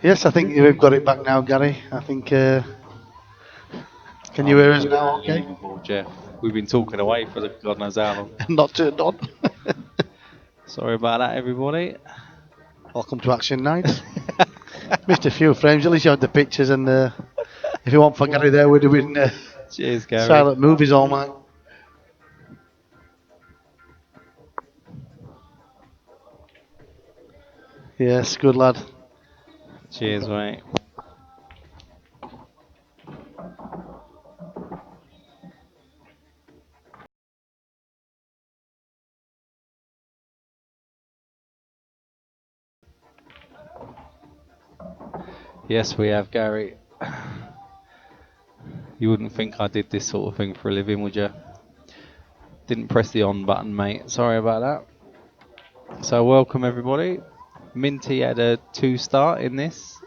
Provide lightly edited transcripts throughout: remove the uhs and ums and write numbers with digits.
Yes, I think we've got it back now, Gary. I think. Can you hear us now? Okay. Unbelievable, Jeff. We've been talking away for the God knows how long. Not turned on. Sorry about that, everybody. Welcome to Action Night. Missed a few frames. At least you had the pictures, and if you want for Gary there, we're doing Cheers, Gary. silent movies all night. Yes, good lad. Cheers, mate. Yes, we have, Gary. You wouldn't think I did this sort of thing for a living, would you? Didn't press the on button, mate. Sorry about that. So, welcome, everybody. Minty had a 2-star in this,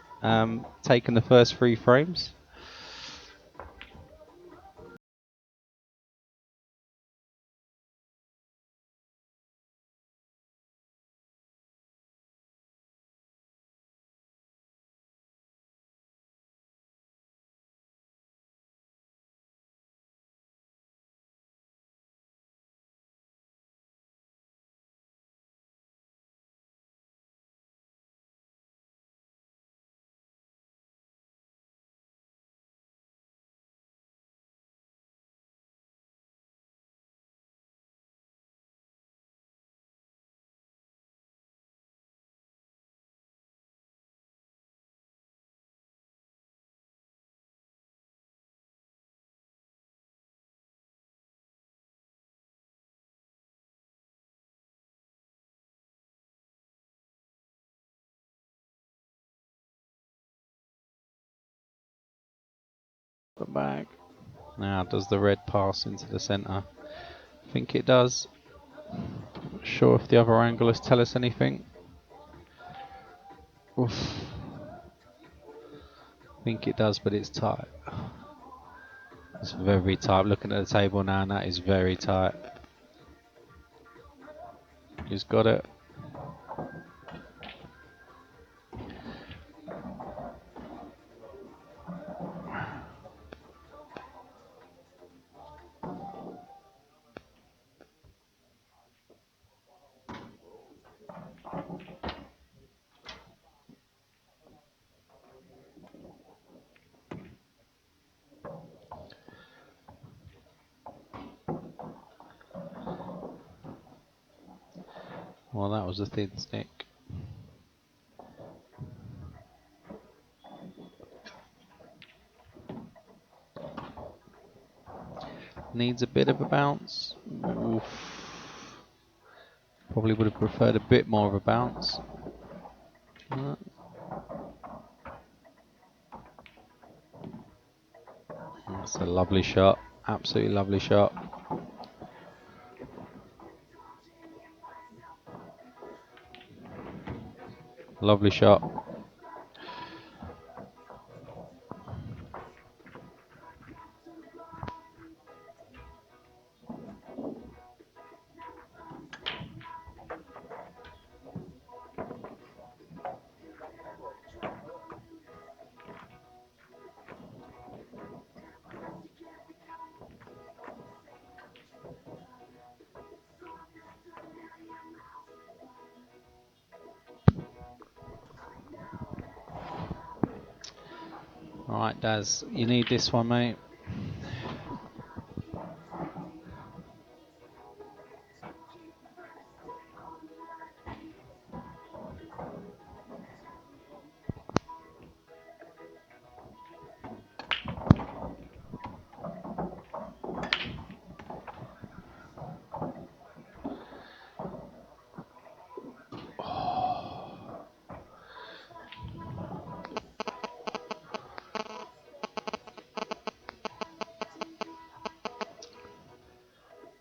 taking the first 3 frames. Back. Now, does the red pass into the centre? I think it does. Not sure if the other anglers tell us anything. Oof. I think it does, but it's tight. It's very tight. Looking at the table now, and that is very tight. He's got it. Well, that was a thin stick. Needs a bit of a bounce. Oof. Probably would have preferred a bit more of a bounce. That's a lovely shot. Absolutely lovely shot. Lovely shot. Alright, Daz, you need this one, mate.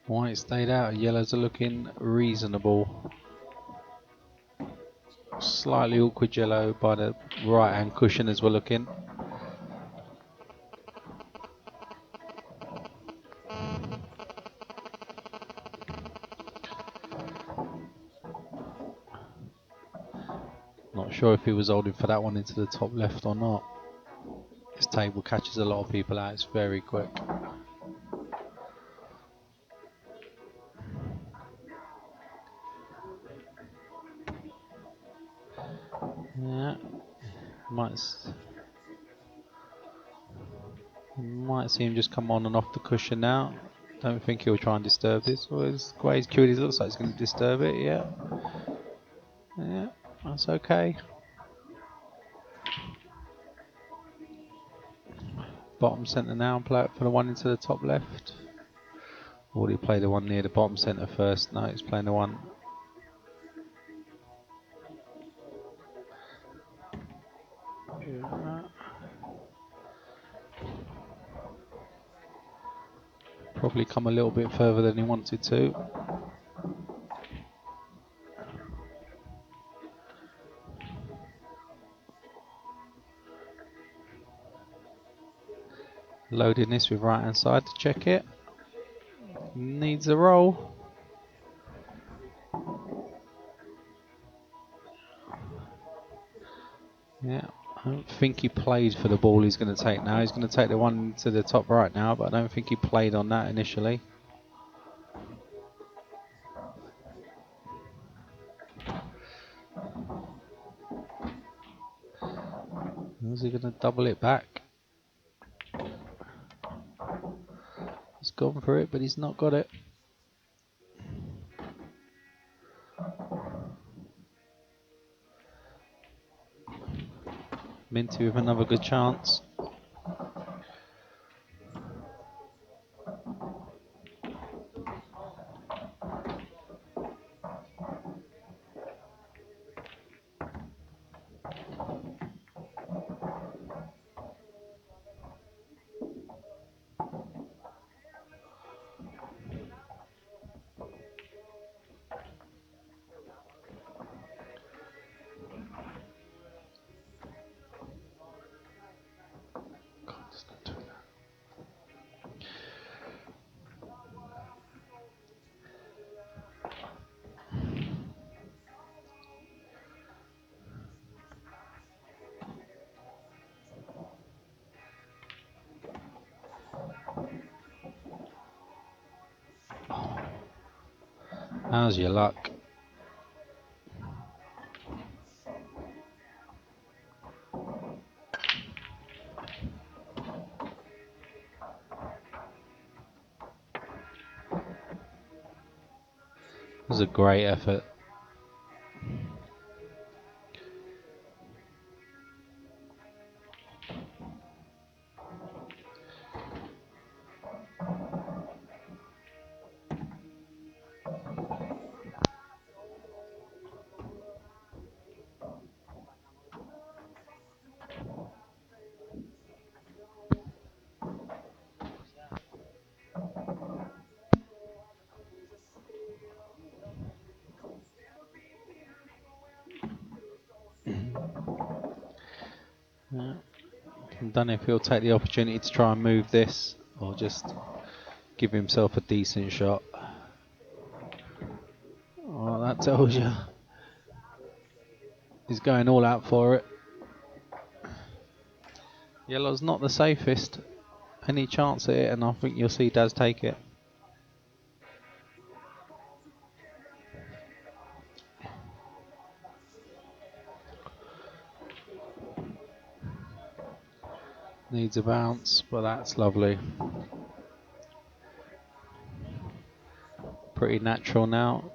White stayed out, yellows are looking reasonable. Slightly awkward yellow by the right hand cushion as we're looking. Not Not sure if he was holding for that one into the top left or not. This table catches a lot of people out. It's very quick. Yeah, might see him just come on and off the cushion now. Don't think he'll try and disturb this. Well, the way he's queued, it looks like he's going to disturb it. Yeah, that's okay. Bottom centre now and play it for the one into the top left. Or did he play the one near the bottom centre first? No, he's playing the one. Yeah. Probably come a little bit further than he wanted to. Loading this with right hand side to check it. Needs a roll. Yeah, I don't think he played for the ball he's going to take now. He's going to take the one to the top right now, but I don't think he played on that initially. Is he going to double it back? He's gone for it, but he's not got it. Minty with another good chance. How's your luck? It was a great effort. Yeah. I don't know if he'll take the opportunity to try and move this or just give himself a decent shot. Oh, that tells you he's going all out for it. Yellow's not the safest. Any chance at it, and I think you'll see Daz take it. Needs a bounce, but that's lovely. Pretty natural now.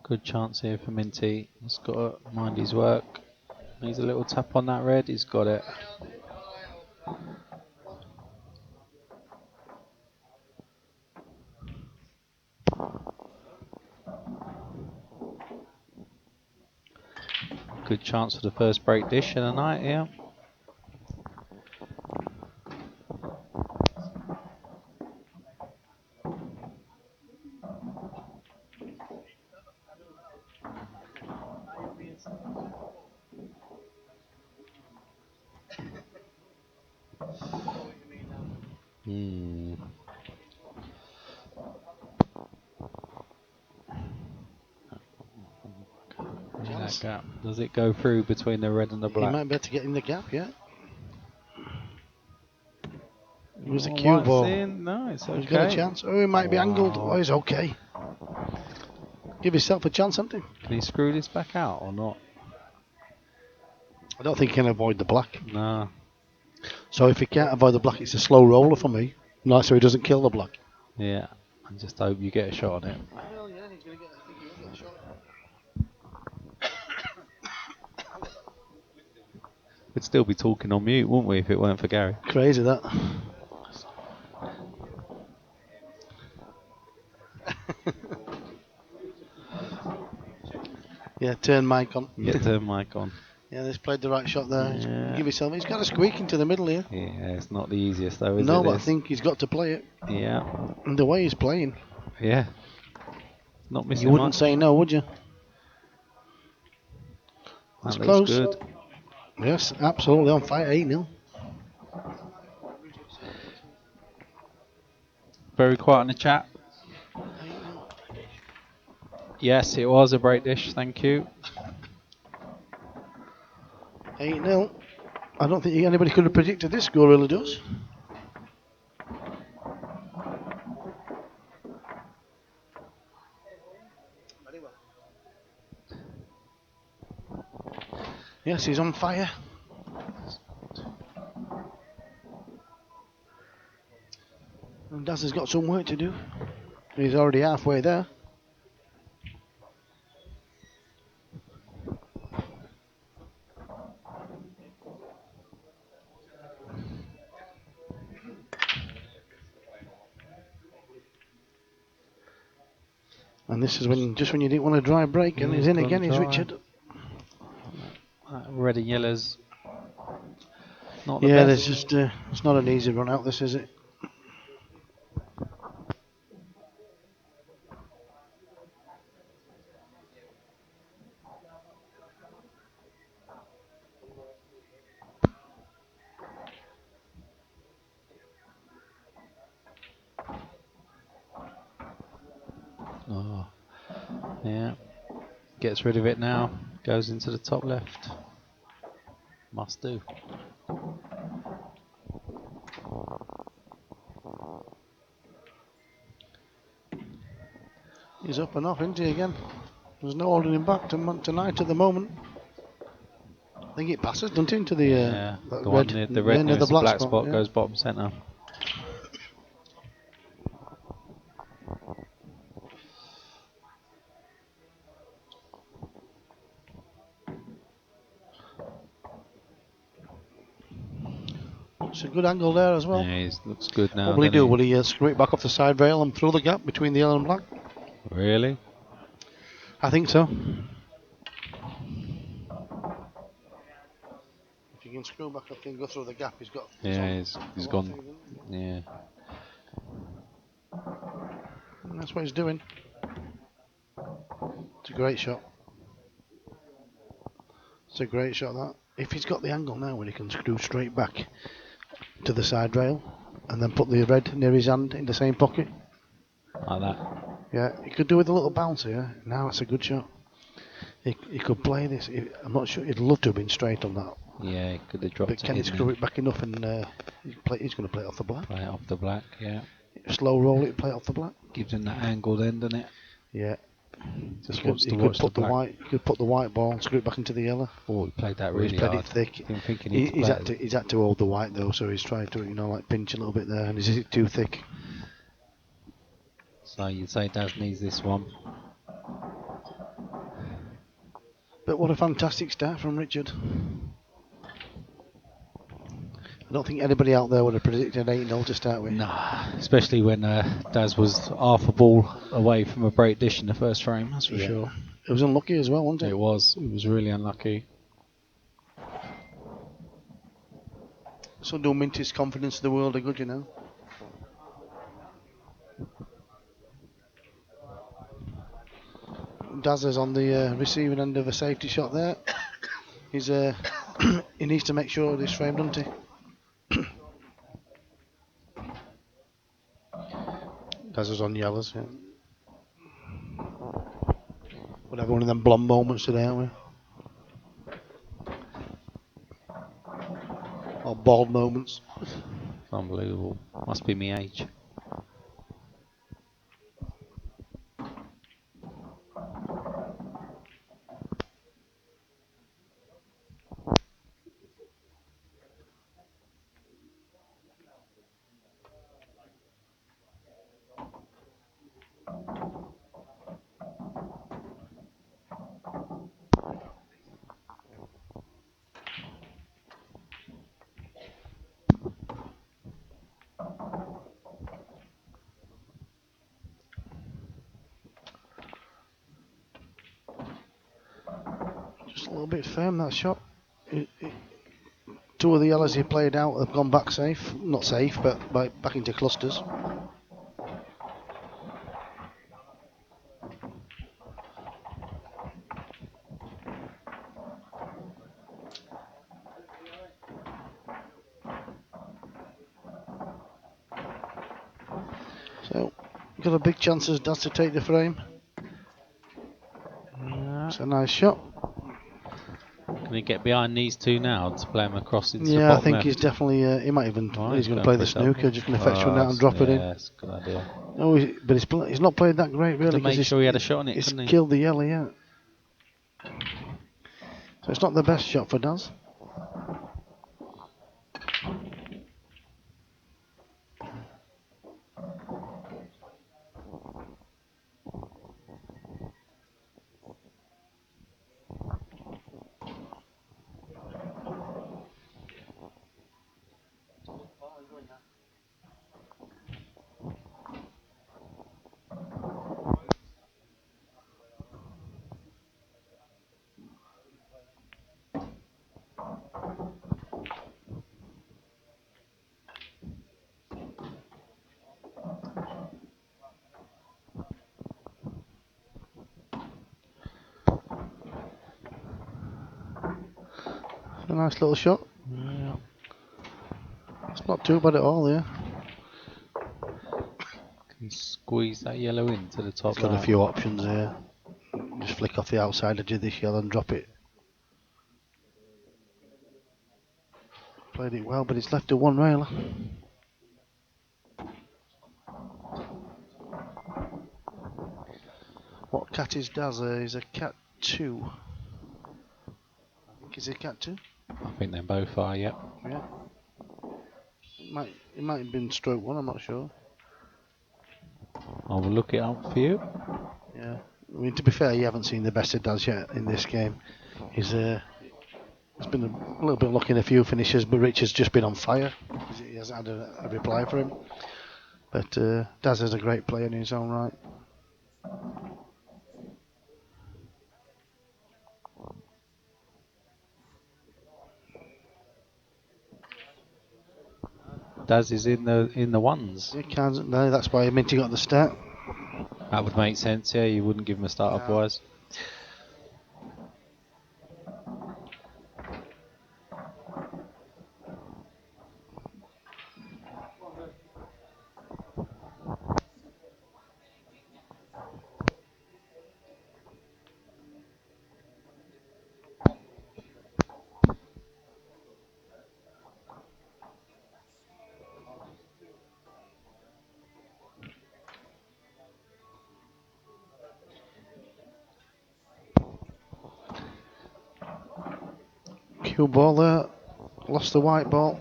Good chance here for Minty. He's got to mind his work. Needs a little tap on that red. He's got it. Good chance for the first break dish of the night here. That gap. Does it go through between the red and the black? He might be able to get in the gap, yeah. It was a cue White's ball. in. No, it's okay. He's got a chance. Oh, he might be angled. Oh, he's okay. Give yourself a chance, haven't he? Can he screw this back out or not? I don't think he can avoid the black. No. So if he can't avoid the black, it's a slow roller for me. No, so he doesn't kill the black. Yeah. I just hope you get a shot on it. Well, yeah, he's going to get a shot. We'd still be talking on mute, wouldn't we, if it weren't for Gary? Crazy that. Yeah, turn mic on. Get turn mic on. Yeah, they've played the right shot there. Yeah. Give yourself. He's got a squeak into the middle here. Yeah, it's not the easiest though, is it? No, but I think he's got to play it. Yeah. And the way he's playing. Yeah. Not missing You wouldn't much. say no, would you? That's That close. looks good. Yes, absolutely on fire. 8-0. Very quiet in the chat. Yes, it was a break dish, thank you. 8-0. I don't think anybody could have predicted this score, really does. Yes, he's on fire. And Daz has got some work to do. He's already halfway there. And this is when just when you didn't want a dry break, and he's in again. He's Richard. Red and yellows. Not the Yeah, best. there's just it's not an easy run out. This is it. Oh, yeah. Gets rid of it now. Goes into the top left. Must do. He's up and off, isn't he, again? There's no holding him back tonight at the moment. I think it passes, doesn't it, into the the red, one the red near the black spot yeah. Goes bottom centre. It's a good angle there as well. Yeah, he looks good now. What will he do? Will he screw it back off the side rail and through the gap between the yellow and black? Really? I think so. If you can screw back up and go through the gap, he's got. Yeah, he's gone. Yeah. And that's what he's doing. It's a great shot. It's a great shot, that. If he's got the angle now where he can screw straight back to the side rail and then put the red near his hand in the same pocket. Like that. Yeah, he could do with a little bounce here. Now it's a good shot. He could play this. I'm not sure. He'd love to have been straight on that. Yeah, he could have dropped But can he screw it back enough and he's going to play it off the black. Play it off the black, yeah. Slow roll it, play it off the black. Gives him that angle then, doesn't it? Yeah. Just He wants to could watch put the black. white. He could put the white ball and screw it back into the yellow. Oh, he played that Or really he's played hard. it thick. Been thinking He's had to hold the white though, so he's trying to like pinch a little bit there. And is it too thick? So you'd say Daz needs this one. But what a fantastic start from Richard. I don't think anybody out there would have predicted 8-0 to start with. Nah, especially when Daz was half a ball away from a break dish in the first frame, that's for sure. It was unlucky as well, wasn't it? It was really unlucky. So do Minty's confidence of the world are good, you know. Daz is on the receiving end of a safety shot there. He's he needs to make sure this frame, doesn't he? Daz is on yellows, yeah. We'll have one of them blonde moments today, aren't we? Or bald moments. Unbelievable. Must be me age. Just a little bit firm, that shot. Two of the yellows he played out have gone back safe. Not safe, but back into clusters. So, got a big chance as Daz to take the frame. It's a nice shot. Can he get behind these two now to play him across into the Yeah, bottom I think left? he's definitely. He might even. Oh, he's going to play the snooker, just going to fetch one out and drop it in. That's a good idea. No, but he's not played that great really. To make sure he had a shot on it, He's couldn't he? killed the yellow, yeah. So it's not the best shot for Daz. A nice little shot. Yeah. It's not too bad at all, yeah. Can you squeeze that yellow into the top? He's got a few options here. Just flick off the outside edge of this yellow and drop it. Played it well, but it's left a one railer. What cat is Daz? He's a cat 2. I think he's a cat 2. I think they both are, yep. Yeah. It might have been stroke 1, I'm not sure. I will look it up for you. Yeah. I mean, to be fair, you haven't seen the best of Daz yet in this game. He's been a little bit lucky in a few finishes, but Richard's just been on fire. He hasn't had a reply for him. But Daz is a great player in his own right. Daz is in the ones. He can't, no, that's why Minty got the start. That would make sense, yeah. You wouldn't give him a start otherwise. Cue ball there. Lost the white ball.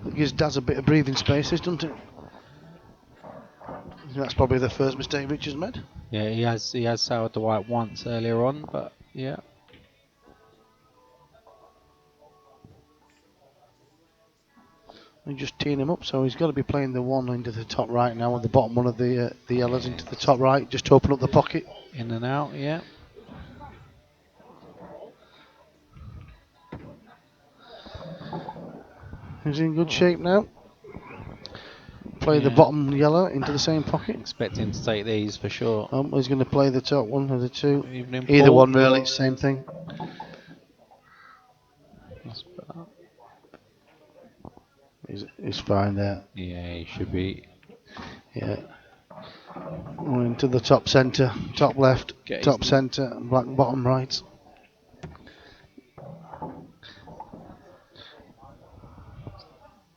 It gives Daz a bit of breathing spaces, doesn't it? That's probably the first mistake Richard's made. Yeah, he has soured the white once earlier on, but yeah. And just teeing him up, so he's got to be playing the one into the top right now, and the bottom one of the yellows into the top right, just to open up the pocket. In and out, yeah. He's in good shape now. Play the bottom yellow into the same pocket. Expecting to take these for sure. He's going to play the top one of the two. Evening, Either Paul. one really, same thing. He's fine there. Yeah, he should be. Yeah. We're into the top centre, top left, top centre, and black bottom right.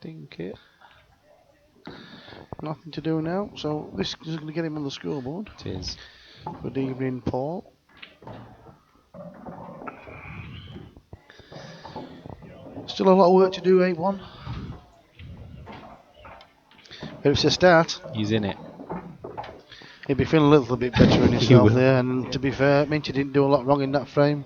Dink it. Nothing to do now, so this is going to get him on the scoreboard. It is. Good evening, Paul. Still a lot of work to do, 8-1. But it's a start. He's in it. He'd be feeling a little bit better in himself there, and to be fair, Minty didn't do a lot wrong in that frame.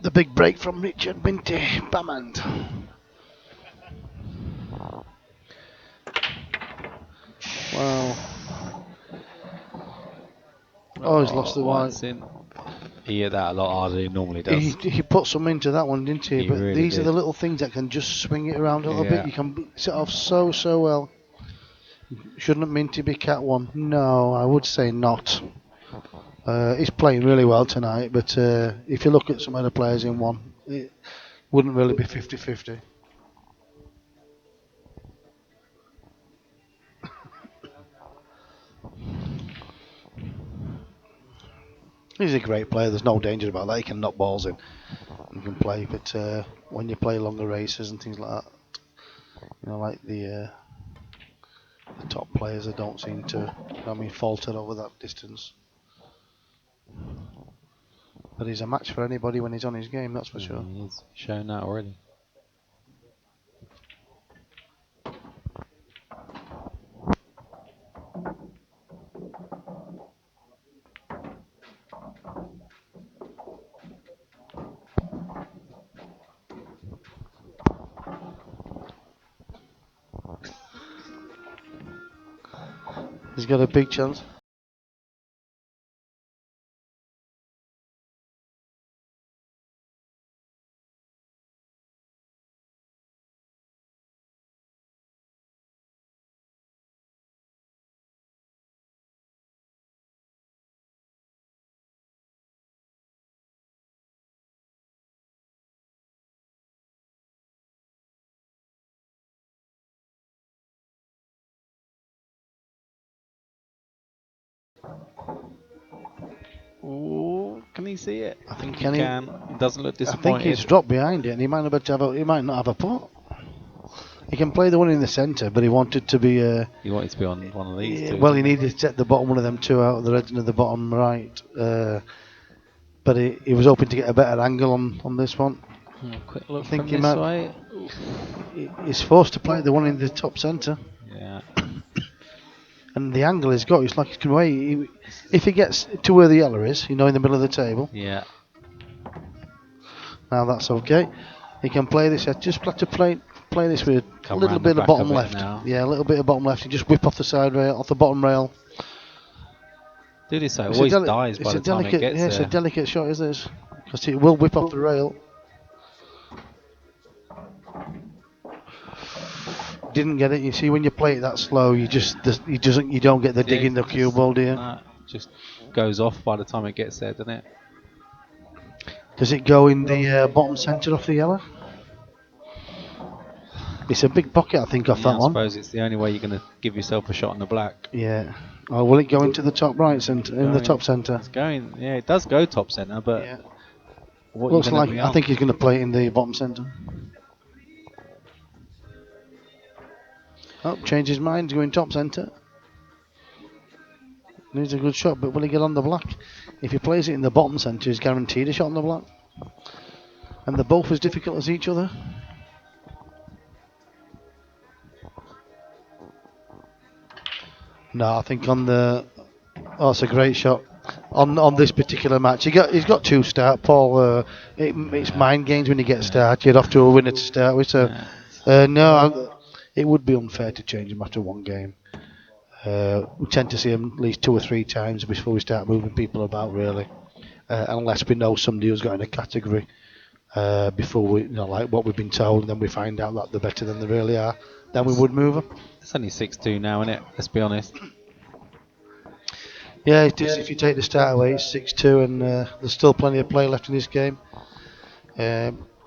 The big break from Richard Minty, Pamment. Wow. Oh, he's lost the white. He hit that a lot harder than he normally does. He put some into that one, didn't he? But really these are the little things that can just swing it around a little bit. You can set off so well. Shouldn't Minty be cat one? No, I would say not. He's playing really well tonight, but if you look at some other players in one, it wouldn't really be 50-50. He's a great player, there's no danger about that. He can knock balls in, he can play, but when you play longer races and things like that, you know, like the top players, they don't seem to, falter over that distance. But he's a match for anybody when he's on his game, that's for sure. He's shown that already. He's got a big chance. Ooh, can he see it? I think he Can he? can. He doesn't look I disappointed. think he's dropped behind it, and he might not have a putt. He can play the one in the centre, but he wanted to be. He wanted to be on one of these two. Well, he needed to set the bottom one of them two out of the red and the bottom right. But he was hoping to get a better angle on this one. Quick look I think from he this might. way. He's forced to play the one in the top centre. Yeah. And the angle he's got, it's like he can wait. If he gets to where the yellow is, in the middle of the table. Yeah. Now that's okay. He can play this. Just have to play this with a little bit of bottom left. Yeah, a little bit of bottom left. You just whip off the side rail, off the bottom rail. Did he say? It always dies by the time it gets there. It's a delicate shot, is this? Because it will whip off the rail. Didn't get it. You see, when you play it that slow, you don't get the dig in the cue ball, do you? No, just goes off by the time it gets there, doesn't it? Does it go in the bottom centre off the yellow? It's a big pocket, I think, off that one. I suppose it's the only way you're going to give yourself a shot on the black. Yeah. Oh, will it go into the top right centre, in the top centre? It's going. Yeah, it does go top centre, but what looks like I think he's going to play it in the bottom centre. Oh, changed his mind, going top centre. Needs a good shot, but will he get on the block? If he plays it in the bottom centre, he's guaranteed a shot on the block. And they're both as difficult as each other. No, I think on the... Oh, it's a great shot. On this particular match, he's got 2 start, Paul. It's mind games when you get started. You'd have to a winner to start with. So, no, it would be unfair to change him after 1 game. We tend to see him at least 2 or 3 times before we start moving people about, really. Unless we know somebody who's got in a category before we, like what we've been told, and then we find out that they're better than they really are, then we would move them. It's only 6-2 now, isn't it? Let's be honest. Yeah, it is. If you take the start away, it's 6-2, and there's still plenty of play left in this game.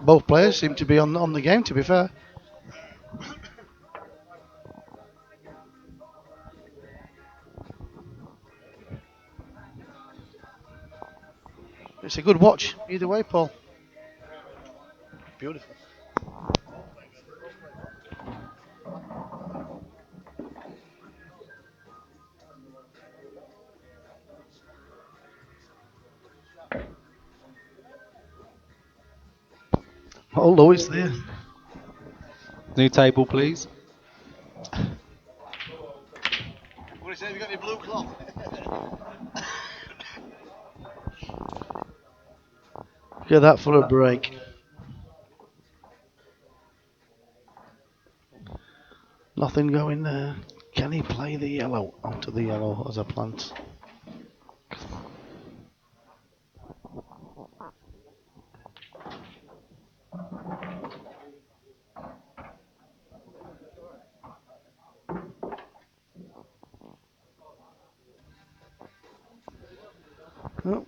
Both players seem to be on the game, to be fair. It's a good watch, either way, Paul. Beautiful. Although it's there. New table, please. What do you say? Have you got any blue cloth? Get that for a break. Nothing going there. Can he play the yellow onto the yellow as a plant? Oh.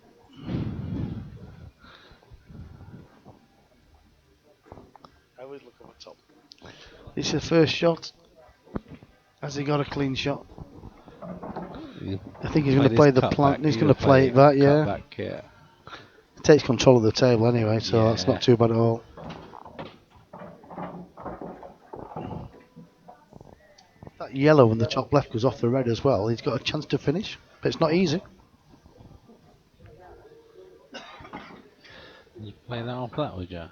I always look over top. It's the first shot. Has he got a clean shot? I think he's going to play the plant. He's going to play it back, yeah. Back, yeah. He takes control of the table anyway, so that's not too bad at all. That yellow in the top left goes off the red as well. He's got a chance to finish, but it's not easy. You play that off that, would you?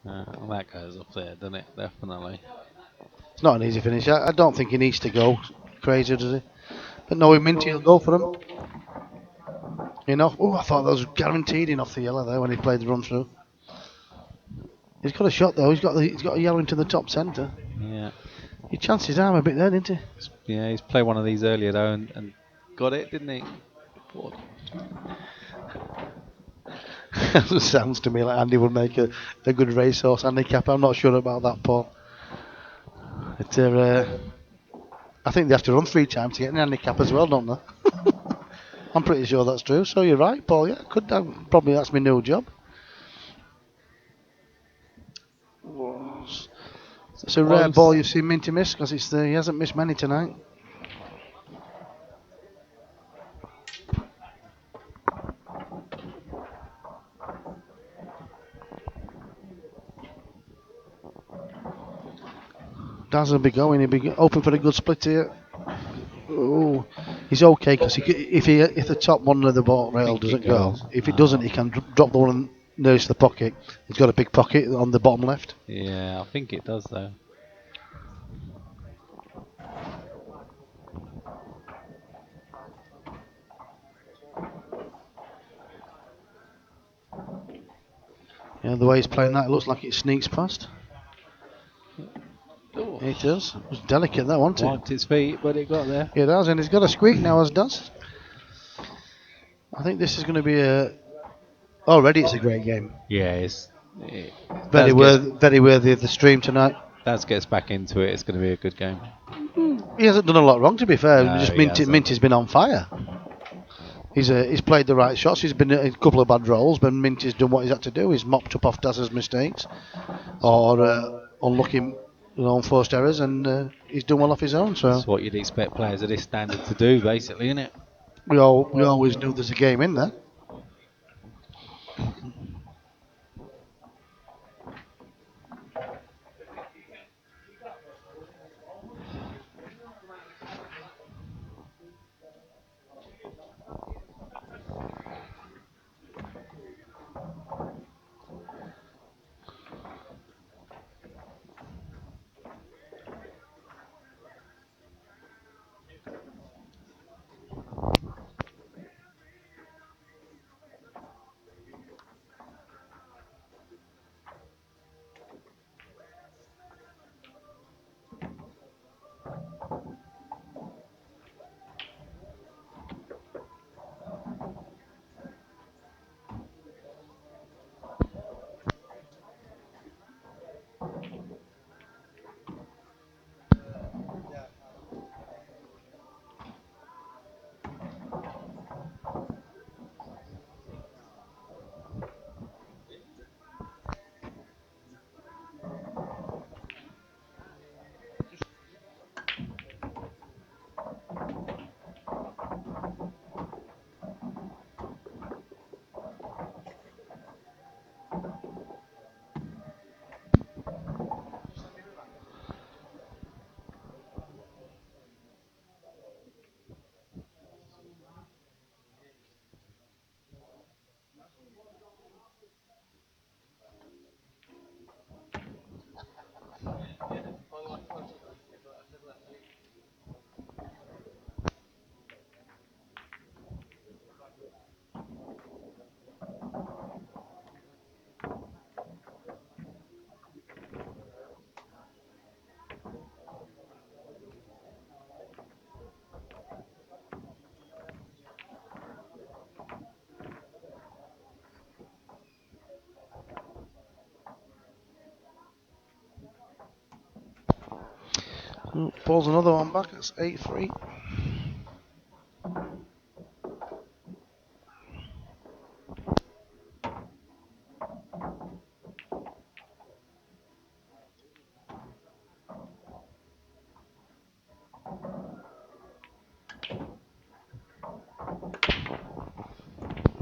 Well, that goes up there, doesn't it? Definitely. It's not an easy finish. I don't think he needs to go crazy, does he? But no, Minty will go for him. Enough. Oh, I thought that was guaranteed enough the yellow there when he played the run through. He's got a shot though. He's got a yellow into the top centre. Yeah. He chanced his arm a bit there, didn't he? Yeah, he's played one of these earlier though and got it, didn't he? Sounds to me like Andy would make a good racehorse handicap. I'm not sure about that, Paul. I think they have to run 3 times to get an handicap as well, don't they? I'm pretty sure that's true. So you're right, Paul. Yeah, probably that's my new job. It's a rare ball you've seen Minty miss because he hasn't missed many tonight. Daz will be going. He'll be open for a good split here. Oh, he's okay because if the top one of the ball rail doesn't go, if it doesn't, he can drop the one nearest the pocket. He's got a big pocket on the bottom left. Yeah, I think it does though. Yeah, the way he's playing that, it looks like it sneaks past. It does. It was delicate, that, wasn't it? Wiped his feet, but it got there. It has, and he's got a squeak now, as does. I think this is going to be already it's a great game. Yeah, very worthy of the stream tonight. Daz gets back into it. It's going to be a good game. He hasn't done a lot wrong, to be fair. No, just Minty's been on fire. He's played the right shots. He's been in a couple of bad rolls, but Minty's done what he's had to do. He's mopped up off Daz's mistakes or unlucky, unforced errors, and he's done well off his own. So that's what you'd expect players of this standard to do, basically, isn't it? We always knew there's a game in there. Pulls another one back. It's 8-3.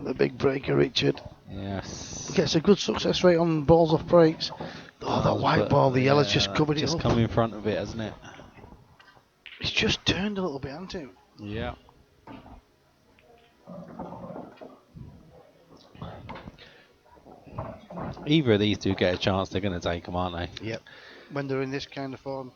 The big breaker, Richard. Yes. Gets a good success rate on balls off breaks. Oh, that white ball, the yellow's just covered it up. Just come in front of it, hasn't it? It's just turned a little bit, hasn't it? Yeah. Either of these two get a chance, they're going to take them, aren't they? Yep. When they're in this kind of form.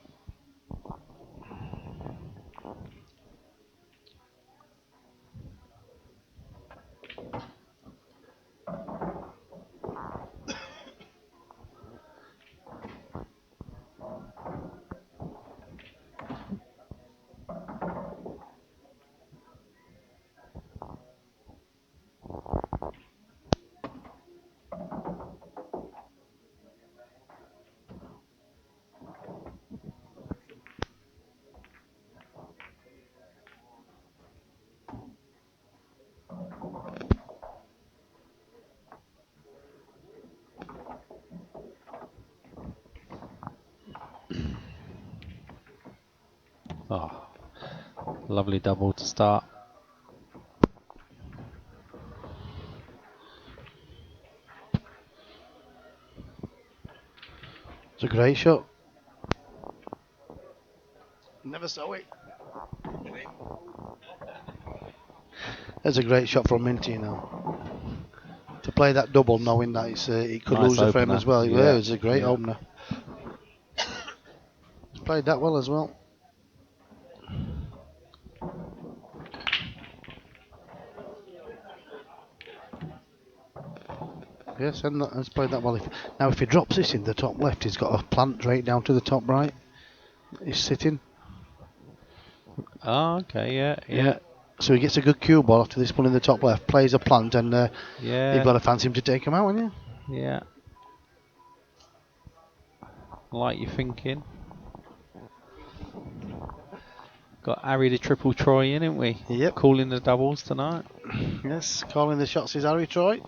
Oh, lovely double to start. It's a great shot. Never saw it. That's a great shot from Minty now. To play that double knowing that it could Nice lose a frame opener. as well. Yeah. It was a great opener. Played that well as well. Yes, and has played that well. Now, if he drops this in the top left, he's got a plant right down to the top right. He's sitting. Oh, okay, yeah. So he gets a good cue ball after this one in the top left, plays a plant, and Yeah. you've got to fancy him to take him out, haven't you? Yeah. Like you're thinking. Got Harry the triple Troy in, haven't we? Yep. Calling the doubles tonight. Yes, calling the shots is Harry Troy.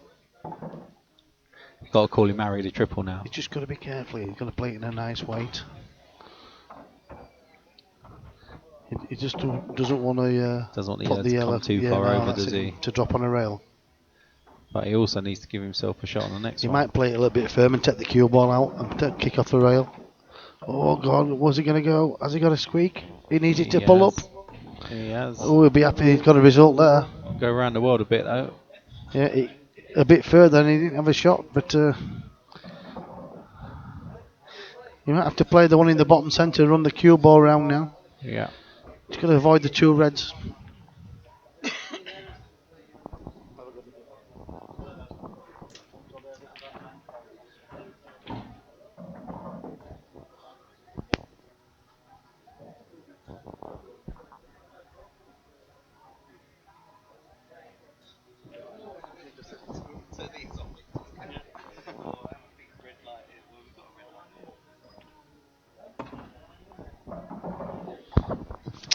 You've got to call him Harry the triple now. He's just got to be careful. He's got to play it in a nice weight. He just doesn't want to Doesn't want put the yellow to come too far over, that's does it, he? to drop on a rail. But he also needs to give himself a shot on the next He one. might play it a little bit firm and take the cue ball out and kick off the rail. Oh God, was he going to go? Has he got a squeak? He needs it to pull up. He has. Oh, he'll be happy he's got a result there. Go around the world a bit though. Yeah, a bit further and he didn't have a shot, but you might have to play the one in the bottom centre, run the cue ball round now. Yeah. He's got to avoid the two reds.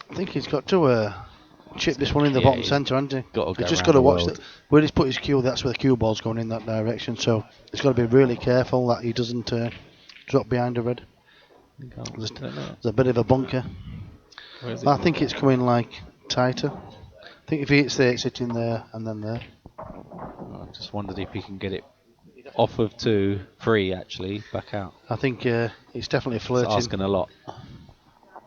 I think he's got to chip this one in the bottom centre, hasn't he? He's just got to watch that. Where he's put his cue, that's where the cue ball's going in that direction. So he's got to be really careful that he doesn't drop behind a red. There's a bit of a bunker. I think it's coming like tighter. I think if he hits there, it's hitting there and then there. I just wondered if he can get it off of 2, 3 actually, back out. I think it's definitely flirting. It's asking a lot.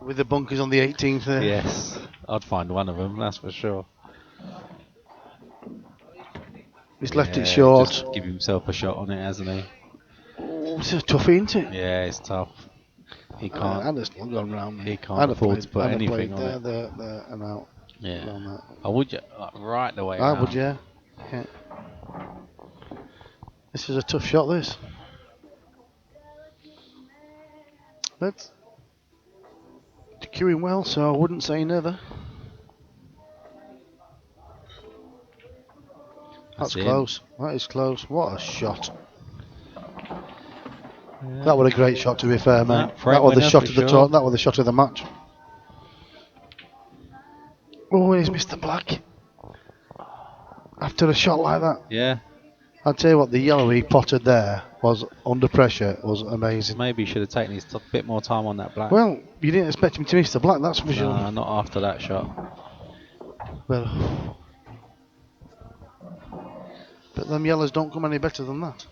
With the bunkers on the 18th there. Yes, I'd find one of them, that's for sure. He's left it short. Just give himself a shot on it, hasn't he? Oh, it's a toughie, isn't it? Yeah, it's tough. He can't. I'd have gone round. He can't afford to put anything on there, it. there, and out. Yeah. I would you right the way I around. would, yeah. This is a tough shot, this. Let's queuing well, so I wouldn't say never. That's close. That is close. What a shot. Yeah. That was a great shot, to be fair, mate. That was the shot of the that was the shot of the match. Oh, he's missed the black. After a shot like that. Yeah. I'll tell you what, the yellow he potted there was under pressure, was amazing. Maybe he should have taken his bit more time on that black. Well, you didn't expect him to miss the black, that's for sure. No, not after that shot. Well, but them yellows don't come any better than that.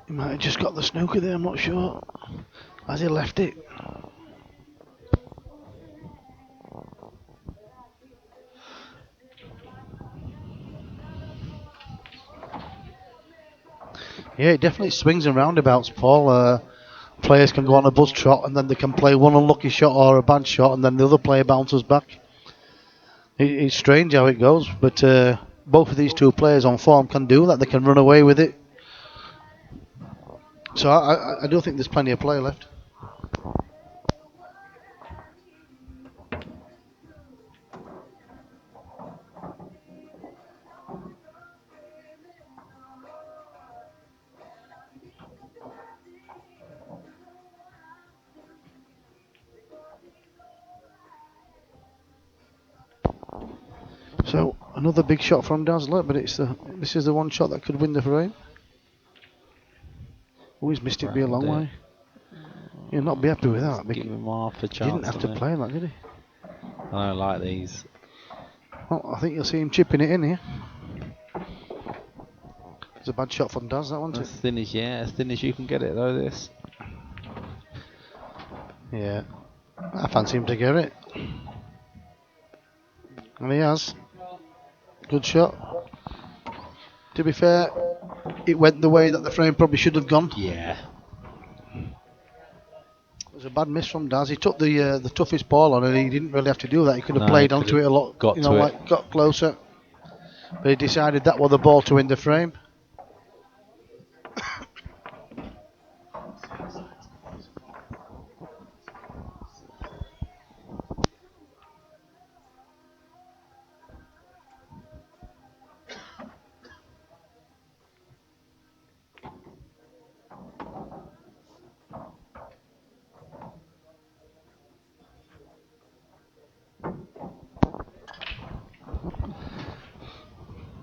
He might have just got the snooker there, I'm not sure. Has he left it? Yeah, it definitely swings and roundabouts, Paul. Players can go on a buzz trot and then they can play one unlucky shot or a bad shot and then the other player bounces back. It's strange how it goes, but both of these two players on form can do that. They can run away with it. So I do think there's plenty of play left. So another big shot from Dazzler, but this is the one shot that could win the frame. Oh, he's missed it by a long way. You'll not be happy with that. Give him half a chance. He didn't have to play that, did he? I don't like these. Well, I think you'll see him chipping it in here. It's a bad shot from Daz, that one. As thin as you can get it though. This. Yeah, I fancy him to get it, and he has. Good shot. To be fair, it went the way that the frame probably should have gone. Yeah. It was a bad miss from Daz. He took the toughest ball on, and he didn't really have to do that. He could have played onto it a lot. Got to it. Got closer. But he decided that was the ball to win the frame.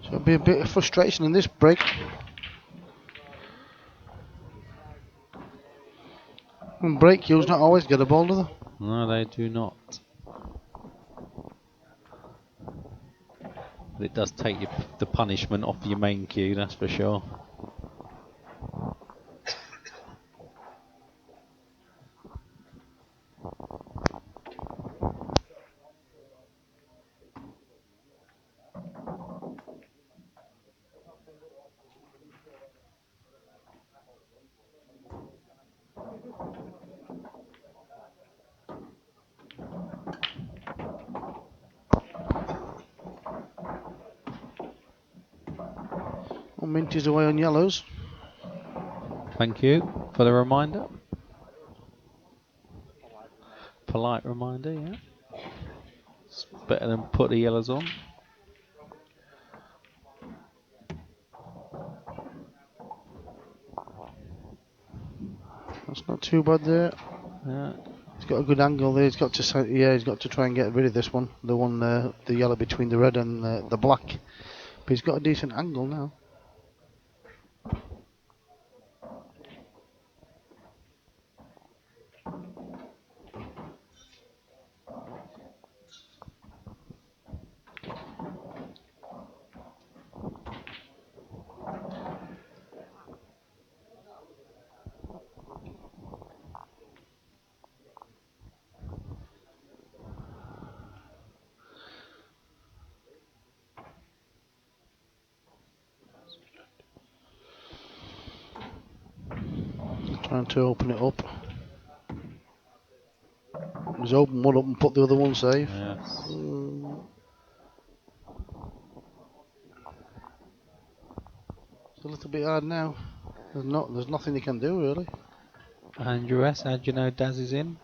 So it'll be a bit of frustration in this break. And break cues not always get a ball, do they? No, they do not. But it does take the punishment off your main cue, that's for sure. Well, Minty's away on yellows. Thank you for the reminder. Polite reminder, yeah. It's better than put the yellows on. That's not too bad there. Yeah. He's got a good angle there. He's got to try and get rid of this one. The yellow between the red and the black. But he's got a decent angle now. Trying to open it up. He's opened one up and put the other one safe. Yes. It's a little bit hard now. There's nothing he can do really. Andrew S, how do you know Daz is in?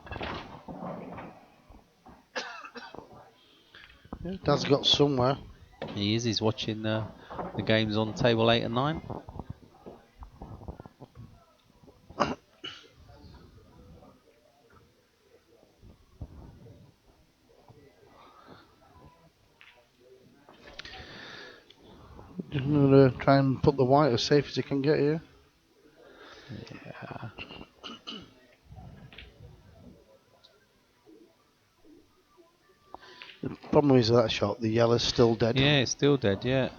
Yeah, Dad's got somewhere. He is. He's watching the games on table 8 and 9. Just gonna try and put the white as safe as he can get here. Yeah. The problem is that shot, the yellow's still dead. Yeah, it's still dead, yeah.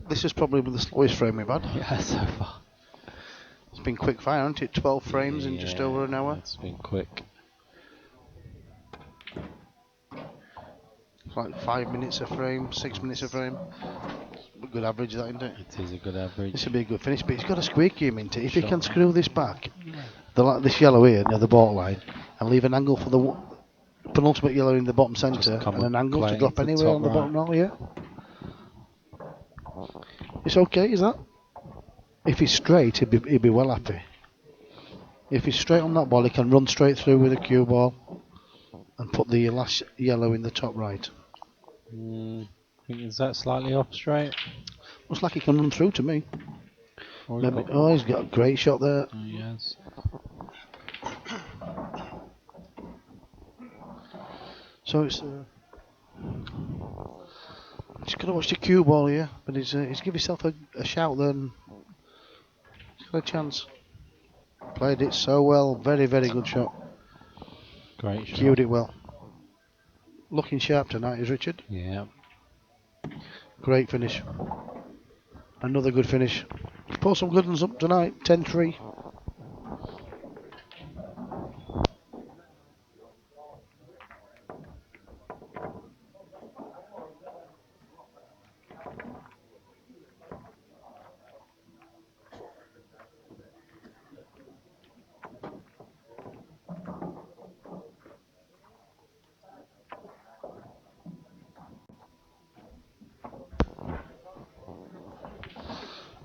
This is probably the slowest frame we've had. Yeah, so far. It's been quick fire, hasn't it? 12 frames in just over an hour. It's been quick. It's like 5 minutes a frame, 6 minutes a frame. A good average, that, isn't it? It is a good average. This would be a good finish, but he's got a squeaky Minty. If he can screw this back, this yellow here near the borderline, and leave an angle for the penultimate yellow in the bottom centre, and an angle to drop anywhere on the bottom row here. It's okay, is that? If he's straight, he'd be well happy. If he's straight on that ball, he can run straight through with a cue ball and put the last yellow in the top right. Is that slightly off straight? Looks like he can run through to me. He's got a great shot there. Oh, yes. So it's just got to watch the cue ball here, but he's give himself a shout then. He's got a chance. Played it so well, very very good shot. Great shot. Cued it well. Looking sharp tonight is Richard. Yeah. Great finish. Another good finish. Pull some good ones up tonight. 10-3.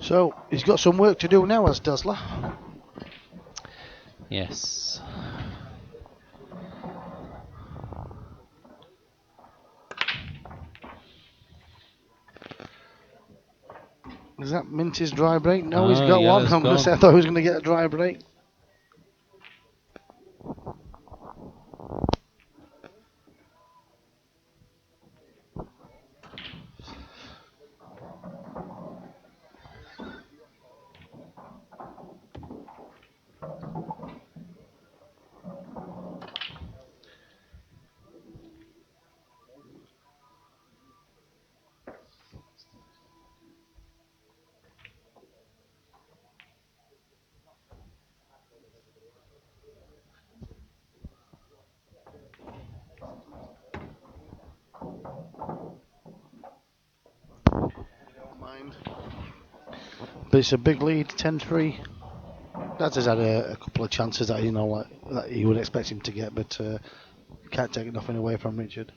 So he's got some work to do now, as Dazzler. Yes. Is that Minty's dry break? No, he's got yeah, one. I'm going to say I thought he was going to get a dry break. But it's a big lead, 10-3. Daz has had a couple of chances that that he would expect him to get, but can't take nothing away from Richard.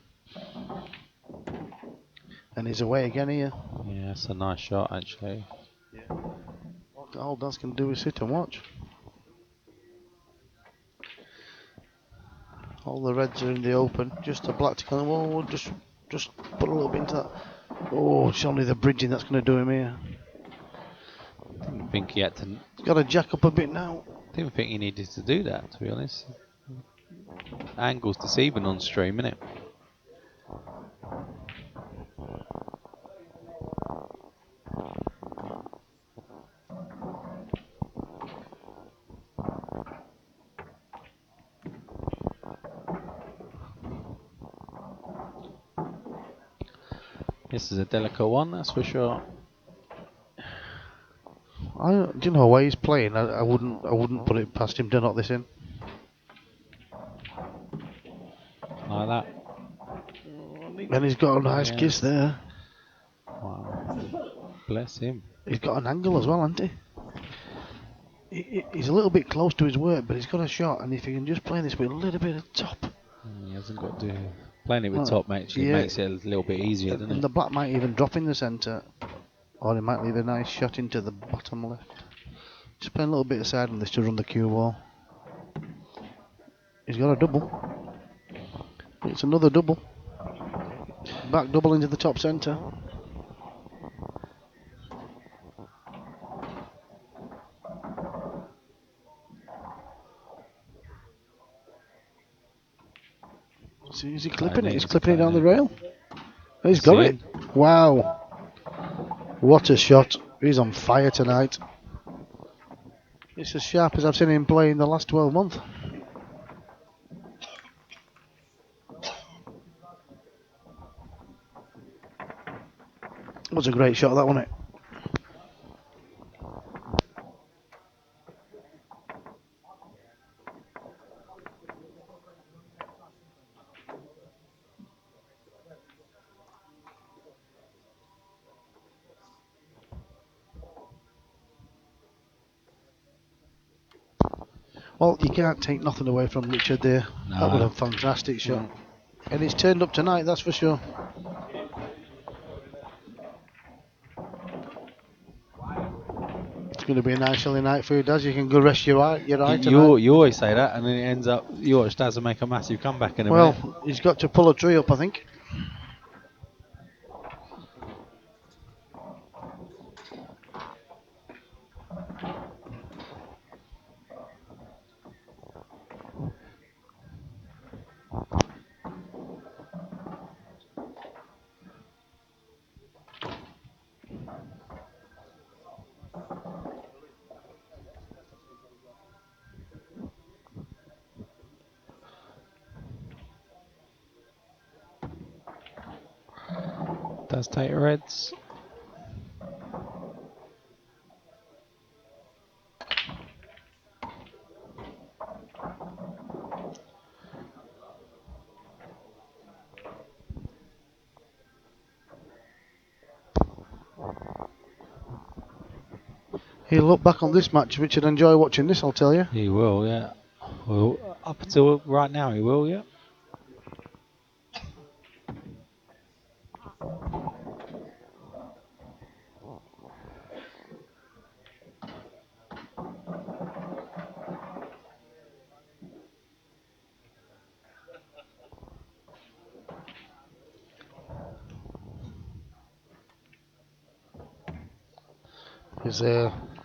And he's away again here. Yeah, it's a nice shot actually. Yeah. All Daz can do is sit and watch. All the reds are in the open. Just a black to come. Oh, just put a little bit into that. Oh, it's only the bridging that's going to do him here. Didn't think he had to. He's got to jack up a bit now. Didn't think he needed to do that, to be honest. Angle's deceiving on stream, isn't it? This is a delicate one, that's for sure. Do you know where he's playing? I wouldn't put it past him to knock this in. Like that. And he's got a nice kiss there. Wow. Bless him. He's got an angle as well, hasn't he? he's a little bit close to his work, but he's got a shot, and if he can just play this with a little bit of top. He hasn't got to. Playing it with top makes it a little bit easier, doesn't it? And the black might even drop in the centre, or he might leave a nice shot into the bottom left. Just play a little bit aside on this to run the cue ball. He's got a double. It's another double. Back double into the top centre. Is he clipping it? He's clipping it down the rail. He's got it. Wow. What a shot. He's on fire tonight. It's as sharp as I've seen him play in the last 12 months. It was a great shot, that, wasn't it? Well, you can't take nothing away from Richard there. No. That was a fantastic shot. No. And it's turned up tonight, that's for sure. It's going to be a nice early night for you, Daz. You can go rest your eye tonight. You always say that, and then it ends up you watch Daz make a massive comeback in a minute. Well, he's got to pull a tree up, I think. Does take reds. He'll look back on this match, Richard, enjoy watching this, I'll tell you. He will, yeah. Well, up until right now, he will, yeah.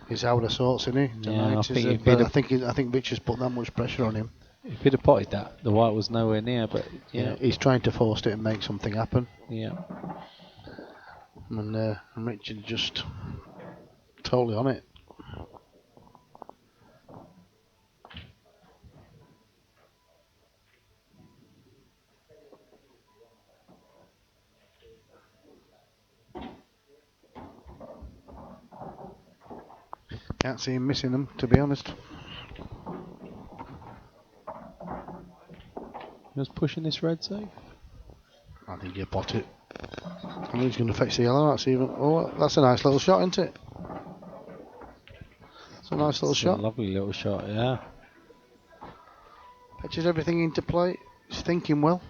He's out of sorts, isn't he? Yeah, I think Mitch has put that much pressure on him. If he'd have potted that, the white was nowhere near, but yeah. He's trying to force it and make something happen. Yeah. And Richard just totally on it. Can't see him missing them, to be honest. Just pushing this red safe. I think you pot it. I think he's going to fetch the yellow. That's a nice little shot, isn't it? It's a nice little shot. A lovely little shot, yeah. Fetches everything into play. He's thinking well.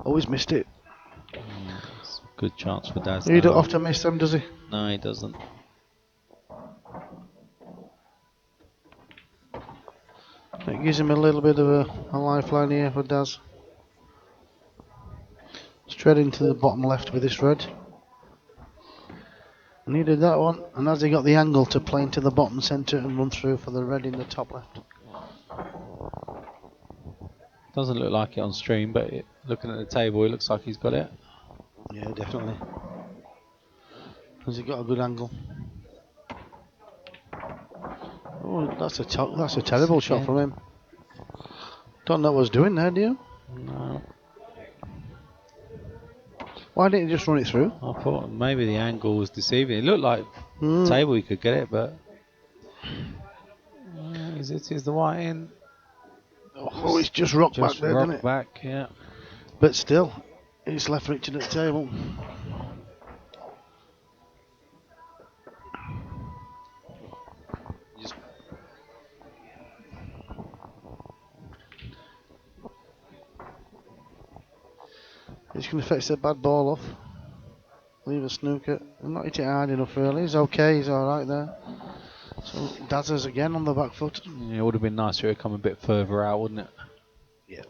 Always missed it. It's a good chance for Daz. He don't often miss them, does he? No, he doesn't. It gives him a little bit of a lifeline here for Daz. Straight into the bottom left with this red. Needed that one, and as he got the angle to play into the bottom centre and run through for the red in the top left. Doesn't look like it on stream, but looking at the table, it looks like he's got it. Yeah, definitely. Has he got a good angle? Oh, that's a terrible shot from him. Don't know what he's doing there, do you? No. Why didn't he just run it through? I thought maybe the angle was deceiving. It looked like Mm. table he could get it, but is the white in? Oh, it's just rocked back there, didn't it? Back, yeah. But still, it's left Richard at the table. He's going to fetch the bad ball off. Leave a snooker. Not hit it hard enough, really. He's okay, he's alright there. So, Dazzers again on the back foot. Yeah, it would have been nicer if it come a bit further out, wouldn't it? Yeah.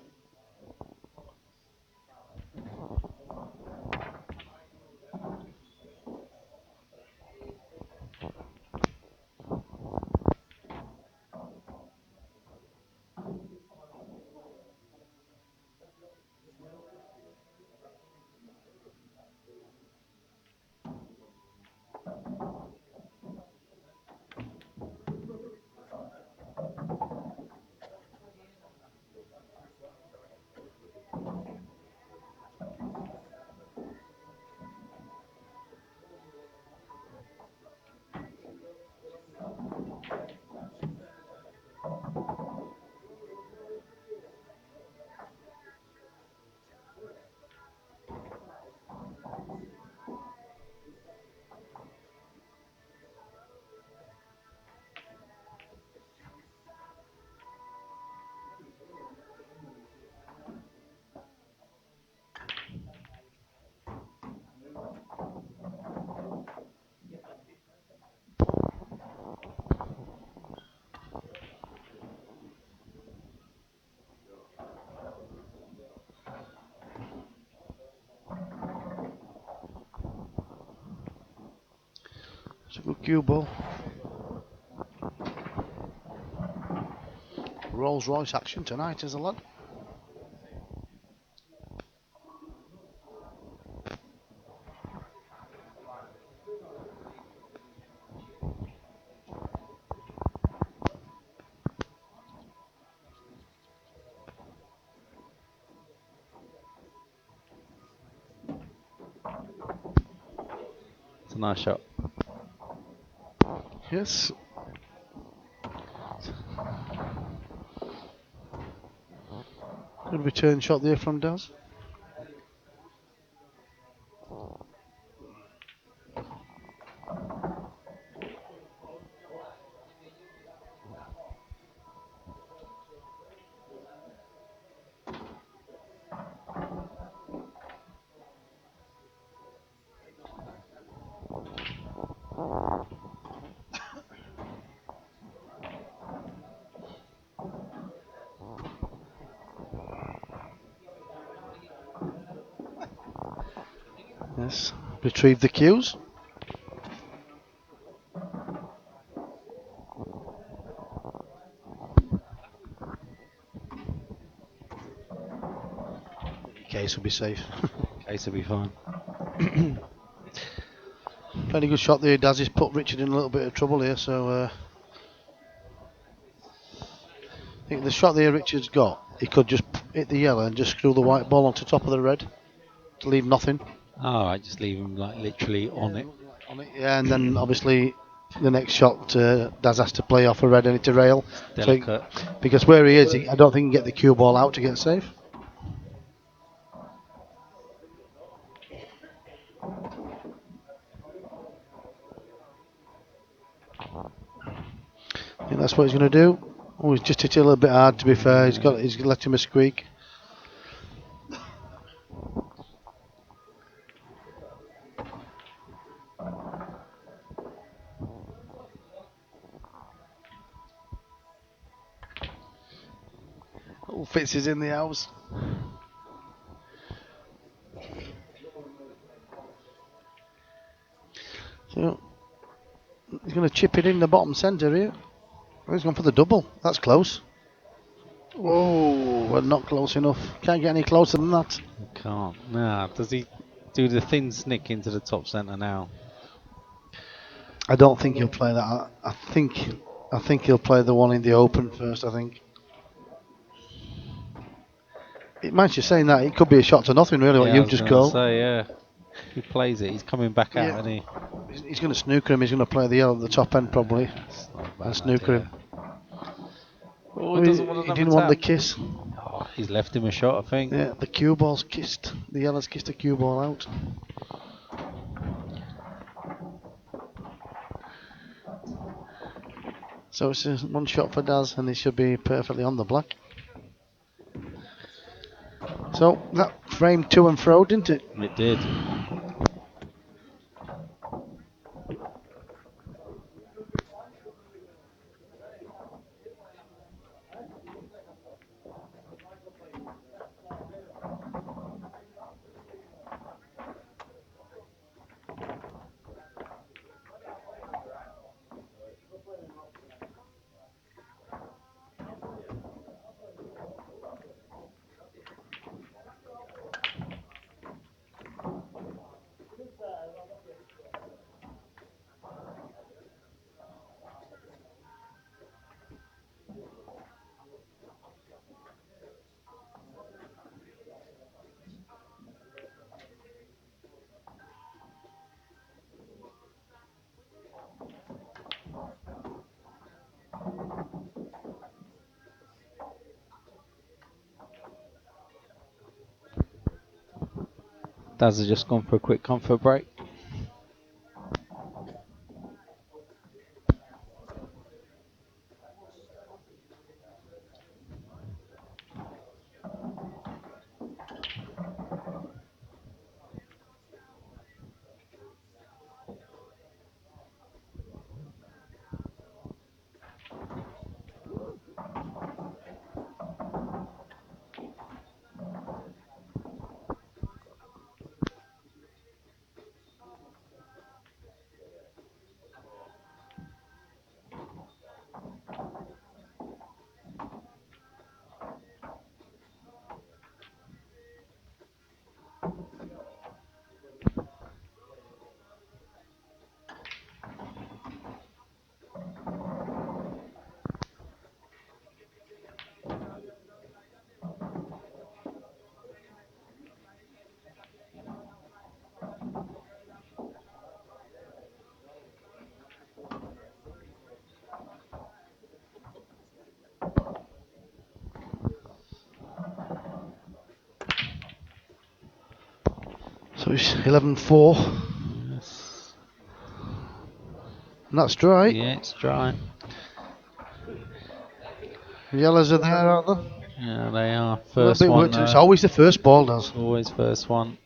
It's a good cue ball. Rolls Royce action tonight, is a lad. It's a nice shot. Yes. Good return shot there from Daz. Yes. Retrieve the cues. Case will be safe. Case will be fine. Very good shot there, Daz. He's put Richard in a little bit of trouble here, so I think the shot there Richard's got, he could just hit the yellow and just screw the white ball onto top of the red to leave nothing. Alright, just leave him like literally on it. Yeah, and then obviously the next shot Daz has to play off a red and it's a rail. Delicate. Because where he is, I don't think he can get the cue ball out to get safe. I think that's what he's going to do. Oh, he's just hit it a little bit hard, to be fair. He's let him a squeak. Oh, Fitz is in the house. So he's going to chip it in the bottom centre here. Oh, he's gone for the double. That's close. Oh, well, not close enough. Can't get any closer than that. Can't. Nah, does he do the thin snick into the top centre now? I don't think he'll play that. I think he'll play the one in the open first, I think. It might just saying that it could be a shot to nothing really, what you've just called. Say, yeah. he plays it, he's coming back out, Yeah. isn't he? He's going to snooker him. He's going to play the yellow at the top end probably That's not a bad and snooker idea. him. Oh, he doesn't want He another didn't want the tap. kiss. Oh, he's left him a shot, I think. Yeah, the cue ball's kissed. The yellow's kissed the cue ball out. So it's one shot for Daz, and he should be perfectly on the black. So that framed to and fro, didn't it? It did. Daz has just gone for a quick comfort break. So it's 11-4. Yes. And that's dry. Yeah, it's dry. The yellows are there, aren't they? Yeah, they are. A little First bit one. worked. It's always the first ball, does. Always first one.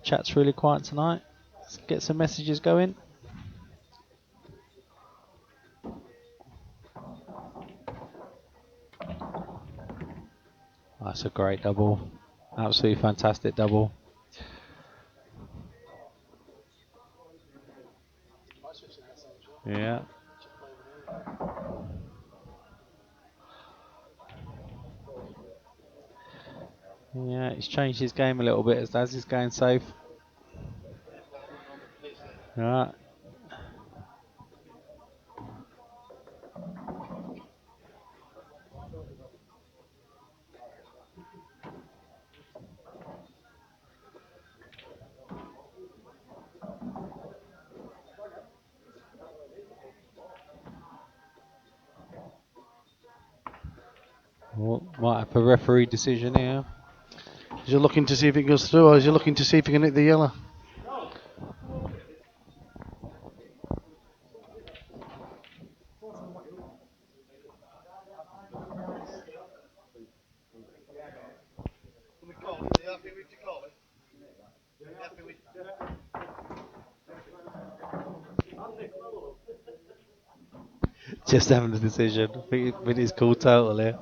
Chat's really quiet tonight. Let's get some messages going. That's a great double. Absolutely fantastic double. Yeah. Yeah, he's changed his game a little bit as Daz is going safe. Right. Well, might have a referee decision here. Is he looking to see if it goes through, or is he looking to see if he can hit the yellow? Just having the decision. I think it's called total here.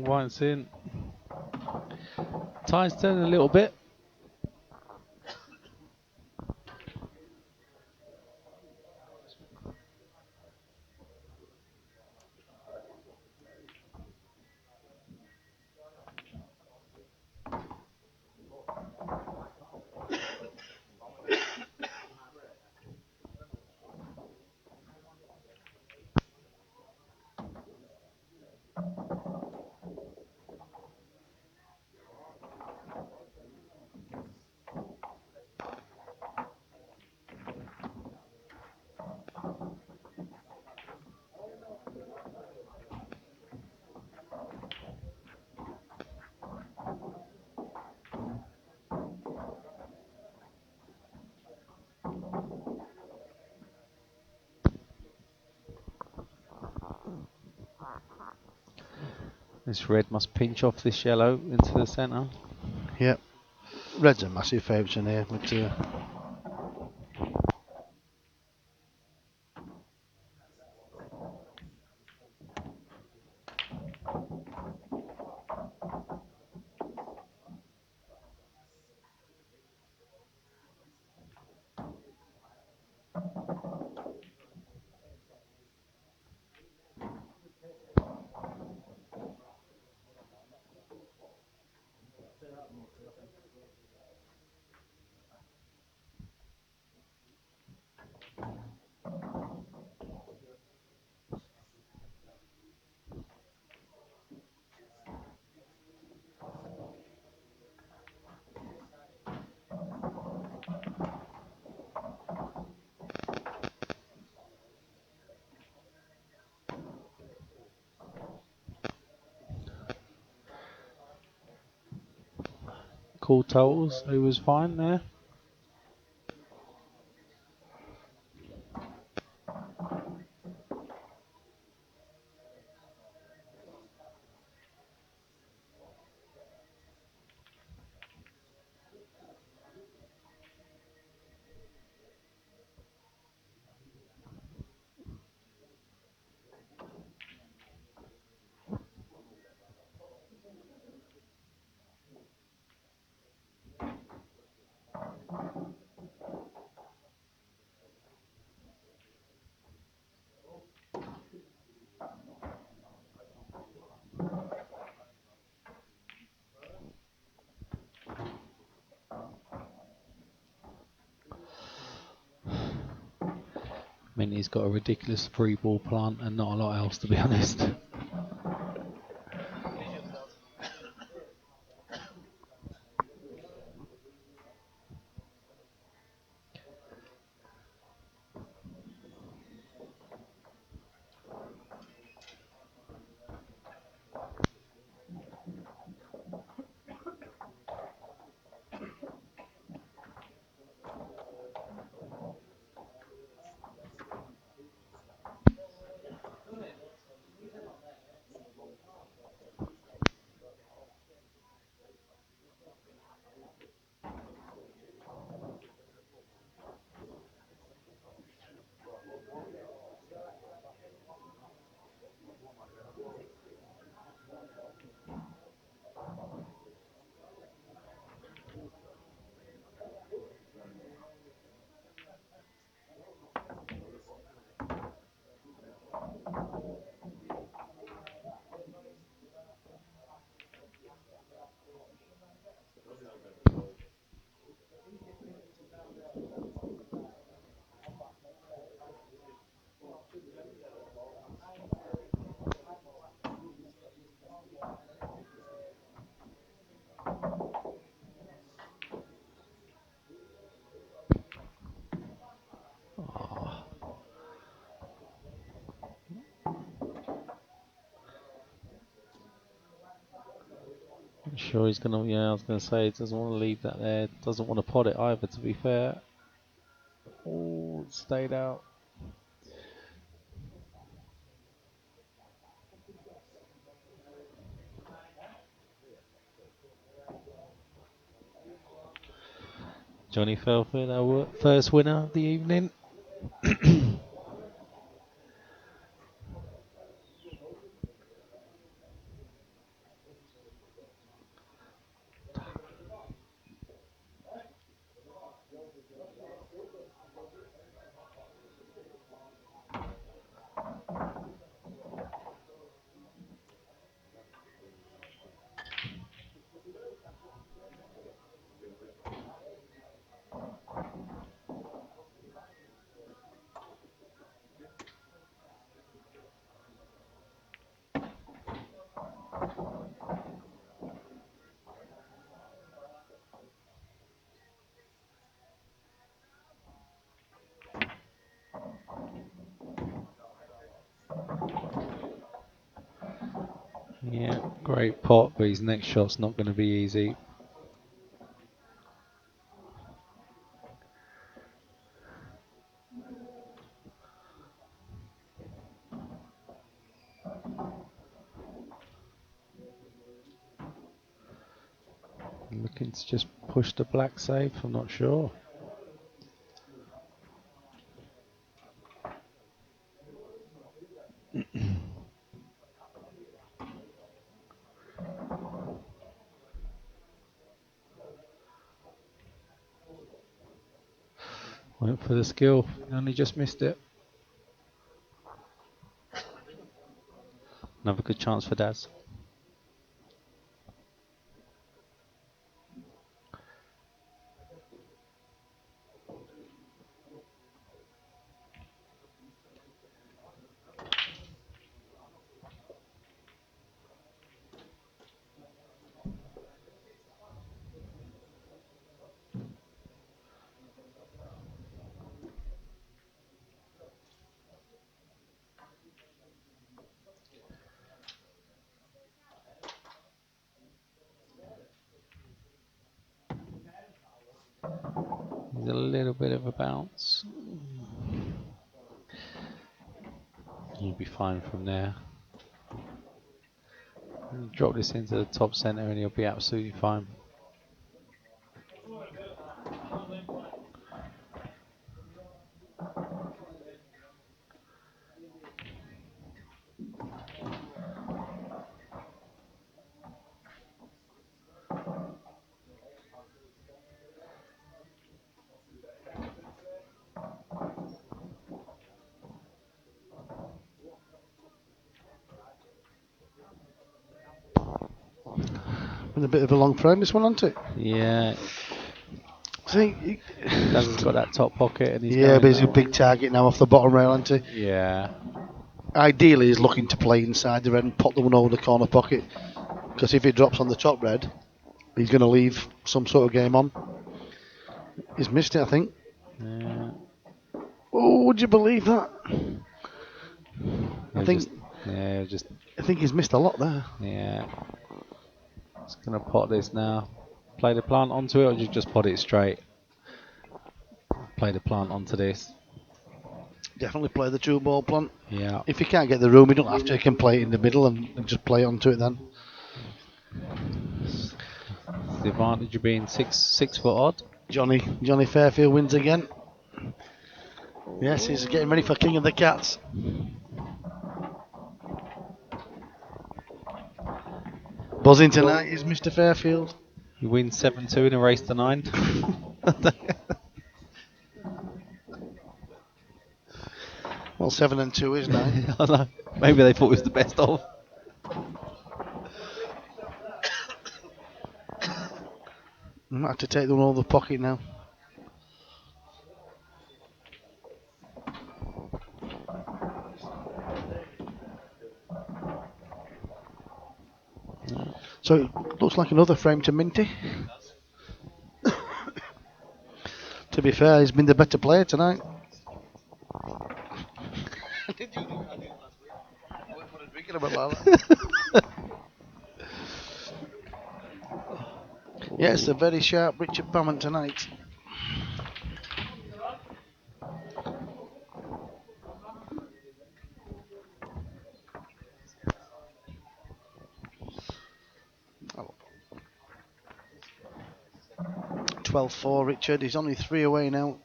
White's in. Tide's turning a little bit. This red must pinch off this yellow into the centre. Yep. Red's a massive favourite in here, but Cool totals. Who was fine there? Minty's got a ridiculous free ball plant and not a lot else, to be honest. I'm sure he's gonna. Yeah, I was gonna say he doesn't want to leave that there. Doesn't want to pot it either. To be fair. Oh, it stayed out. Johnny Felford, our first winner of the evening. Great pot, but his next shot's not going to be easy. Looking to just push the black safe, I'm not sure. Went for the skill, only just missed it. Another good chance for Daz. There's a little bit of a bounce. You'll be fine from there. Drop this into the top centre and he'll be absolutely fine. Been a bit of a long frame this one, hasn't it? Yeah. I think Daz has got that top pocket and he's but he's a going big target now off the bottom rail, isn't he? Yeah. Ideally, he's looking to play inside the red and pop the one over the corner pocket. Because if he drops on the top red, he's going to leave some sort of game on. He's missed it, I think. Yeah. Oh, would you believe that? I think he's missed a lot there. Yeah. Just going to pot this now. Play the plant onto it, or just pot it straight? Play the plant onto this. Definitely play the 2-ball plant. Yeah. If you can't get the room, you don't have to. You can play it in the middle and just play onto it then. The advantage of being 6 foot odd. Johnny Fairfield wins again. Yes, he's getting ready for King of the Cats. Buzzing tonight is Mr. Fairfield. He wins 7-2 in a race to 9. Well, 7 and 2 is 9. I know. Maybe they thought it was the best of. I might have to take them all the pocket now. So it looks like another frame to Minty. To be fair, he's been the better player tonight. Yes, a very sharp Richard Pamment tonight. Oh. 12-4 Richard, he's only 3 away now.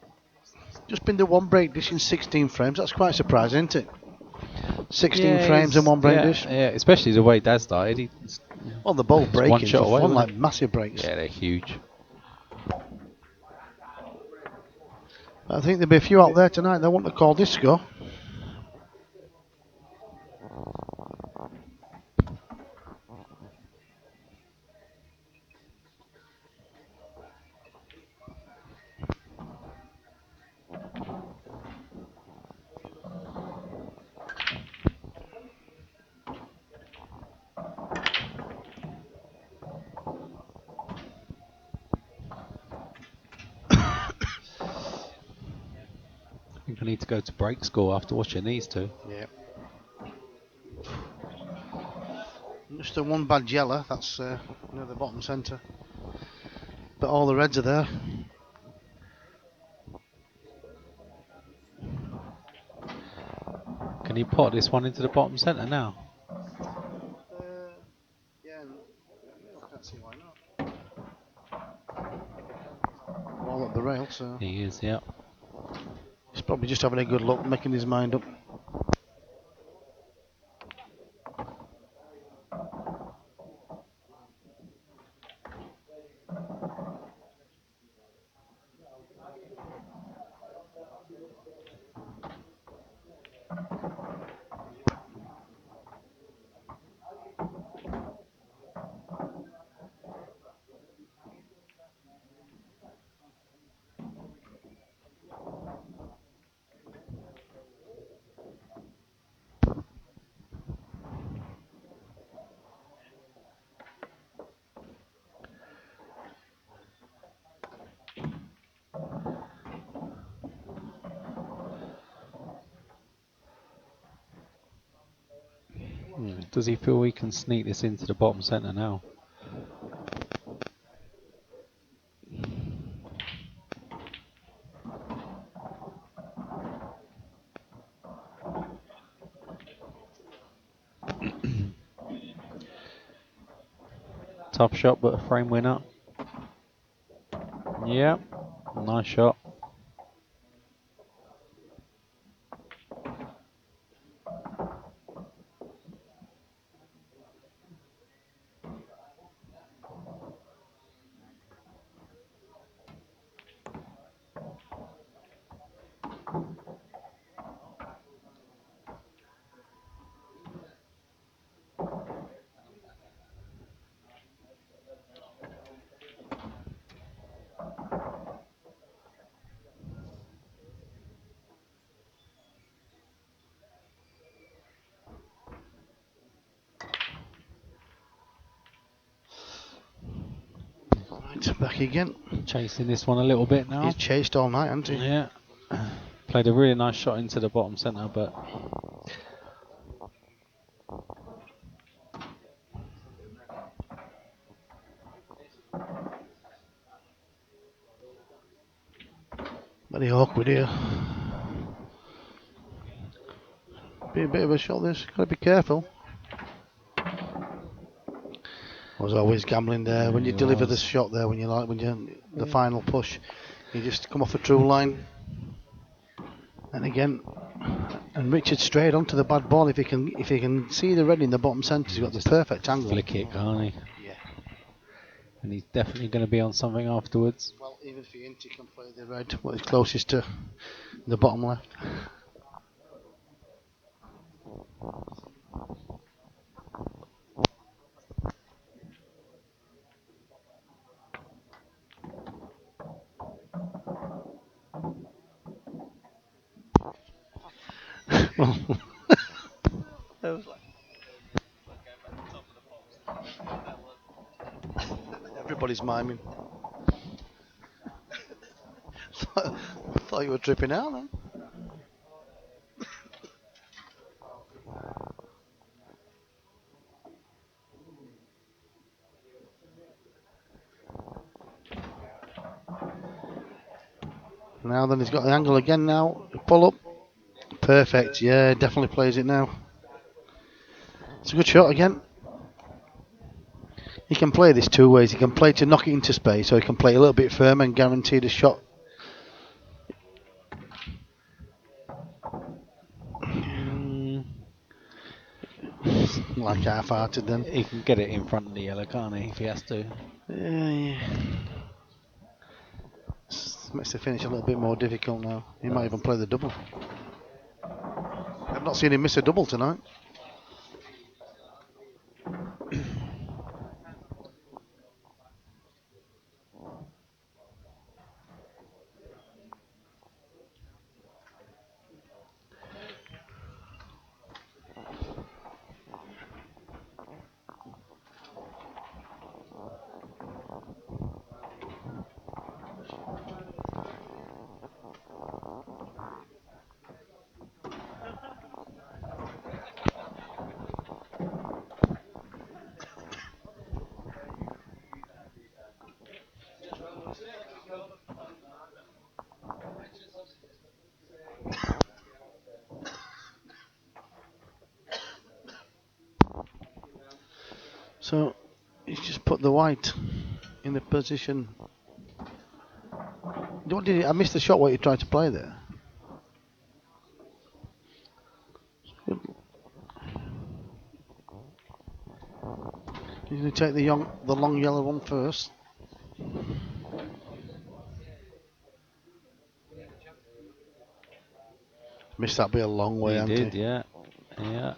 Just been the one break dish in 16 frames, that's quite surprising, isn't it? 16 frames and one break dish. Yeah, especially the way Dad started. Well, the ball breaking, one shot away, one like massive breaks. Yeah, they're huge. I think there'll be a few out there tonight that want to call this score. I think I need to go to break score after watching these two. Yeah. Just the one bad yellow, that's near the bottom centre. But all the reds are there. Can he pot this one into the bottom centre now? Yeah, I can't see why not. All up the rail, so He is, yeah. he's probably just having a good look, making his mind up. Does he feel he can sneak this into the bottom centre now? Tough shot, but a frame winner. Yeah, nice shot. Right, back again. Chasing this one a little bit now. He's chased all night, hasn't he? Yeah. Played a really nice shot into the bottom centre, but Very awkward here. Be a bit of a shot this, gotta be careful. I was always gambling there. When you deliver the shot there, when you the final push, you just come off a true line. And again, and Richard straight onto the bad ball. If he can see the red in the bottom centre, he's got the perfect angle. Flick it, can't he? Yeah. And he's definitely going to be on something afterwards. Well, even if Minty can play the red, what is closest to the bottom left. Well, everybody's miming. Thought you were tripping out then. Now then, he's got the angle again now. Pull up. Perfect. Yeah, definitely plays it now. It's a good shot again. He can play this two ways. He can play to knock it into space, or he can play a little bit firmer and guarantee the shot. Like half-hearted then. He can get it in front of the yellow, can't he, if he has to? Yeah. Makes the finish a little bit more difficult now. He might even play the double. I've not seen him miss a double tonight. So he's just put the white in the position. What did he? I missed the shot. What you tried to play there? He's going to take the long yellow one first. Missed that by a long way, He did, he? yeah. Yeah.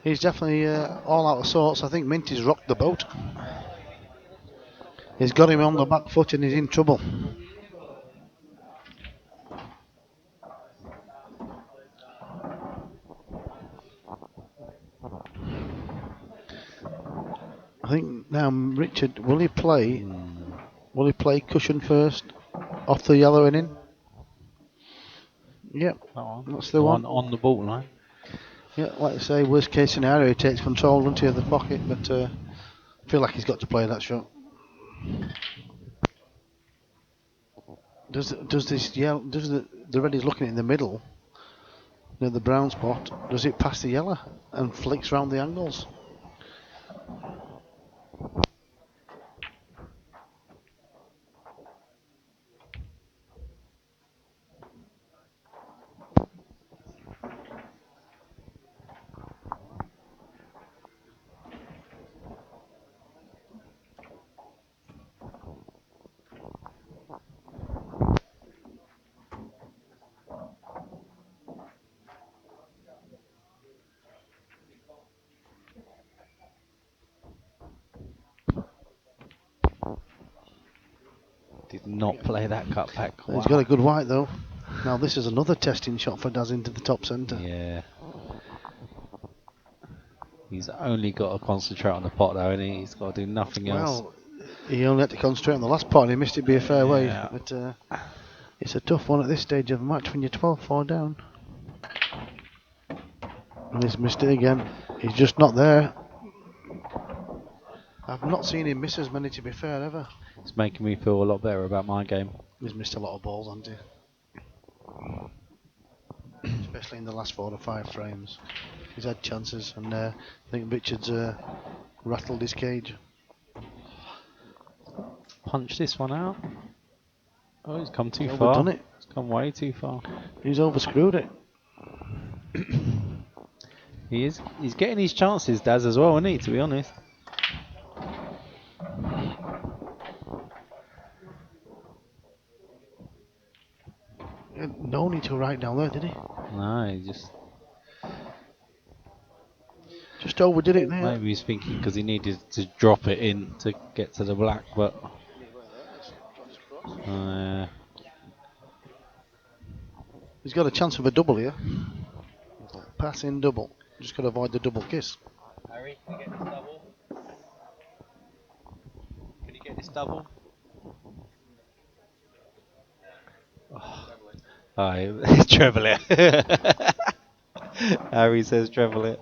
He's definitely all out of sorts. I think Minty's rocked the boat. He's got him on the back foot and he's in trouble. I think now Richard, will he play? Will he play cushion first, off the yellow and in? Yep, that's the one. On the ball line. Yeah, like I say, worst case scenario, he takes control into the pocket, but I feel like he's got to play that shot. Does the red is looking in the middle, near the brown spot? Does it pass the yellow and flicks round the angles? Did not play that cut back. Wow. He's got a good white though. Now this is another testing shot for Daz into the top centre. Yeah. He's only got to concentrate on the pot though, and he's got to do nothing else. Well, he only had to concentrate on the last pot and he missed it by a fair way. Yeah. But it's a tough one at this stage of the match when you're 12-4 down. And he's missed it again. He's just not there. I've not seen him miss as many, to be fair, ever. It's making me feel a lot better about my game. He's missed a lot of balls, hasn't he? Especially in the last 4 or 5 frames. He's had chances, and I think Richard's rattled his cage. Punch this one out. Oh, he's come too He's far. overdone it. He's come way too far. He's overscrewed it. He is. He's getting his chances, Daz, as well, isn't he, to be honest? No need to write down there, did he? No, he just overdid it there. Maybe he's thinking because he needed to drop it in to get to the black, but he's got a chance of a double here. Pass in double. Just got to avoid the double kiss. Harry, can you get this double? Can you get this double? Oh, treble it. Harry says treble it.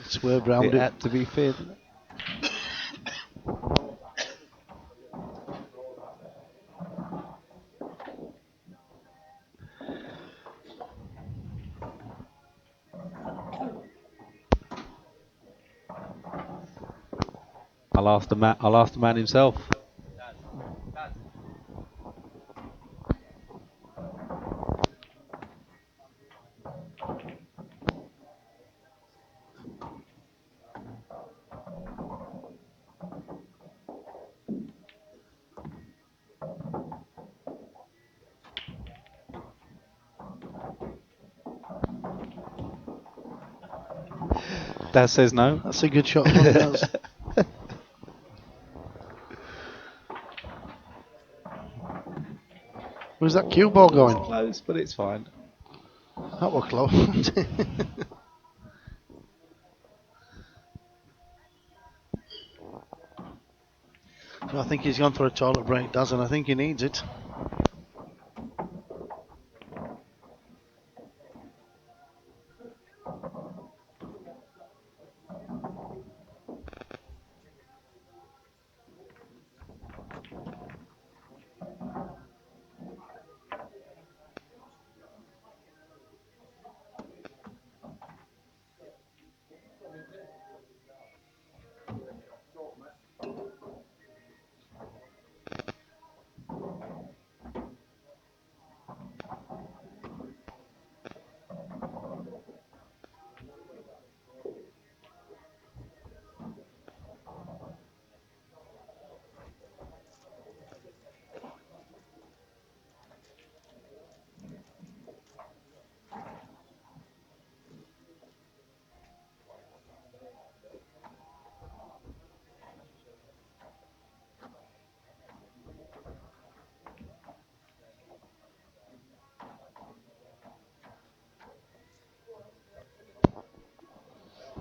Swerve round it. It had to be thin. I'll ask the man himself. Dad says no. That's a good shot. Where's that cue ball going? Close, but it's fine. That was close. I think he's gone for a toilet break, doesn't? I think he needs it.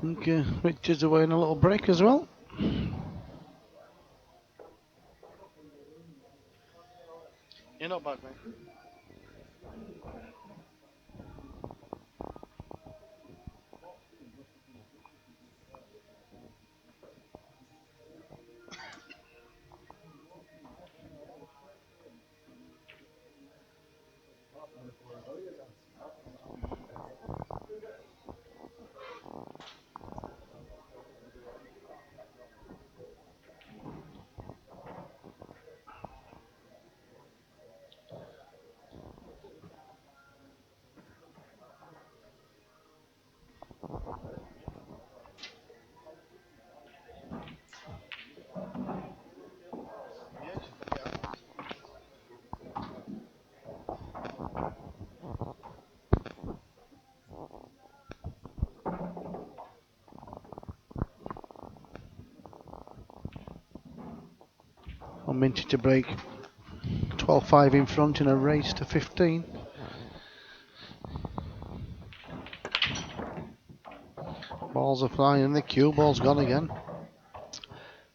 think Richards away in a little break as well. You're not bad, mate. On Minty to break 12-5 in front in a race to 15. Balls are flying in the cue, ball's gone again.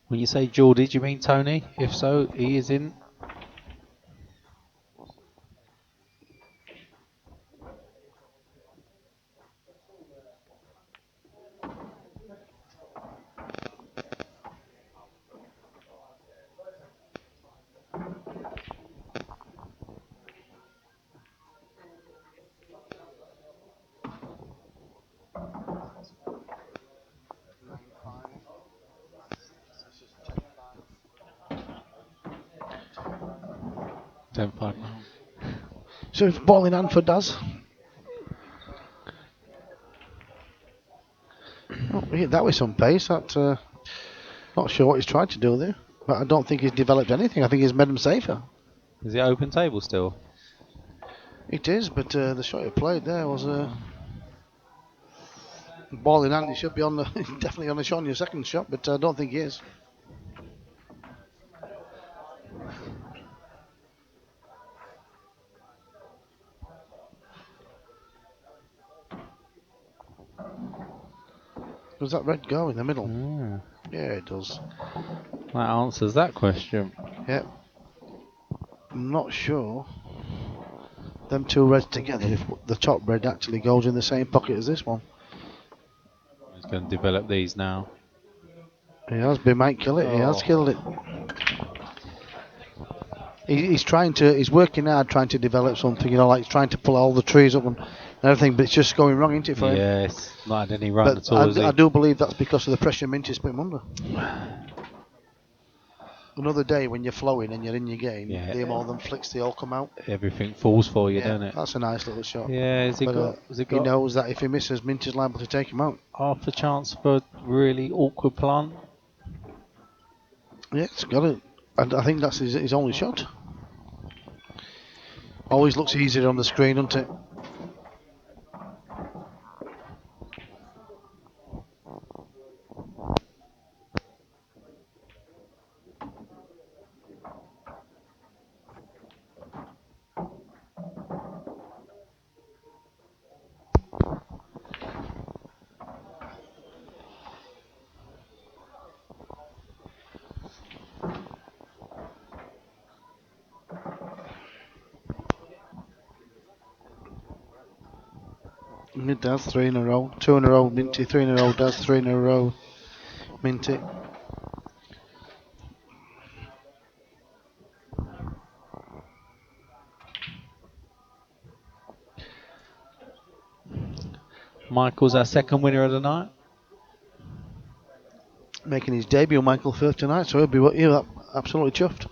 When you say Geordie, do you mean Tony? If so, he is in. Don't find So it's ball in hand for Daz. Oh, he hit that with some pace. That, not sure what he's tried to do there, but I don't think he's developed anything. I think he's made him safer. Is it open table still? It is, but the shot he played there was ball in hand. He should be on the definitely on the shot on your second shot, but I don't think he is. Does that red go in the middle? Yeah, it does. That answers that question. Yep. I'm not sure. Them two reds together, if the top red actually goes in the same pocket as this one. He's going to develop these now. He has, but he might kill it. He has killed it. He's trying to. He's working hard, trying to develop something. You know, like he's trying to pull all the trees up and everything, but it's just going wrong, isn't it, for him? Yes, not had any run But at all. Has he? I do believe that's because of the pressure Minty's put him under. Another day when you're flowing and you're in your game, the more than flicks, they all come out. Everything falls for you, doesn't it? That's a nice little shot. Yeah, has he But, got? Has he he got knows that if he misses, Minty's liable to take him out. half a chance for a really awkward plant? Yeah, it's got it. And I think that's his only shot. Always looks easier on the screen, doesn't it? Daz 3 in a row, 2 in a row, Minty 3 in a row, Daz 3 in a row, Minty. Michael's our second winner of the night. Making his debut, Michael Firth tonight, so he'll be absolutely chuffed.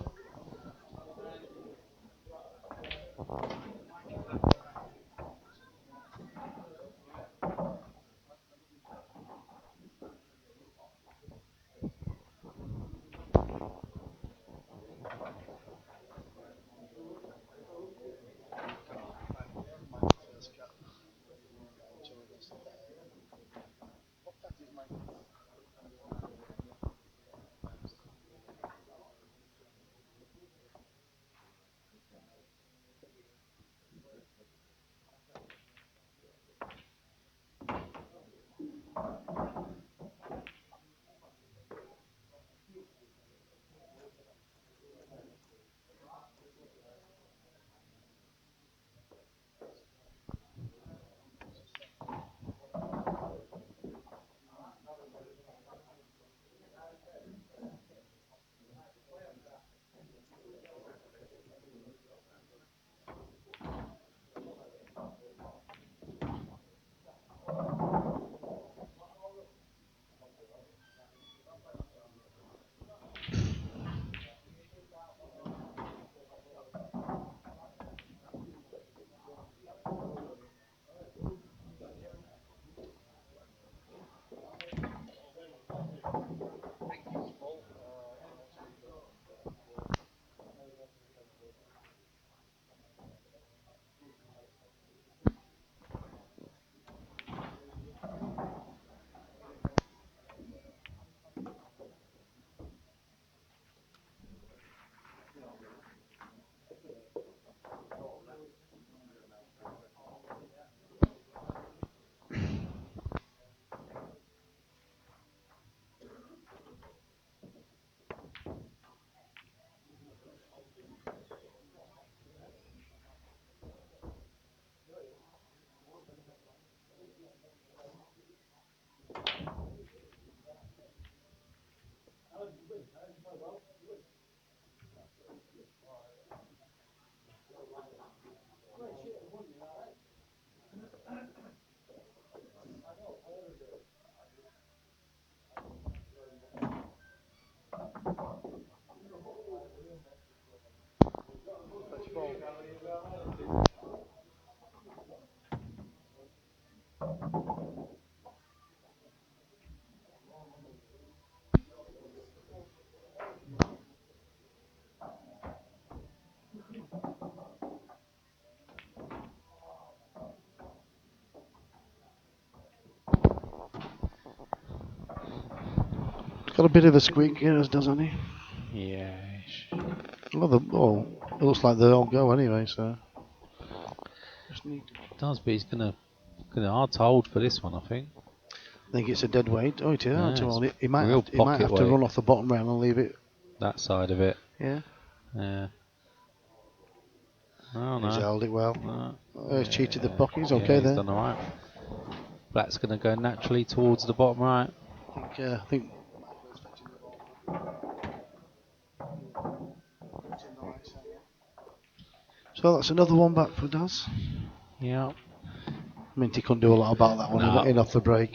Got a bit of a squeak here, doesn't he? Yeah. It looks like they all go anyway, so. Just need to Does, but he's gonna hard to hold for this one, I think. think it's a dead weight. Oh, it is hard to it's hold. He might real have to weight. run off the bottom rail and leave it. That side of it. Yeah. Yeah. Oh He's no. held it well. He's cheated the bucket. He's okay He's there. done alright. Black's gonna go naturally towards the bottom right. I think. So that's another one back for Daz. Yeah. Minty couldn't do a lot about that one. No. In off the break.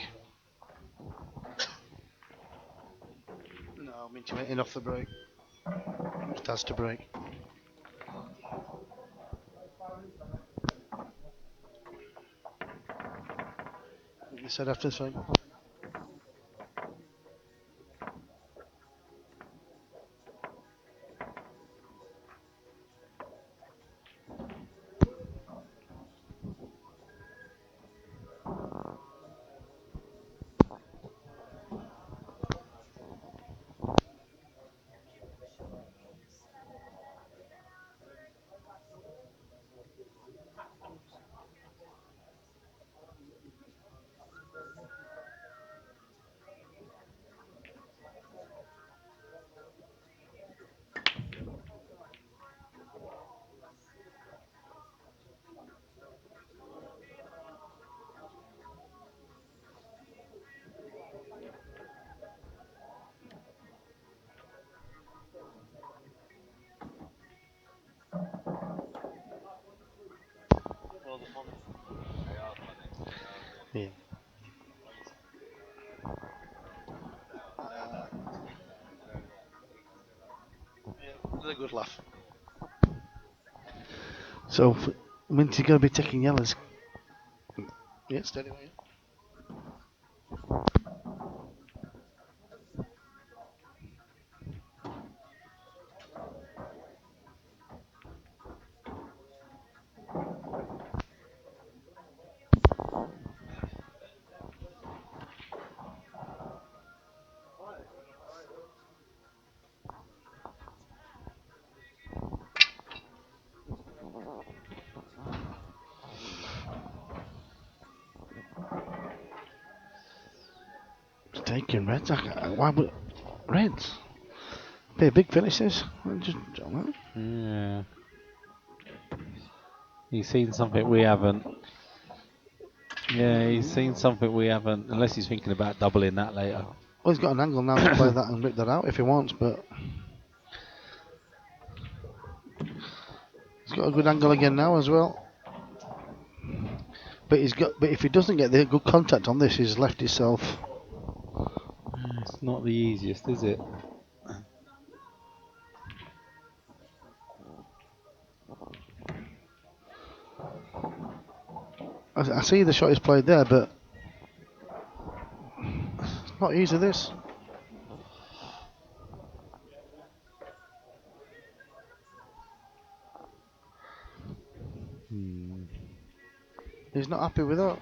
No, Minty went in off the break. It was Daz to break. They said after the swing. Yeah. It's a good laugh. So, Minty's going to be taking yellows. Yeah, steady away. Taking reds. Why would reds? Be big finishes. Just don't know. Yeah. He's seen something we haven't. Yeah, he's seen something we haven't. Unless he's thinking about doubling that later. Well, he's got an angle now to play that and rip that out if he wants, but he's got a good angle again now as well. But if he doesn't get the good contact on this, he's left himself. It's not the easiest, is it? I see the shot he's played there, but it's not easy. This. He's not happy with that.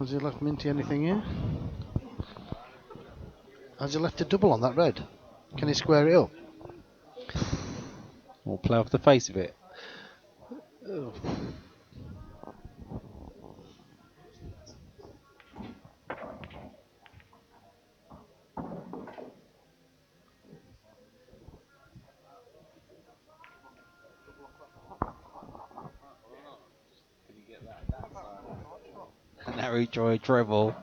Has he left Minty anything here? Has he left a double on that red? Can he square it up? Or play off the face of it. Oh. And Harry Troy treble.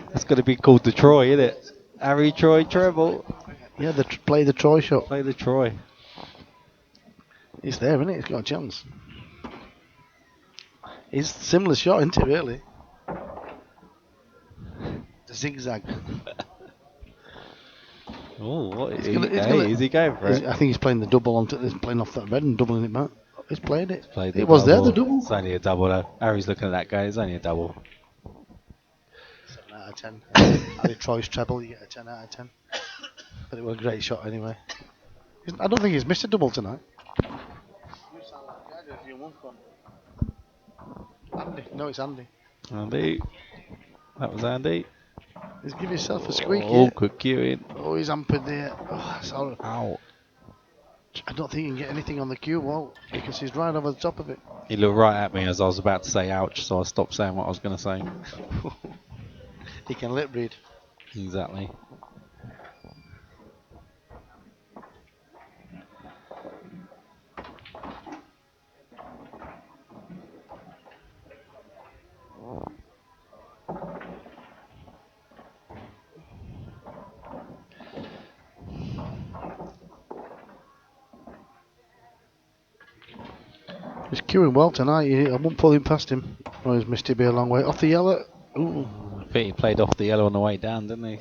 That's going to be called the Troy, isn't it? Harry Troy treble. Yeah, play the Troy shot. Play the Troy. It's there, isn't it? It's got a chance. It's a similar shot, isn't it, really? The zigzag. Oh, what is he? Is he going for it? I think he's playing the double he's playing off that red and doubling it back. He's played it. Played It was there, the double. It's only a double though. Harry's looking at that guy, it's only a double. 7 out of 10. Harry Troy's treble, you get a 10 out of 10. But it was a great shot anyway. I don't think he's missed a double tonight. Andy. No, it's Andy. Andy. That was Andy. He's give yourself a squeak Oh, here. good queuing. Oh, he's hampered there. Oh, that's horrible. Ow. I don't think he can get anything on the cue wall because he's right over the top of it. He looked right at me as I was about to say ouch, so I stopped saying what I was going to say. He can lip read. Exactly. He's queuing well tonight. I won't pull him past him. Oh, he's missed it by a long way. Off the yellow. Ooh. I think he played off the yellow on the way down, didn't he?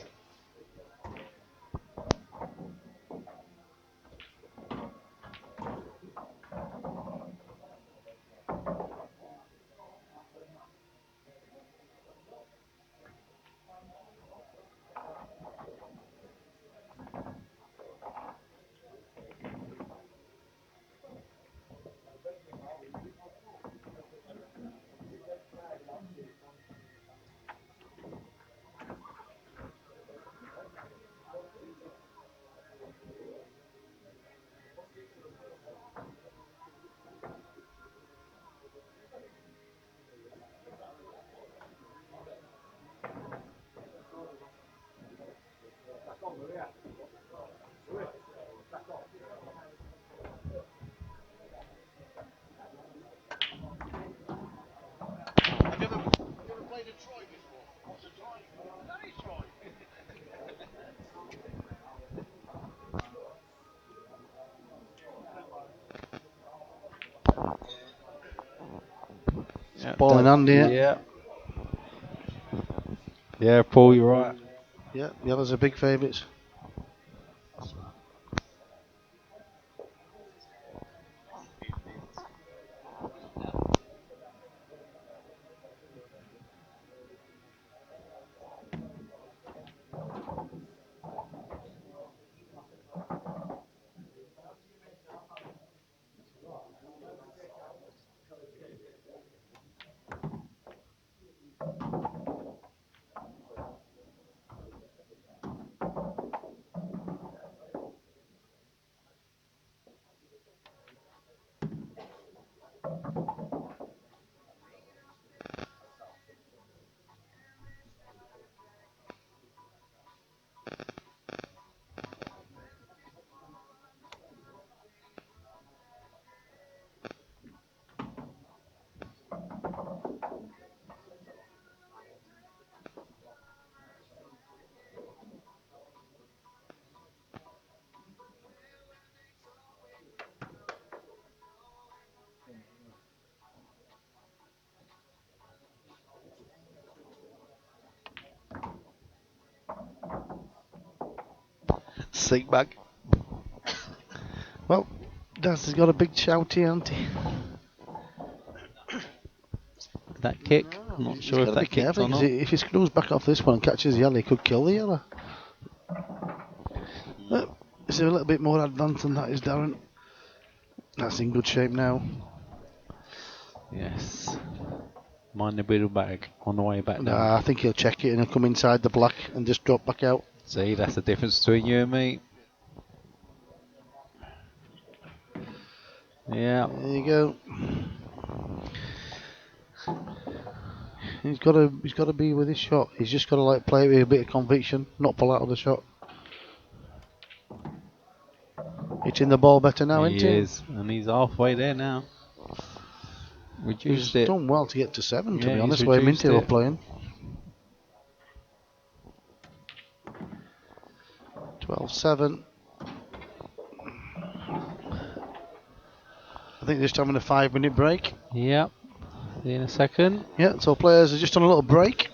Have you ever played a Troy before? What's a Troy? That is Troy. Yeah, Ball in hand here. Yeah. Yeah, Paul, you're right. Yeah, the others are big favourites. Sick bag. Well, Daz has got a big shouty, hasn't he? That kick, I'm not sure if that kicked or not. If he screws back off this one and catches yellow, he could kill the yellow. Is there a little bit more advanced than that, is Darren? That's in good shape now. Yes. Mind the middle bag on the way back down. Nah, I think he'll check it and he'll come inside the black and just drop back out. See, that's the difference between you and me. Yeah. There you go. He's got to be with his shot. He's just got to like play it with a bit of conviction, not pull out of the shot. Hitting the ball better now, isn't he? He is, and he's halfway there now. Reduced He's it. done well to get to 7, to Yeah, be he's honest, where reduced Minty were it. playing. 12-7. I think they're just having a 5-minute break. Yep. See you in a second. Yeah, so players are just on a little break.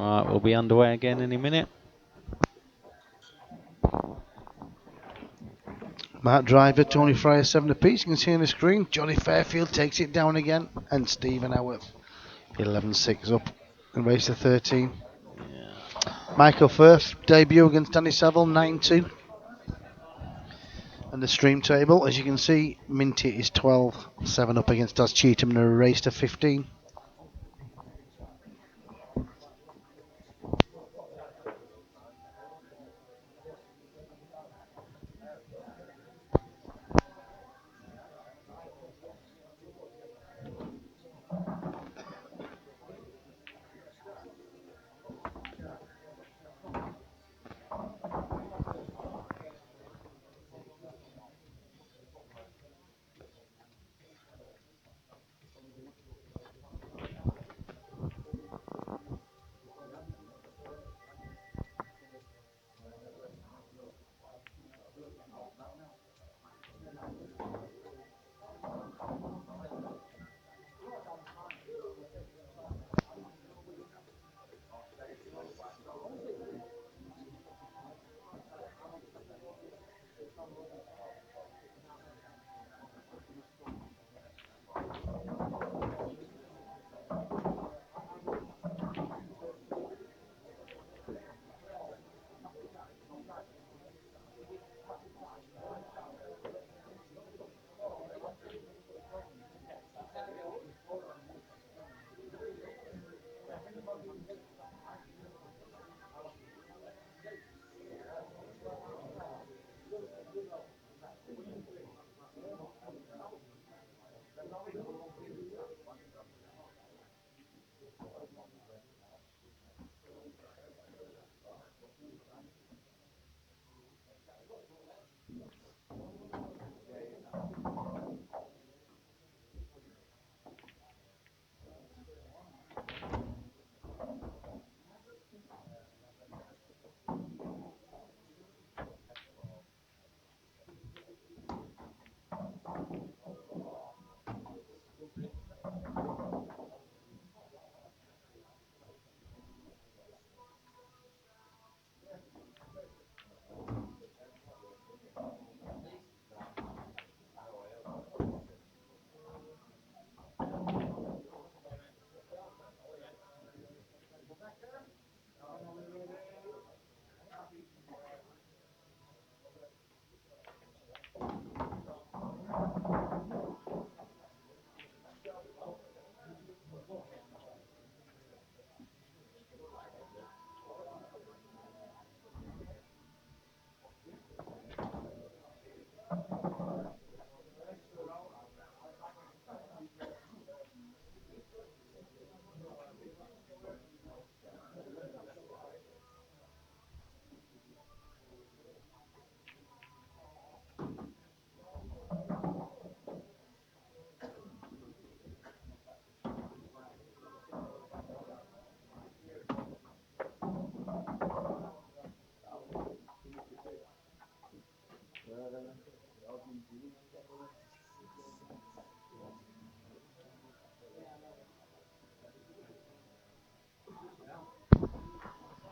Alright, we'll be underway again any minute. Mark Driver, Tony Fryer 7 apiece. You can see on the screen. Johnny Fairfield takes it down again. And Stephen Howarth 11-6 up in race to 13. Yeah. Michael Firth debut against Danny Saville 9-2. And the stream table, as you can see, Minty is 12-7 up against Das Cheetham in a race to 15.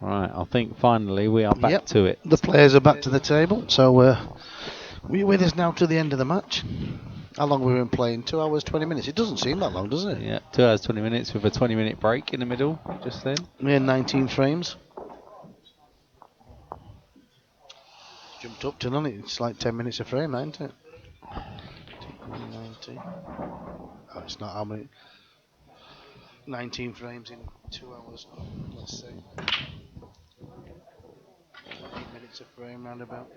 Right, I think finally we are back to it. The players are back to the table, so we're with us now to the end of the match. How long have we been playing? 2 hours, 20 minutes. It doesn't seem that long, does it? Yeah, 2 hours, 20 minutes with a 20-minute break in the middle just then. We're 19 frames. Jumped up to none. It's like 10 minutes a frame, ain't it? 90. Oh, it's not how many. 19 frames in 2 hours. Let's see. 8 minutes a frame roundabout.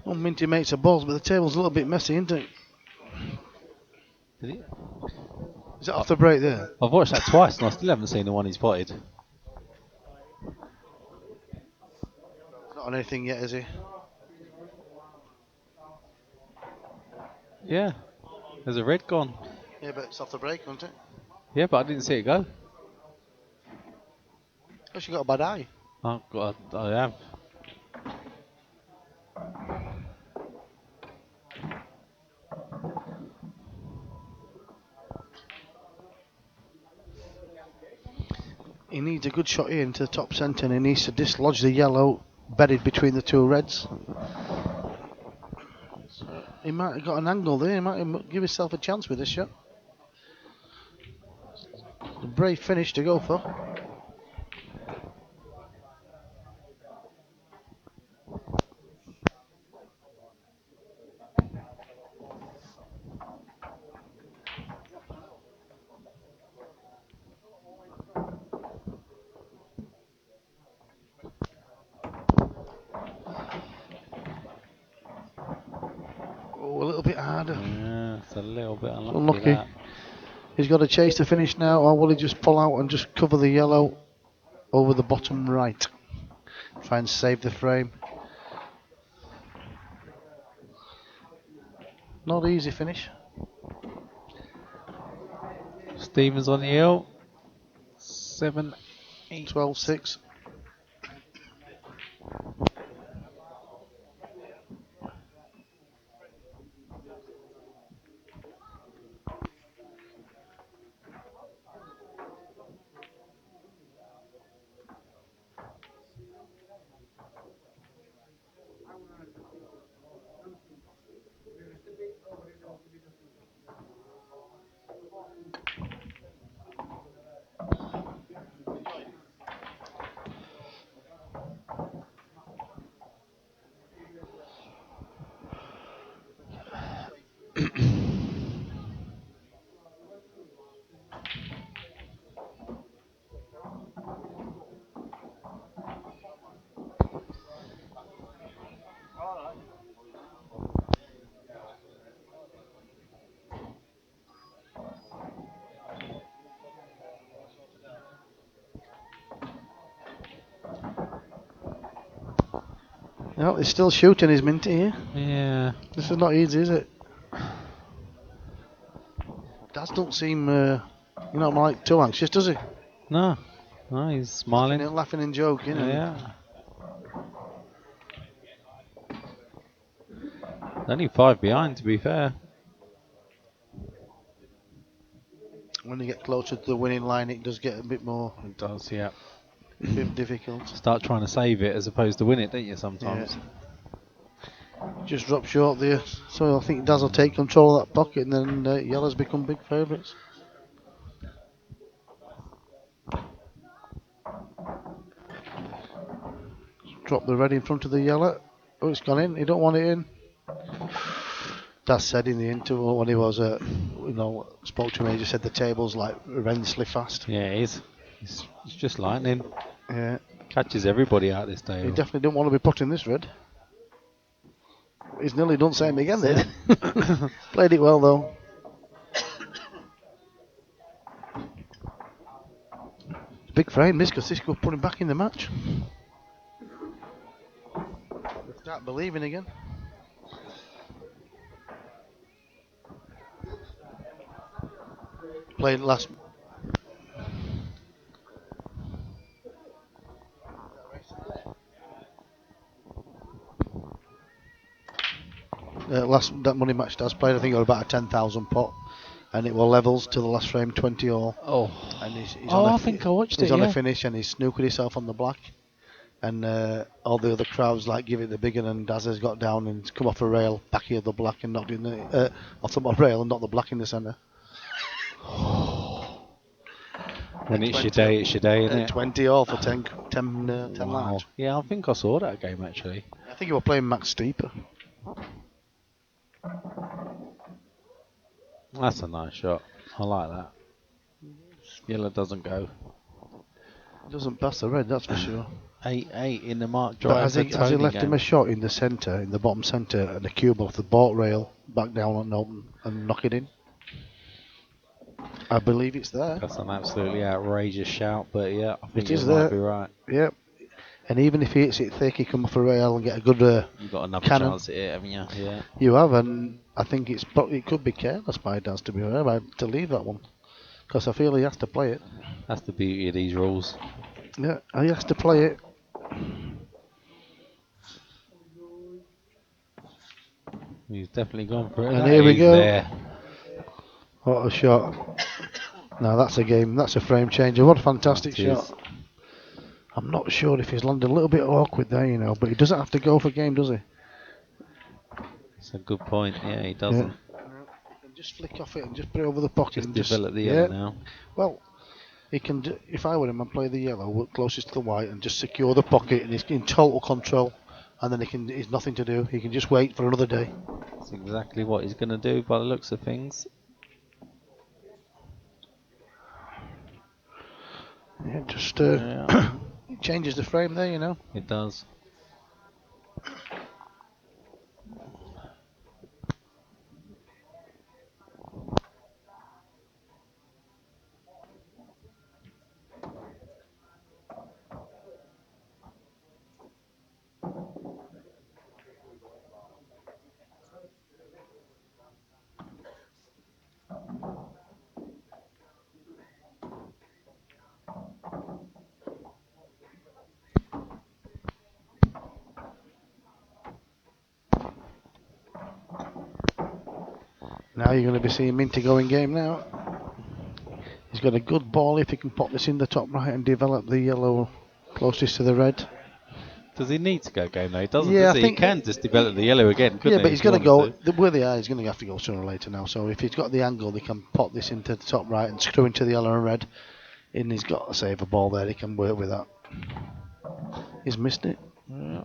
Well, Minty makes a balls, but the table's a little bit messy, isn't it? Did he? Is it off the break there? I've watched that twice and I still haven't seen the one he's potted. Not on anything yet, is he? Yeah, there's a red gone. Yeah, but it's off the break, isn't it? Yeah, but I didn't see it go. Oh, she got a bad eye. Oh, God, I have. He needs a good shot here into the top centre, and he needs to dislodge the yellow buried between the two reds. So he might have got an angle there. He might have give himself a chance with this shot. A brave finish to go for. Oh, a little bit harder. Yeah, it's a little bit unlucky. Unlucky. That. He's got a chase to finish now, or will he just pull out and just cover the yellow over the bottom right? Try and save the frame. Not easy finish. Stevens on the hill. 7, 8. 12-6. No, he's still shooting his Minty here. Yeah. This is not easy, is it? Daz don't seem, like too anxious, does he? No. No, he's smiling. Laughing and joking. Yeah. Only 5 behind, to be fair. When you get closer to the winning line, it does get a bit more. It does, yeah. A bit difficult. Start trying to save it as opposed to win it, don't you, sometimes? Yeah. Just drop short there. So I think Daz will take control of that pocket, and then yellows become big favourites. Drop the red in front of the yellow. Oh, it's gone in. You don't want it in. Daz said in the interval when he was, spoke to me, he just said the table's like horrendously fast. Yeah, it is. It's just lightning. Yeah. Catches everybody out this table. He definitely don't want to be putting this red. He's nearly done same again there. Played it well though. Big frame this, because this could put him back in the match. Start believing again. Played last. That money match Daz played, I think it was about a 10,000 pot, and it was levels to the last frame 20 all. Oh, and he's I think I watched it. He's on a finish and he's snookered himself on the black, and all the other crowds like give it the big one, and Daz has got down and come off a rail, back here the black and knocked in the off the rail and knocked the black in the centre. When it's your day, isn't it? 20 all for 10 Wow. large. Yeah, I think I saw that game actually. I think he was playing Max Steeper. That's a nice shot. I like that. Yellow doesn't go. He doesn't pass the red, that's for sure. 8-8 in the mark But drive. has he left him a shot in the centre, in the bottom centre, and a cube off the board rail, back down and open and knock it in? I believe it's there. That's an absolutely outrageous shout, but yeah, I think It is you might there. be right. Yep. And even if he hits it thick, he come off a rail and get a good You've got another cannon. chance at it, haven't you? Yeah. You have, and I think it could be careless by Daz to be fair, to leave that one, because I feel he has to play it. That's the beauty of these rules. Yeah, he has to play it. He's definitely gone for it. And here we He's go. There. What a shot. Now that's a game, that's a frame changer. What a fantastic That is. shot. I'm not sure if he's landed a little bit awkward there, you know, but he doesn't have to go for game, does he? That's a good point. Yeah, he Yeah. doesn't. He can just flick off it and just put it over the pocket Just and develop the yellow now. Well, he can. If I were him, I'd play the yellow closest to the white and just secure the pocket, and he's in total control. And then he's nothing to do. He can just wait for another day. That's exactly what he's going to do by the looks of things. Yeah, just Yeah. it changes the frame there, you know. It does. Now you're going to be seeing Minty go in game now. He's got a good ball if he can pop this in the top right and develop the yellow closest to the red. Does he need to go game though? He doesn't, Yeah, does I he? He think can just develop the yellow again, couldn't yeah, he? but he's if he going to go wanted to? where they are. He's going to have to go sooner or later now. So if he's got the angle, they can pop this into the top right and screw into the yellow and red. And he's got to save a ball there. He can work with that. He's missed it. Yeah.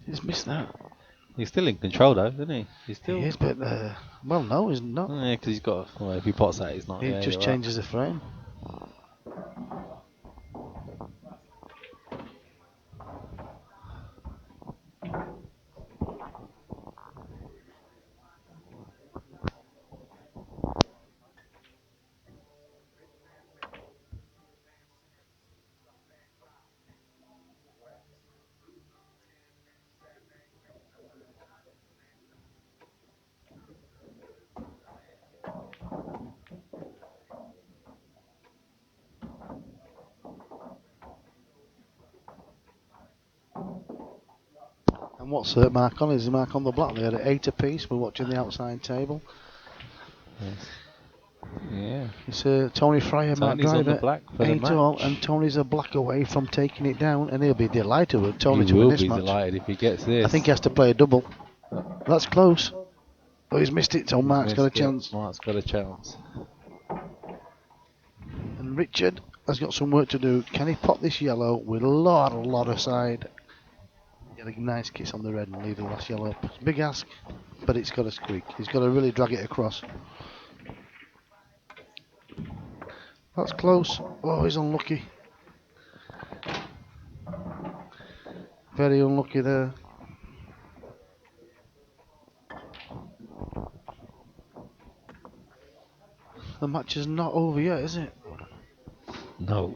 He's missed that. He's still in control though, isn't he? He's still. He is, but well, no, he's not. Yeah, because he's got. Well, if he pots that, he's not. He Yeah, just you're changes the frame. And what's the mark on? Is the mark on the black there at 8 apiece? We're watching the outside table. Yes. Yeah. It's Tony Fryer, Mark Tony's on the Driver, black for the 8-all, match. and Tony's a black away from taking it down, and he'll be delighted with Tony He to win will this be match. delighted if he gets this. I think he has to play a double. That's close. Oh, he's missed it, so Mark's got a chance. Mark's got a chance. And Richard has got some work to do. Can he pop this yellow with a lot of side? Get a nice kiss on the red and leave the last yellow up. It's a big ask, but it's got to squeak. He's got to really drag it across. That's close. Oh, he's unlucky. Very unlucky there. The match is not over yet, is it? No.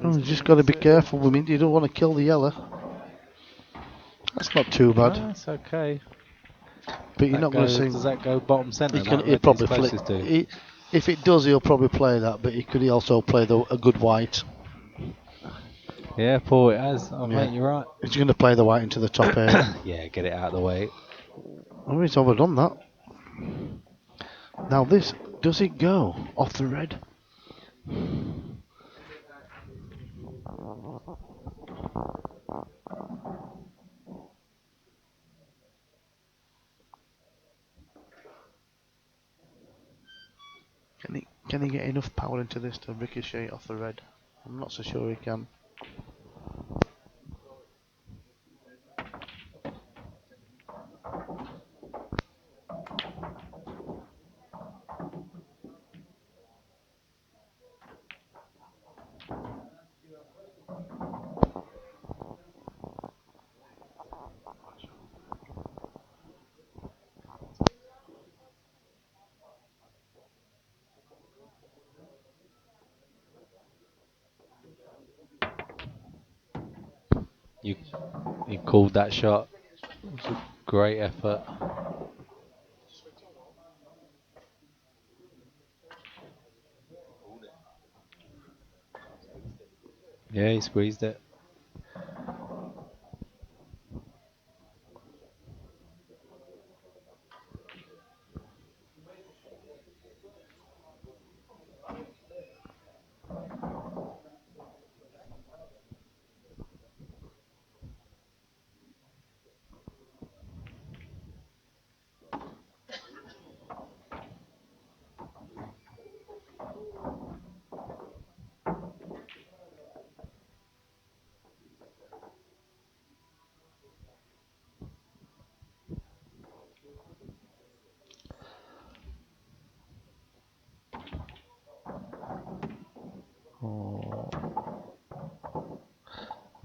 Oh, you just got to be careful with Minty. You don't want to kill the yellow. That's not too bad. No, that's okay. But you're not going to see. Does that go bottom centre? He'll probably play. If it does, he'll probably play that. But he could also play a good white. Yeah, Paul, it has. Oh, Yeah. mate, you're right. He's going to play the white into the top area. Yeah, get it out of the way. Oh, he's overdone that. Now this, does it go off the red? Can he get enough power into this to ricochet off the red? I'm not so sure he can. You called that shot. It was a great effort. Yeah, he squeezed it. Oh.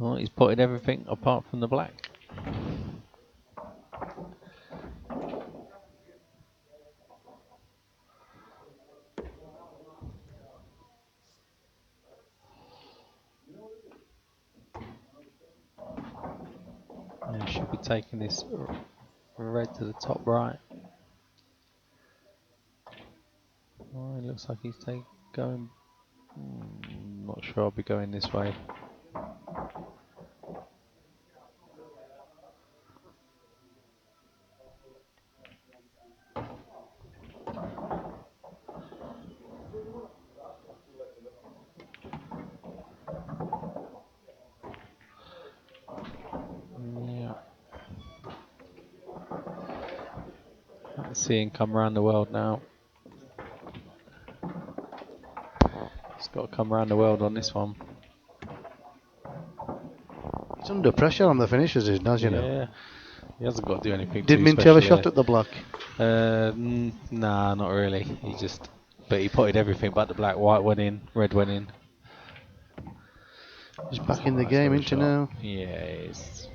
Oh, he's potted everything apart from the black. Yeah, should be taking this red to the top right. Oh, it looks like he's going. Not sure I'll be going this way. Yeah. Let's see him come around the world now. He's got to come around the world on this one. He's under pressure on the finishes, isn't he, you know? Yeah. He hasn't got to do anything Did too Minty special have a shot here. at the black? Nah, not really. But he potted everything but the black. White went in, red went in. He's back So in the nice game, little isn't he shot. now? Yeah, he is.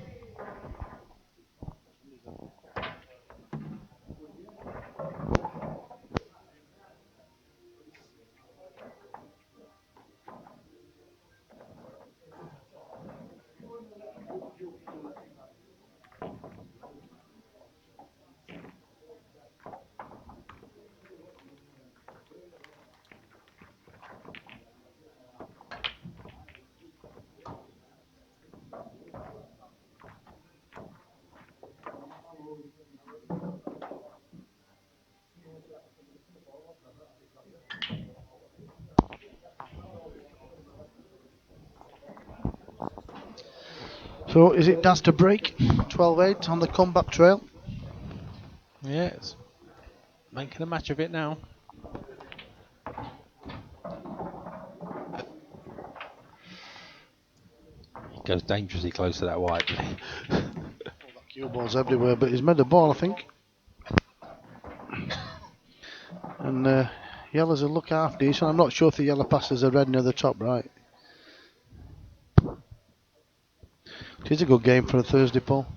So is it Daz to break? 12-8 on the comeback trail? Yeah, it's making a match of it now. He goes dangerously close to that white. Cue balls everywhere, but he's made a ball, I think. And yellows will look half decent. I'm not sure if the yellow passes are red near the top right. It is a good game for a Thursday, Paul.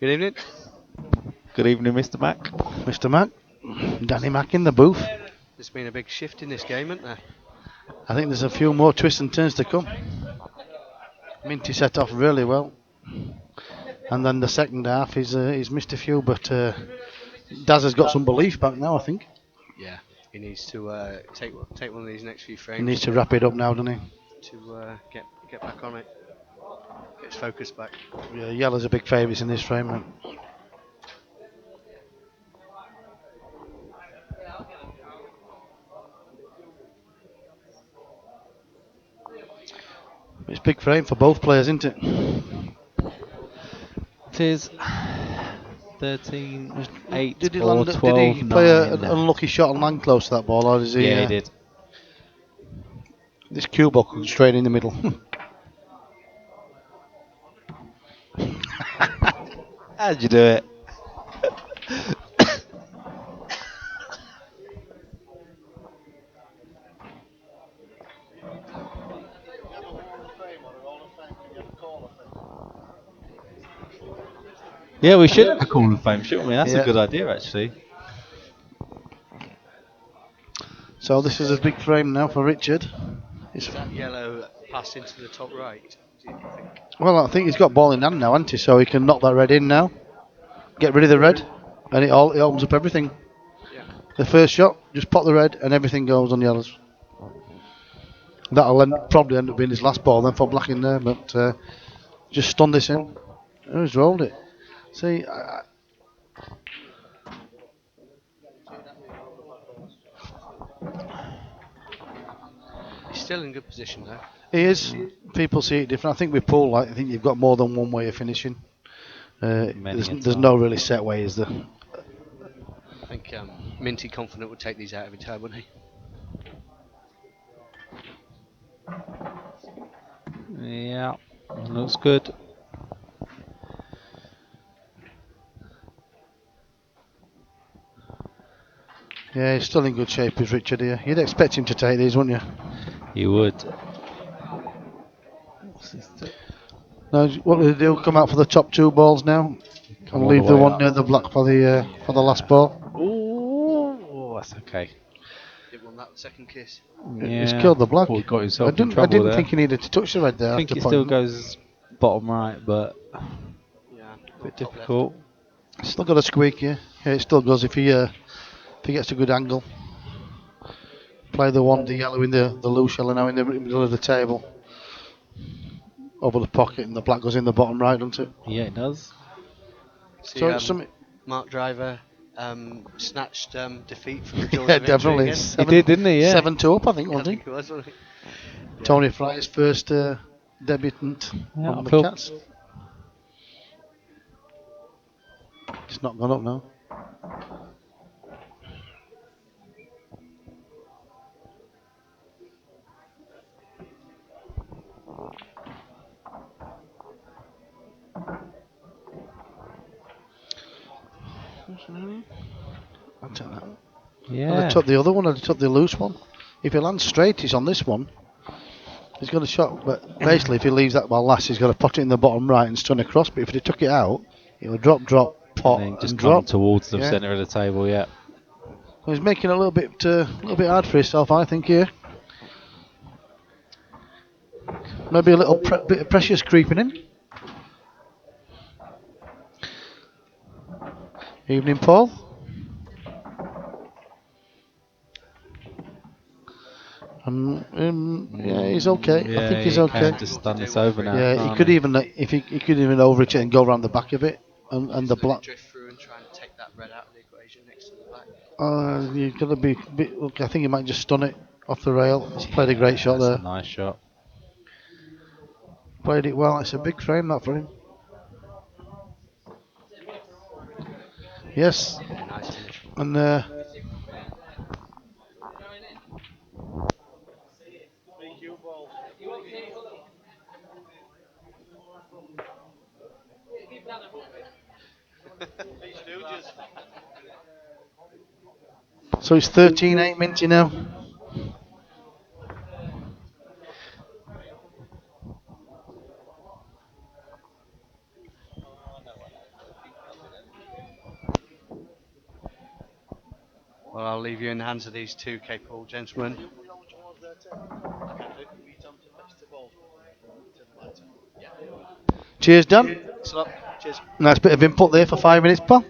Good evening. Good evening, Mr. Mac. Mr. Mac, Danny Mac in the booth. There's been a big shift in this game, hasn't there? I think there's a few more twists and turns to come. Minty set off really well, and then the second half he's missed a few, but Daz has got some belief back now. I think Yeah. He needs to take one of these next few frames. he needs to wrap it up now, doesn't he? To get back on it. Get his focus back. Yeah, Yellow's a big favourite in this frame. Man. It's big frame for both players, isn't it? It is 13, 8, Did he, or land, 12, did he play 9. an unlucky shot and land close to that ball, or is he? Yeah, he did. This cue ball comes straight in the middle. How'd you do it? Yeah, we should have a Call of Fame, shouldn't we? That's Yeah. a good idea, actually. So this is a big frame now for Richard. Is that yellow pass into the top right? Do you think? Well, I think he's got ball in hand now, hasn't he? So he can knock that red in now. Get rid of the red, and it opens up everything. Yeah. The first shot, just pop the red, and everything goes on yellows. That'll probably end up being his last ball then for black in there, but just stunned this in. Oh, he's rolled it. See, He's still in good position though. he is. People see it different. I think with pool, I think you've got more than one way of finishing. There's no really set way, is there? I think Minty confident would take these out every time, wouldn't he? Yeah, looks good. Yeah, he's still in good shape, is Richard here. You'd expect him to take these, wouldn't you? You would. Now, what do they do? Come out for the top two balls now, and leave the one near the black for the last ball. Oh, that's okay. Didn't want that second kiss. Yeah. He's killed the black. Thought he got himself I in didn't trouble think he needed to touch the red there. I think after it still pointing. goes bottom right, but Yeah. a bit difficult. Still got a squeak here. Yeah, it still goes if he gets a good angle. Play the yellow in the loose yellow now in the middle of the table. Over the pocket, and the black goes in the bottom right, doesn't it? Yeah, it does. See, So Mark Driver snatched defeat from the jaws yeah, of victory definitely. again. He did, didn't he? Yeah. 7-2 up, I think, I wasn't think he? it was, wasn't he? Yeah. Tony Fry's first debutant Yeah, on the Phil. Cats. It's not gone up now. I'll take that. Yeah. I'd have took the other one, I'd have took the loose one. If he lands straight, he's on this one. He's got a shot, but basically if he leaves that ball last, he's got to put it in the bottom right and stun across. But if he took it out, it would drop, pot, and then just and come drop. towards the Yeah. centre of the table, yeah. So he's making it a little bit hard for himself, I think, here. Maybe a little bit of pressure's creeping in. Evening, Paul. Yeah, he's okay. Yeah, I think he's he okay. can just stun this over now. Yeah, he can't could even if he could even overreach it and go around the back of it, and the Just let it black. drift through and try and take that red out of the equation next to the black. You've got to be. Look, I think he might just stun it off the rail. He's played a great shot That's there. a nice shot. Played it well. It's a big frame that for him. Yes, Yeah, nice finish. and so it's 13-8 Minty now. Well, I'll leave you in the hands of these two capable gentlemen. Cheers, Dan. Thanks a lot. Cheers. Nice bit of input there for 5 minutes, pal.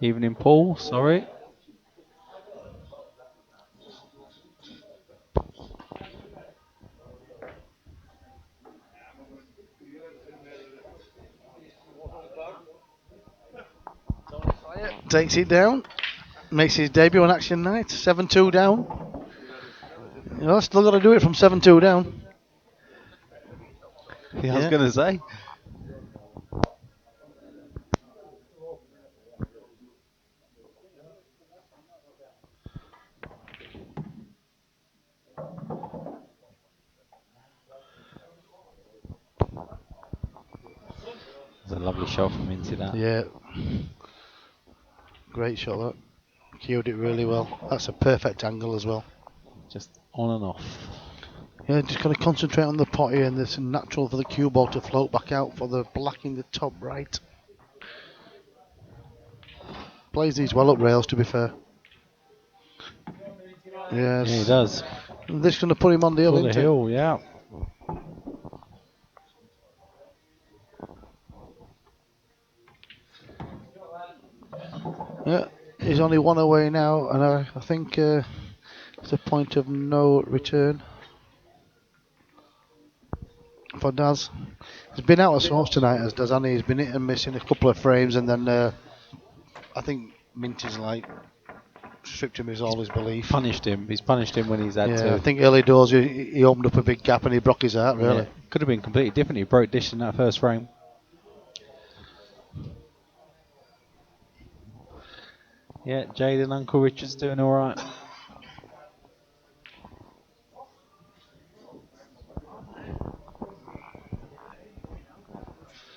Evening, Paul. Sorry. Takes it down. Makes his debut on action night. 7-2 down. You know, still got to do it from 7-2 down. Yeah, I was going to say. It's a lovely shot from Minty, that. Yeah. Great shot, that. Cued it really well. That's a perfect angle as well. Just on and off. Yeah, just got to concentrate on the pot here, and it's natural for the cue ball to float back out for the black in the top right. Plays these well up rails, to be fair. Yes. Yeah, he does. And this is going to put him on the hill, For the isn't it? hill, yeah. Yeah, he's only one away now, and I think it's a point of no return for Daz. He's been out of sorts tonight, as does Annie. He's been hit and missing a couple of frames, and then I think Minty's like stripped him of all his belief. Punished him. He's punished him when he's had to. I think early doors he opened up a big gap and he broke his heart, really. Yeah. Could have been completely different. He broke dish in that first frame. Yeah, Jade and Uncle Richard's doing all right.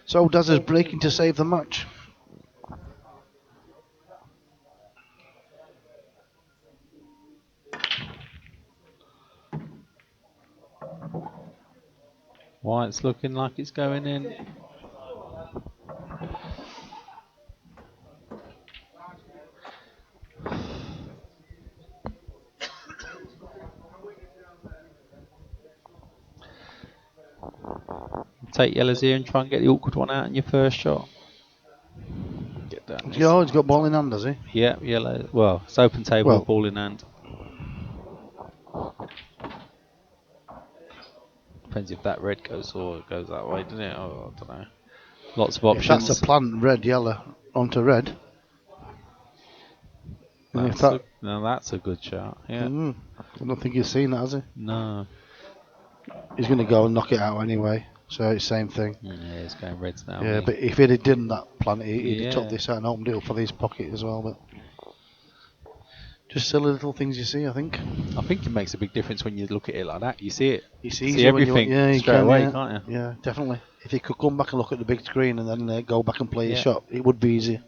So Daz is breaking to save the match. White's looking like it's going in. Take yellows here and try and get the awkward one out in your first shot. Get that. He's got ball in hand, does he? Yeah, yellow. Well, it's open table, ball in hand. Depends if that red goes or it goes that way, doesn't it? Oh, I don't know. Lots of options. If that's a plant, red, yellow onto red. That's a good shot. Yeah. I don't think he's seen that, has he? No. He's going to go and knock it out anyway. So it's same thing. Yeah, he's going reds now. Yeah, but if he'd have done that plan, he'd have took Yeah. this out and opened it up for his pocket as well. But just silly little things you see, I think. I think it makes a big difference when you look at it like that. You see it. You See everything straight away, can't you? Yeah, definitely. If you could come back and look at the big screen and then go back and play your Yeah. shot, it would be easier.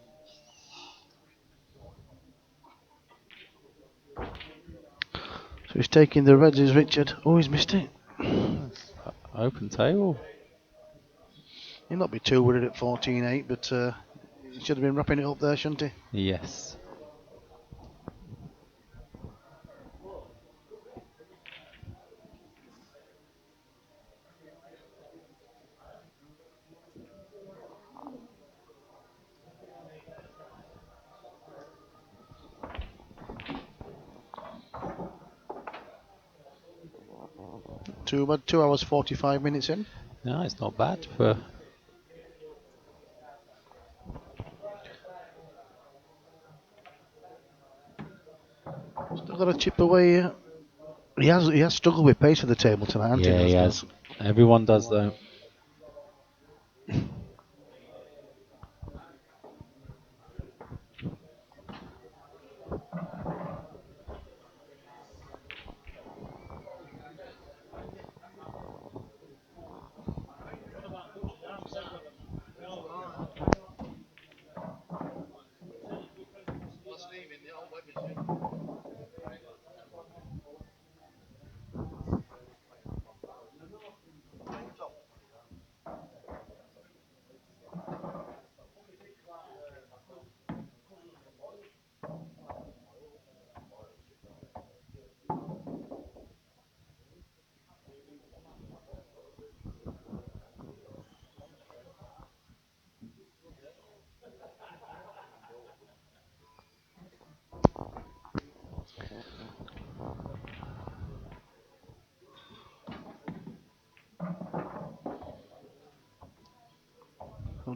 So he's taking the reds, is Richard. Oh, he's missed it. Open table. He'll not be too worried at 14-8, but he should have been wrapping it up there, shouldn't he? Yes. About 2 hours 45 minutes in. No, it's not bad for. Still got to chip away. He has struggled with pace for the table tonight, hasn't Yeah, he has. Everyone does though.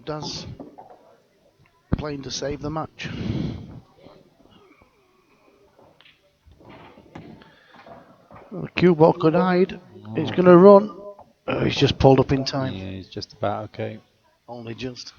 Daz playing to save the match. Cue ball could hide. It's going to run. Oh, he's just pulled up in time. Yeah, he's just about okay. Only just.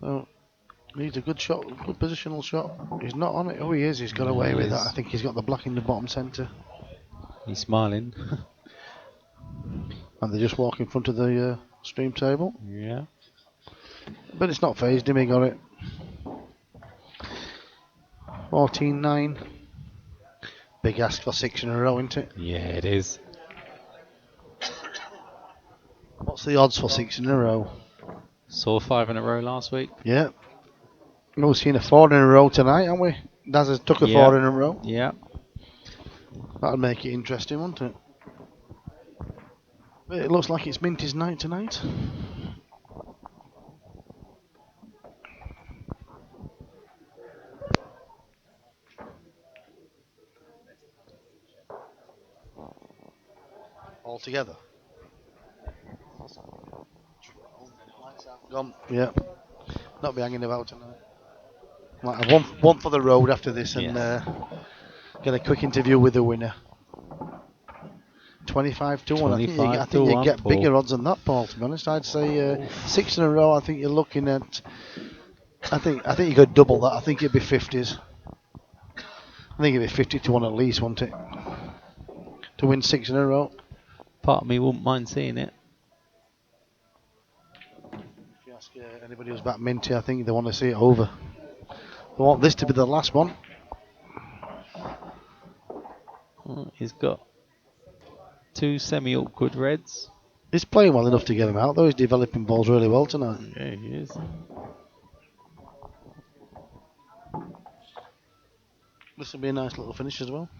Oh, needs a good shot, good positional shot. He's not on it. Oh, he is. He's got away with that. I think he's got the black in the bottom centre. He's smiling. And they just walk in front of the stream table. Yeah. But it's not phased him. He got it. 14-9. Big ask for 6 in a row, isn't it? Yeah, it is. What's the odds for 6 in a row? Saw 5 in a row last week. Yeah. We've seen a 4 in a row tonight, haven't we? Daz has took a 4 in a row. Yeah. That'll make it interesting, won't it? But it looks like it's Minty's night tonight. All together. Gone. Yeah. Not be hanging about tonight. Might have one for the road after this and get a quick interview with the winner. 25 to 1. I think you get Paul. bigger odds than that, Paul, to be honest. I'd say 6 in a row. I think you're looking at. I think you could double that. I think it'd be 50s. I think it'd be 50 to 1 at least, wouldn't it? To win 6 in a row. Part of me wouldn't mind seeing it. If you ask anybody who's back Minty, I think they want to see it over. They want this to be the last one. Oh, he's got 2 semi-awkward reds. He's playing well enough to get him out, though. He's developing balls really well tonight. Yeah, he is. This will be a nice little finish as well.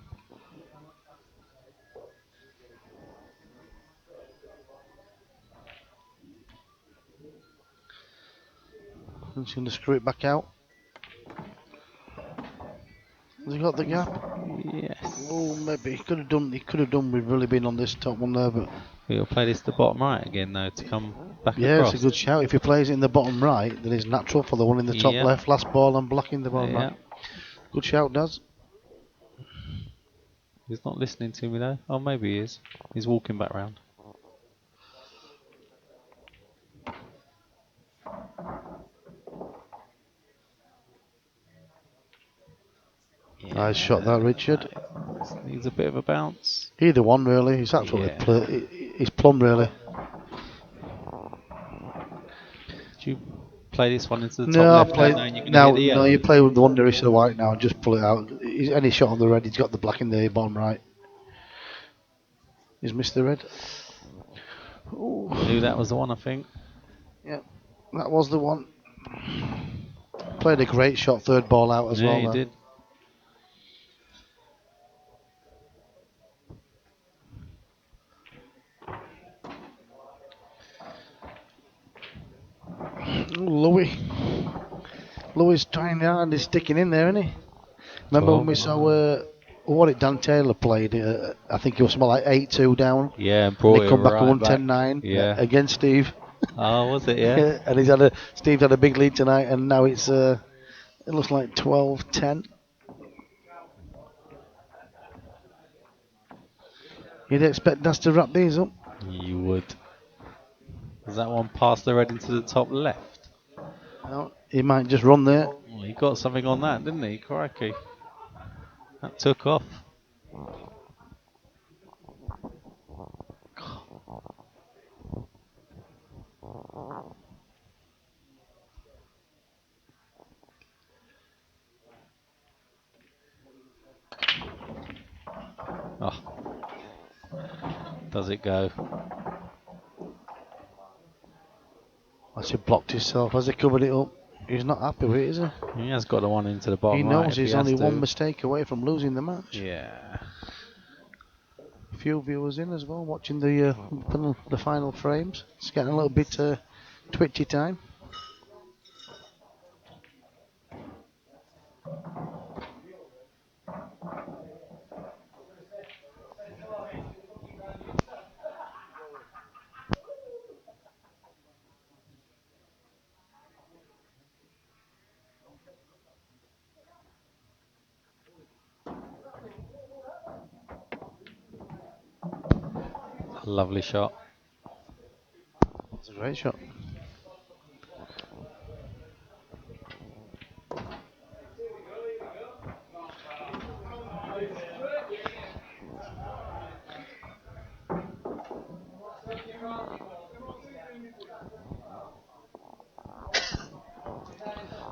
He's going to screw it back out. Has he got the gap? Yes. Oh, maybe he could have done. He could have done with really being on this top one there, but He'll play this to bottom right again though to come back yeah, across. it's a good shout. If he plays it in the bottom right, then it's natural for the one in the top Yep. left. Last ball and blocking the bottom Yeah. right. Good shout, Daz. He's not listening to me though. Oh, maybe he is. He's walking back round. Nice shot that, Richard. Needs a bit of a bounce. Either one really. He's absolutely he's plumb really. Do you play this one into the top No, I left play knowing you're going to now. get the yellow? No, you play with the one nearest to the white now and just pull it out. Any shot on the red, he's got the black in the bottom right. He's missed the red. Ooh. Knew that was the one, I think. Yeah, that was the one. Played a great shot, third ball out as well. Yeah, he Though. did. Louis trying hard, he's sticking in there, isn't he? Remember when we saw what did Dan Taylor played? I think it was something like 8-2 down. Yeah, and brought they it come back right and won back. 10-9 Yeah. against Steve. Oh, was it? Yeah. And Steve's had a big lead tonight, and now it looks like 12-10. You'd expect us to wrap these up. You would. Does that one pass the red into the top left? No, he might just run there. Well, he got something on that, didn't he? Crikey. That took off. Oh. Does it go? As he blocked himself, as he covered it up. He's not happy with it, is he? He has got the one into the bottom He right. knows he's only one mistake away from losing the match. Yeah. A few viewers in as well, watching the final frames. It's getting a little bit twitchy time. Lovely shot. It's a great shot.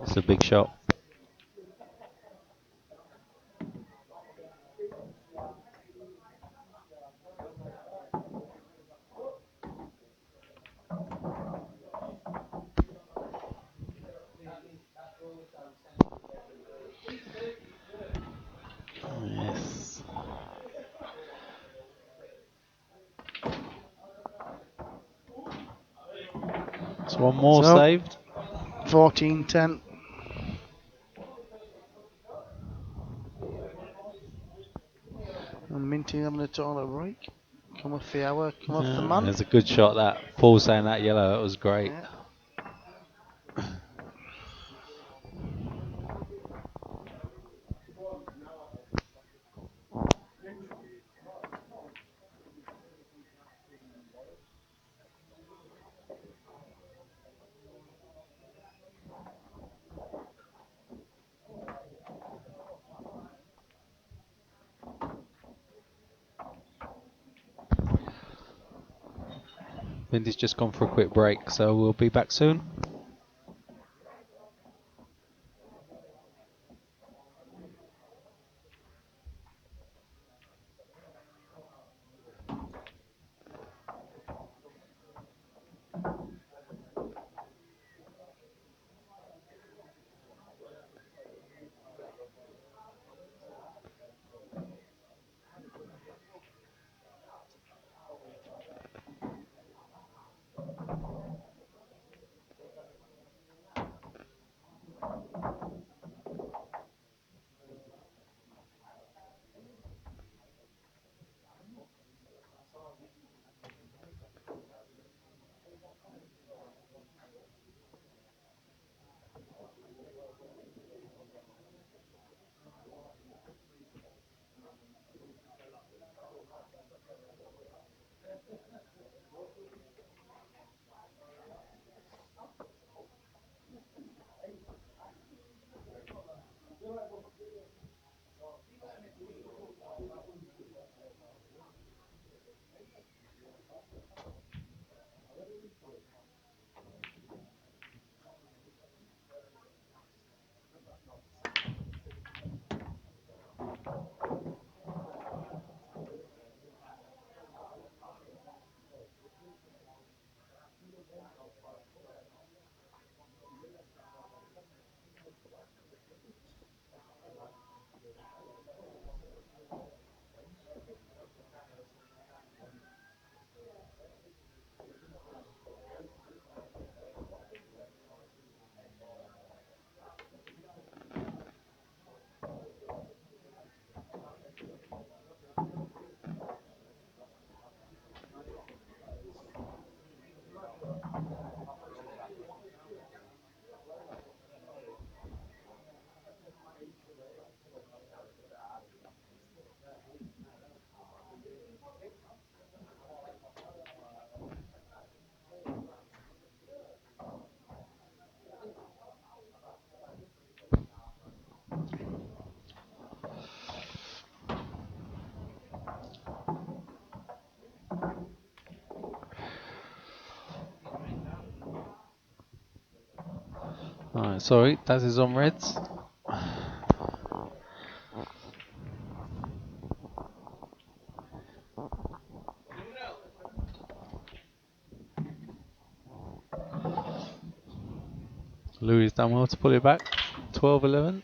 It's a big shot. Yes. So one more saved. 14-10. And Minty having a toilet break. Come off the hour, come off the man. There's a good shot that. Paul saying that yellow, that was great. Yeah. Minty's just gone for a quick break, so we'll be back soon. Alright, sorry, Daz is on reds. Louis done well to pull it back. 12-11.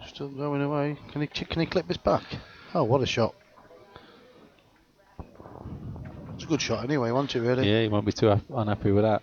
Still going away. Can he clip this back? Oh, what a shot. It's a good shot anyway, wasn't it, really? Yeah, he won't be too unhappy with that.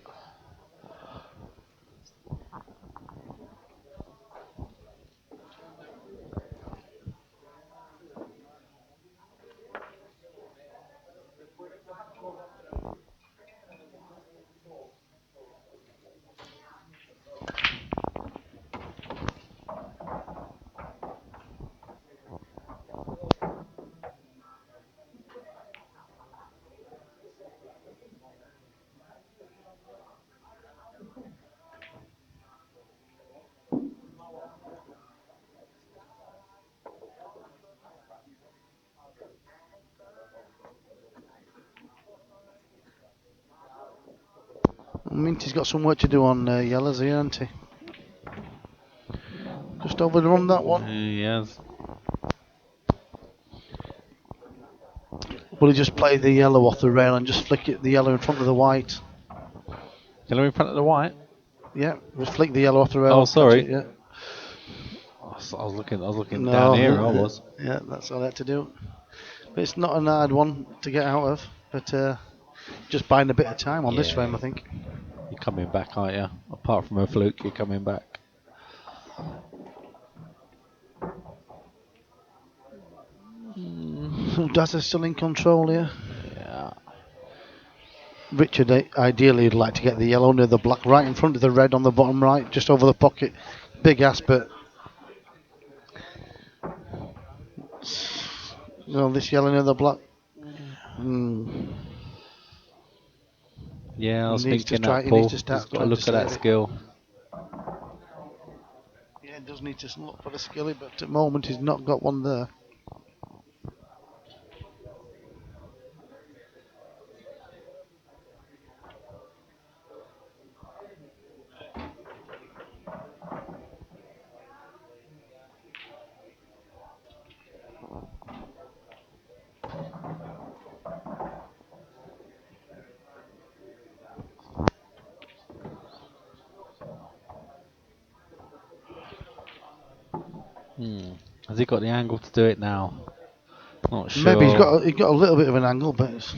Minty's got some work to do on yellows here, hasn't he? Just overrun that one. He has. Will he just play the yellow off the rail and just flick it the yellow in front of the white? Yellow in front of the white. Yeah, just flick the yellow off the rail. Oh, sorry. It, yeah. I was looking down here. I was. Yeah, that's all I had to do. But it's not an hard one to get out of. But just buying a bit of time on this frame, I think. You're coming back, aren't you? Apart from a fluke, you're coming back. Daz is still in control here. Yeah. Richard ideally would like to get the yellow near the black right in front of the red on the bottom right, just over the pocket. Big ass, but this yellow near the black. Yeah, I was He needs to thinking try- that he Paul. needs to He's start got to trying look to at that save it. skill. Yeah, it does need to look for the skilly, but at the moment he's not got one there. Has he got the angle to do it now? Not sure. Maybe he's got a little bit of an angle, but it's,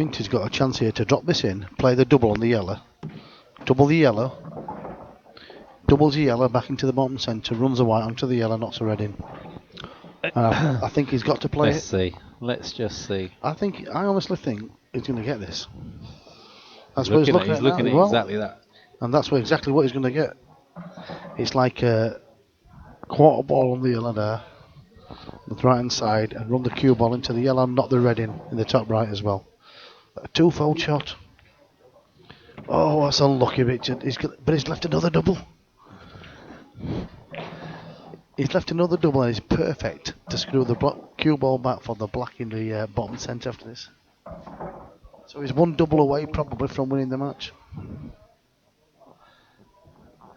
Minty's got a chance here to drop this in, play the double on the yellow, double the yellow, doubles the yellow back into the bottom centre, runs the white onto the yellow, knocks the red in. I think he's got to play Let's see. Let's just see. I honestly think he's going to get this. That's He's what he's looking looking at now. exactly that. And that's exactly what he's going to get. It's like a quarter ball on the yellow there, on the right hand side, and run the cue ball into the yellow and knock the red in the top right as well. A two-fold shot. Oh, that's unlucky, Richard. But he's left another double. He's left another double and it's perfect to screw the cue ball back for the black in the bottom centre after this. So he's one double away probably from winning the match.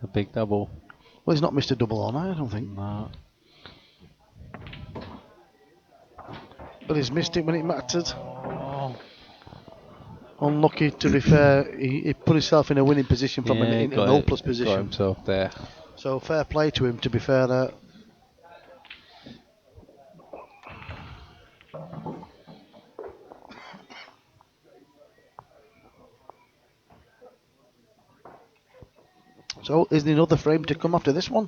A big double. Well, he's not missed a double all night, I don't think. No. But he's missed it when it mattered. Oh. Unlucky, to be fair. He put himself in a winning position from an hopeless position. Got himself there. So fair play to him, to be fair there. So is there another frame to come after this one?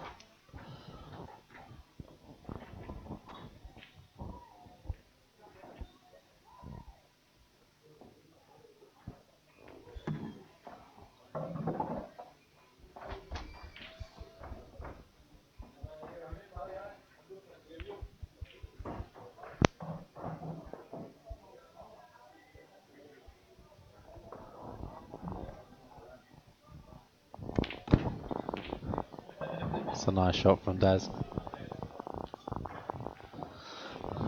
It's a nice shot from Daz.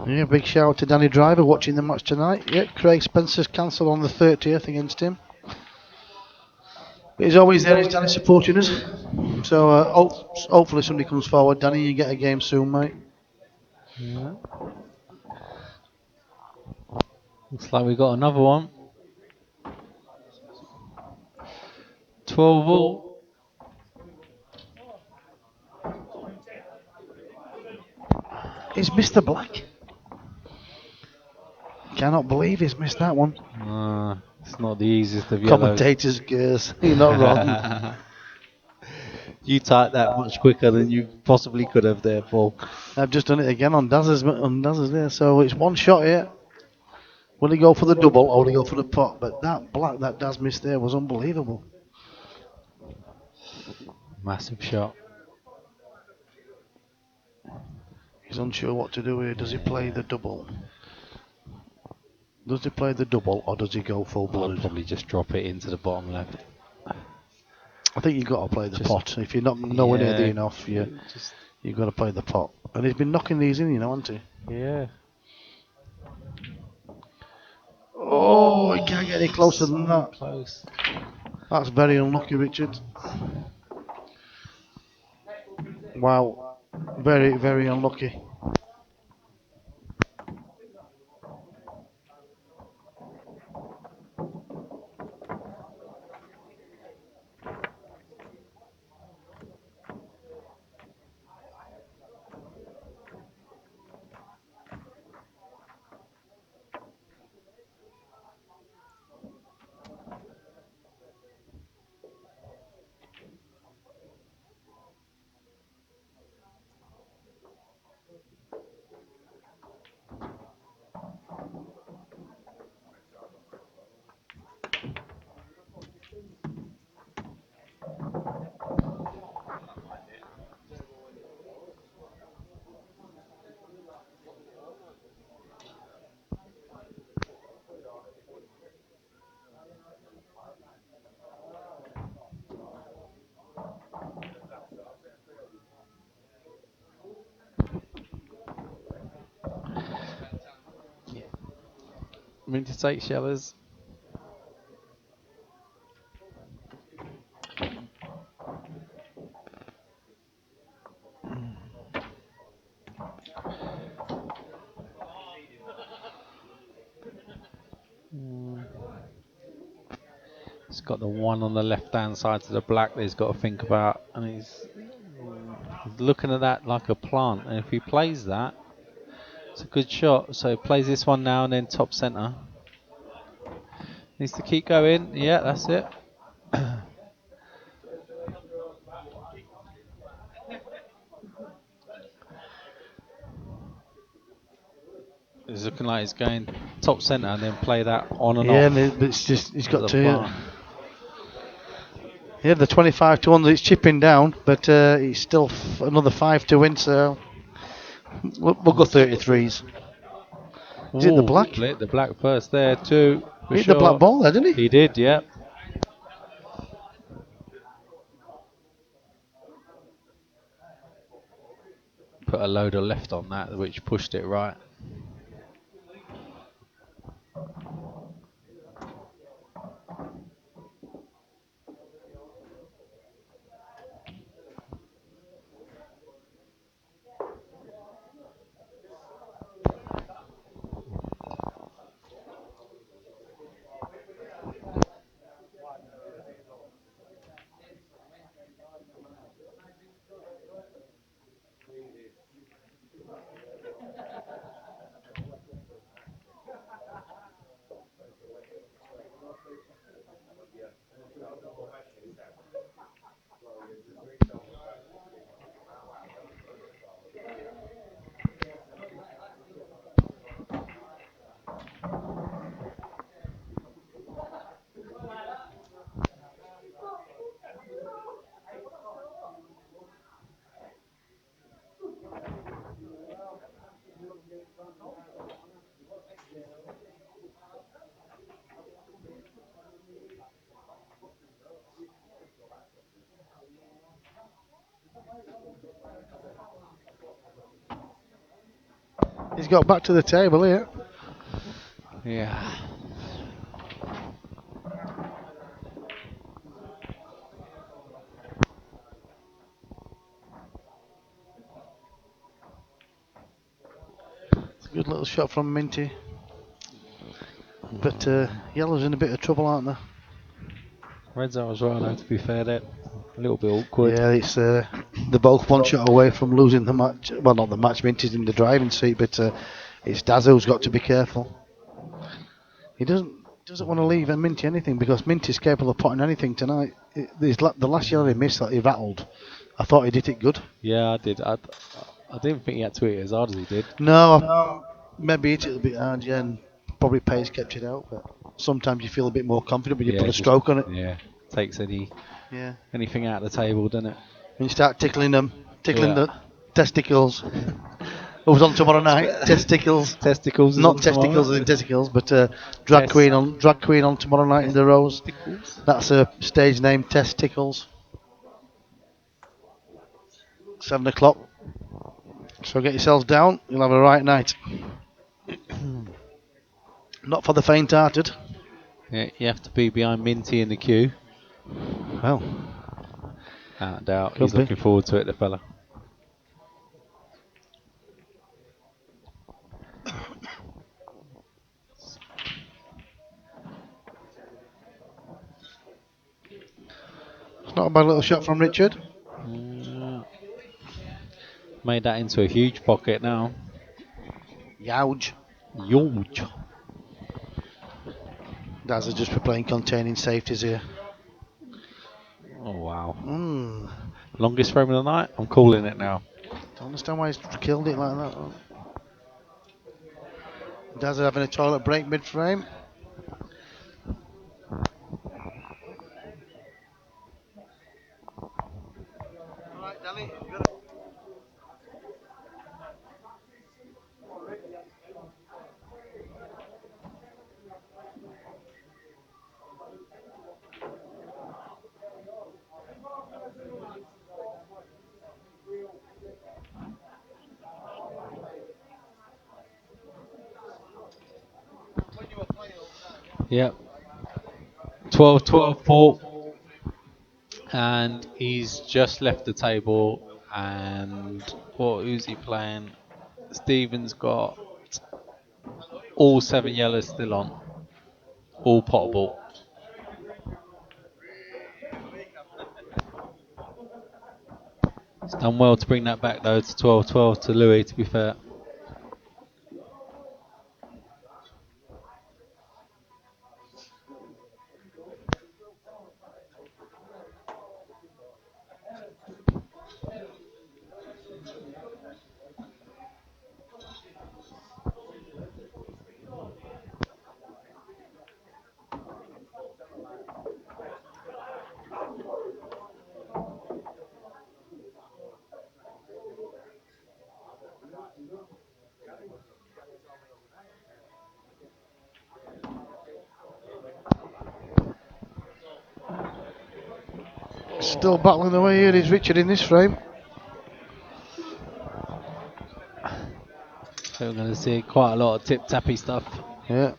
Yeah, big shout out to Danny Driver watching the match tonight. Yeah, Craig Spencer's cancelled on the 30th against him. But he's always there, he's Danny supporting us. So hopefully somebody comes forward. Danny, you get a game soon, mate. Yeah. Looks like we got another one. 12 all. He's missed the black. Cannot believe he's missed that one. It's not the easiest of yellows. Commentators, girls, you're not wrong. You typed that much quicker than you possibly could have there, Paul. I've just done it again on Daz's there. So it's one shot here. Will he go for the double or will he go for the pot? But that black that Daz missed there was unbelievable. Massive shot. He's unsure what to do here. Does he play the double? Does he play the double or does he go full I'd blood? probably just drop it into the bottom left. I think you've got to play the pot. If you're not nowhere near the enough, you've got to play the pot. And he's been knocking these in, hasn't he? Yeah. Oh, he can't get any closer than that. Close. That's very unlucky, Richard. Wow. Very, very unlucky. Minty takes yellows. He's got the one on the left hand side to the black that he's got to think about, and he's looking at that like a plant. And if he plays that, it's a good shot. So he plays this one now and then top centre. Needs to keep going. Yeah, that's it. It's looking like he's going top centre and then play that on and Yeah, off. and it's just he's got as a to. plan. Yeah, the 25 to 1 that it's chipping down, but it's still another 5 to win, so we'll go 33s. Is it the Ooh, black? split the black first there too, for He hit the black sure. ball there, didn't he? He did, yeah. Put a load of left on that, which pushed it right. He's got back to the table here. Yeah. It's a good little shot from Minty. But yellow's in a bit of trouble, aren't they? Reds are as well, though, to be fair, they're a little bit awkward. Yeah, it's they're both one shot away from losing the match. Well, not the match. Minty's in the driving seat, but it's Daz who's got to be careful. He doesn't want to leave Minty anything because Minty's capable of potting anything tonight. The last yellow he missed that he rattled, I thought he did it good. Yeah, I did. I didn't think he had to hit it as hard as he did. No, maybe hit it a bit hard, yeah, and probably pace kept it out. But sometimes you feel a bit more confident when you put a stroke on it. Yeah, takes Yeah. anything out of the table, doesn't it? When you start tickling them, tickling Yeah. the testicles. Who's on tomorrow night? Testicles. Testicles. is Not on tomorrow. testicles as in testicles, but drag queen on tomorrow night in the Rose. Testicles. That's a stage name, Testicles. 7 o'clock. So get yourselves down. You'll have a right night. Not for the faint-hearted. Yeah, you have to be behind Minty in the queue. Well, Without doubt, Could he's be. looking forward to it, the fella. it's not a bad little shot from Richard. Made that into a huge pocket now. Youge. Huge. Daz are just for playing containing safeties here. Oh wow. Mm. Longest frame of the night. I'm calling it now. Don't understand why he's killed it like that. Daz are having a toilet break mid-frame. Alright, Danny. Yep. 12-12 Paul. And he's just left the table. And who's he playing? Stephen's got all 7 yellows still on. All potable. He's done well to bring that back though to 12-12 to Louis, to be fair. Still battling away here is Richard in this frame. So we're going to see quite a lot of tip-tappy stuff. Yeah.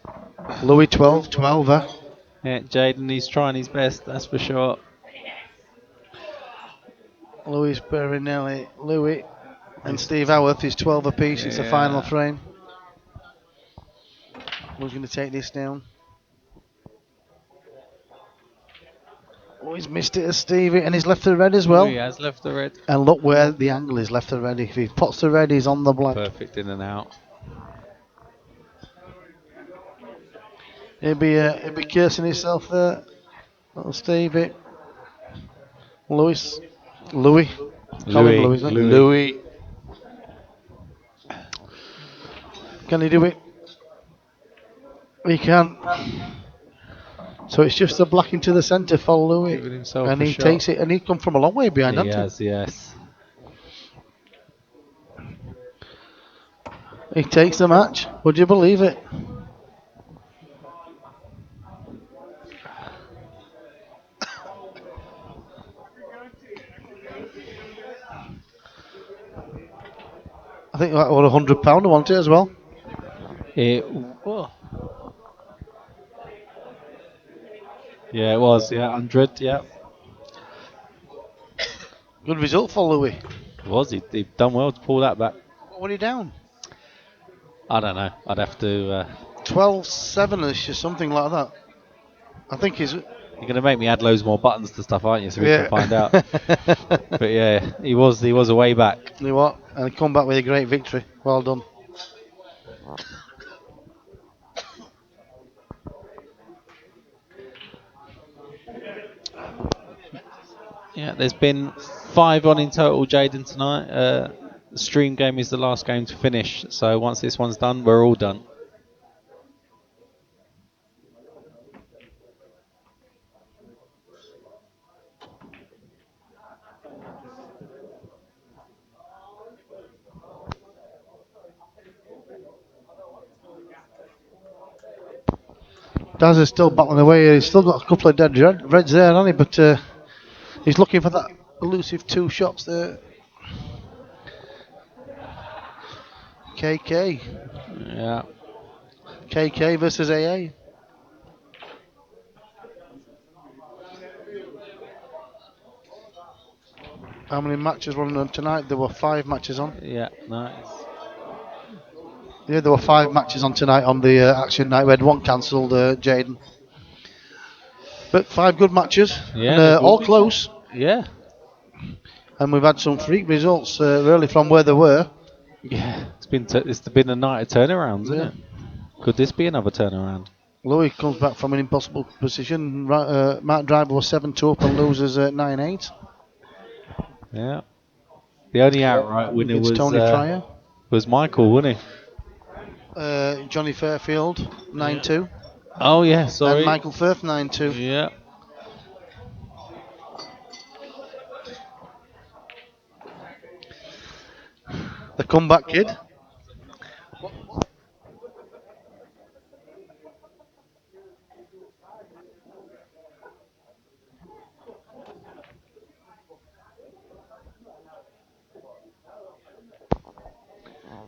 Louis 12, 12. Yeah, Jaden, he's trying his best, that's for sure. Louis Berrinelli, Louis, and Steve Howarth is 12 apiece. It's the final Yeah. frame. Who's going to take this down? Oh, he's missed it as Stevie, and he's left the red as well. He has left the red. And look where the angle is, left the red. If he pots the red, he's on the black. Perfect in and out. He'll be cursing himself there. Little Stevie. Louis. Louis. Can he do it? He can. So it's just a black into the centre for Louis. Giving himself And a he shot. takes it, and he come from a long way behind, He hasn't has, yes. he? He takes the match. Would you believe it? I think that was £100, I want it as well. Yeah, it was. Yeah, 100. Yeah, Good result for Louis. it was. He done well to pull that back. What were he down? I don't know. I'd have to. 12-7ish or something like that. I think he's. You're going to make me add loads more buttons to stuff, aren't you? So we can find out. But yeah, he was a way back. You know what? And come back with a great victory. Well done. Yeah, there's been 5 on in total, Jaden, tonight. The stream game is the last game to finish. So once this one's done, we're all done. Daz is still battling away. He's still got a couple of dead reds there, hasn't he? But he's looking for that elusive 2 shots there. KK. Yeah. KK versus AA. How many matches were on tonight? There were 5 matches on. Yeah, nice. Yeah, there were 5 matches on tonight on the action night. We had 1 cancelled, Jaden. But 5 good matches. Yeah, and, all close. Yeah. And we've had some freak results really from where they were. Yeah, it's been a night of turnarounds, isn't it? Could this be another turnaround? Louis comes back from an impossible position. Mark Driver was 7-2 up and loses 9-8. Yeah. The only outright winner It's was Tony Fryer. Was Michael, wasn't he? Johnny Fairfield 9-2. Oh yeah, sorry. And Michael Firth 9-2. Yeah. The comeback kid.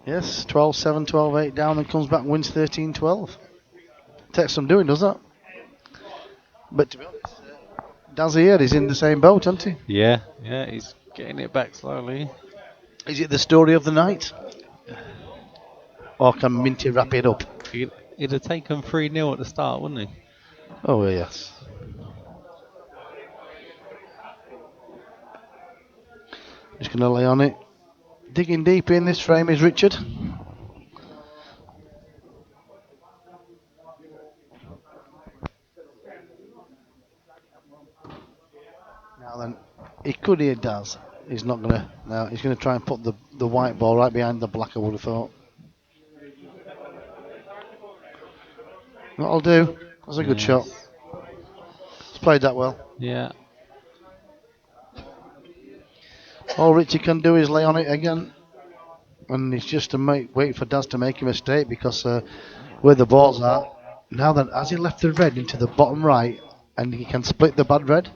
Yes, 12-7, 12-8 down and comes back and wins 13-12. Takes some doing, does that? But to be honest, Dazzy here is in the same boat, isn't he? Yeah, he's getting it back slowly. Is it the story of the night? Or can Minty wrap it up? He'd have taken 3-0 at the start, wouldn't he? Oh, yes. Just going to lay on it. Digging deep in this frame is Richard. Now then, he could hear Daz. He's not going to. Now he's going to try and put the white ball right behind the black, I would have thought. That'll do. That's a good shot. He's played that well. Yeah. All Richie can do is lay on it again. And it's just to wait for Daz to make a mistake because where the balls are. Now then, has he left the red into the bottom right and he can split the bad red?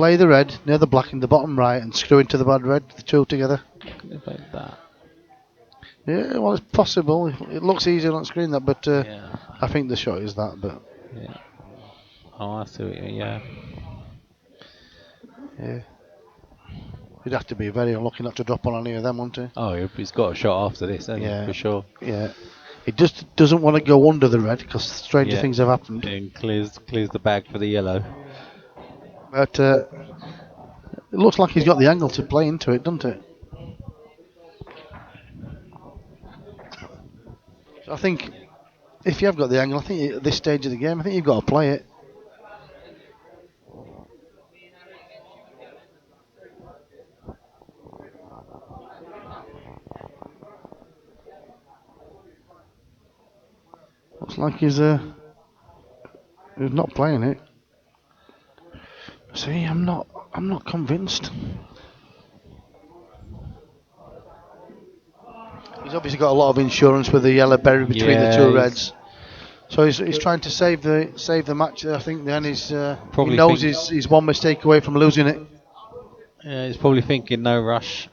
play the red near the black in the bottom right and screw into the bad red, the two together. Like that. Yeah, well, it's possible. It looks easier on screen, that, but Yeah. I think the shot is that. But Yeah. Oh, I see. Yeah. yeah, you'd have to be very unlucky not to drop on any of them, wouldn't he? Oh, he's got a shot after this, hasn't he? For sure. Yeah. He just doesn't want to go under the red because stranger Yeah. things have happened. And clears the bag for the yellow. But it looks like he's got the angle to play into it, doesn't it? So I think if you have got the angle, I think at this stage of the game, I think you've got to play it. Looks like he's not playing it. See, I'm not convinced. He's obviously got a lot of insurance with the yellow buried between the two reds. So he's trying to save the match. I think then he knows he's one mistake away from losing it. Yeah, he's probably thinking no rush.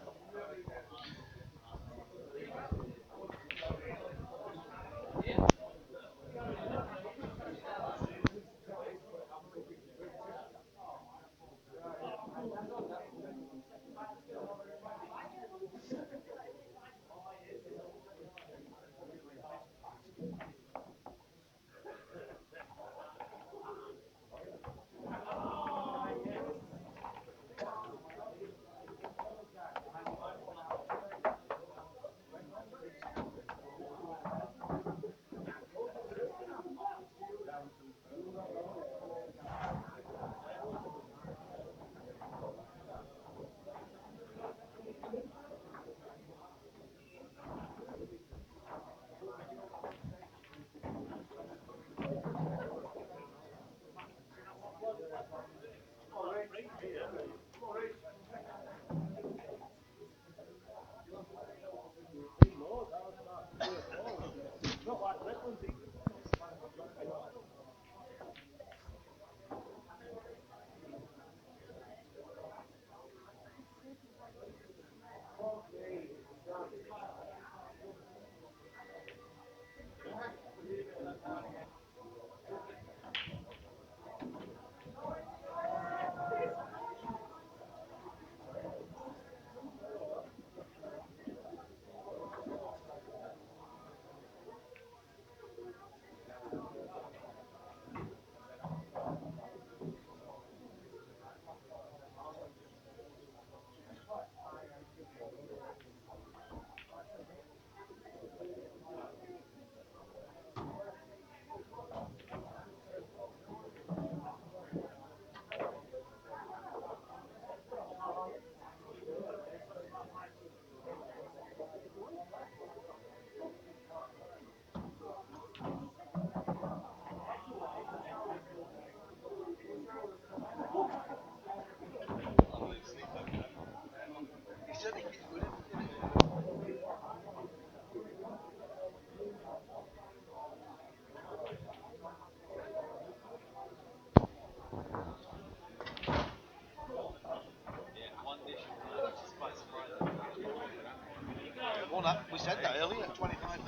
We said that earlier, 25.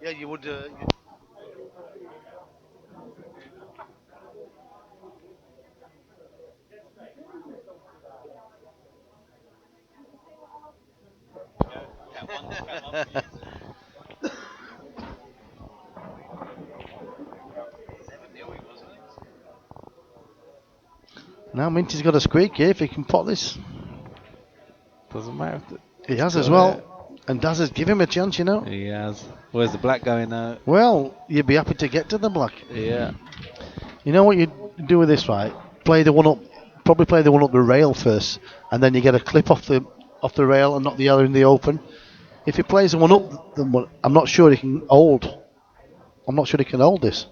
Yeah, you would. Now Minty's got a squeak here if he can pot this. Doesn't matter. He has as well. And Daz has given him a chance, you know. He has. Where's the black going now? Well, you'd be happy to get to the black. Yeah. You know what you do with this, right? Play the one up. Probably play the one up the rail first, and then you get a clip off the rail and knock the other in the open. If he plays the one up, I'm not sure he can hold. I'm not sure he can hold this.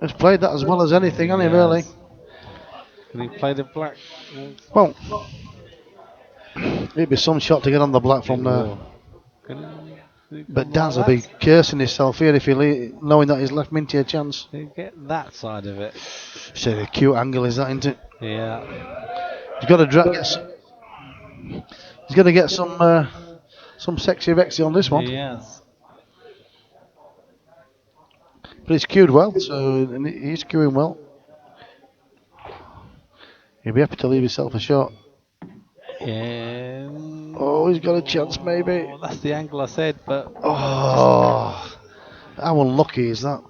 He's played that as well as anything, hasn't he, really? Can he play the black? Well, it'd be some shot to get on the black from there. But Daz will be cursing himself here if knowing that he's left Minty a chance. You get that side of it. So a cute angle is that, isn't it? Yeah. He's got to he's got to get some sexy Rexy on this one. Yes. But he's queued well, so he's queuing well. He'll be happy to leave himself a shot. Oh, he's got a chance, maybe. Oh, that's the angle I said, but oh, how unlucky is that?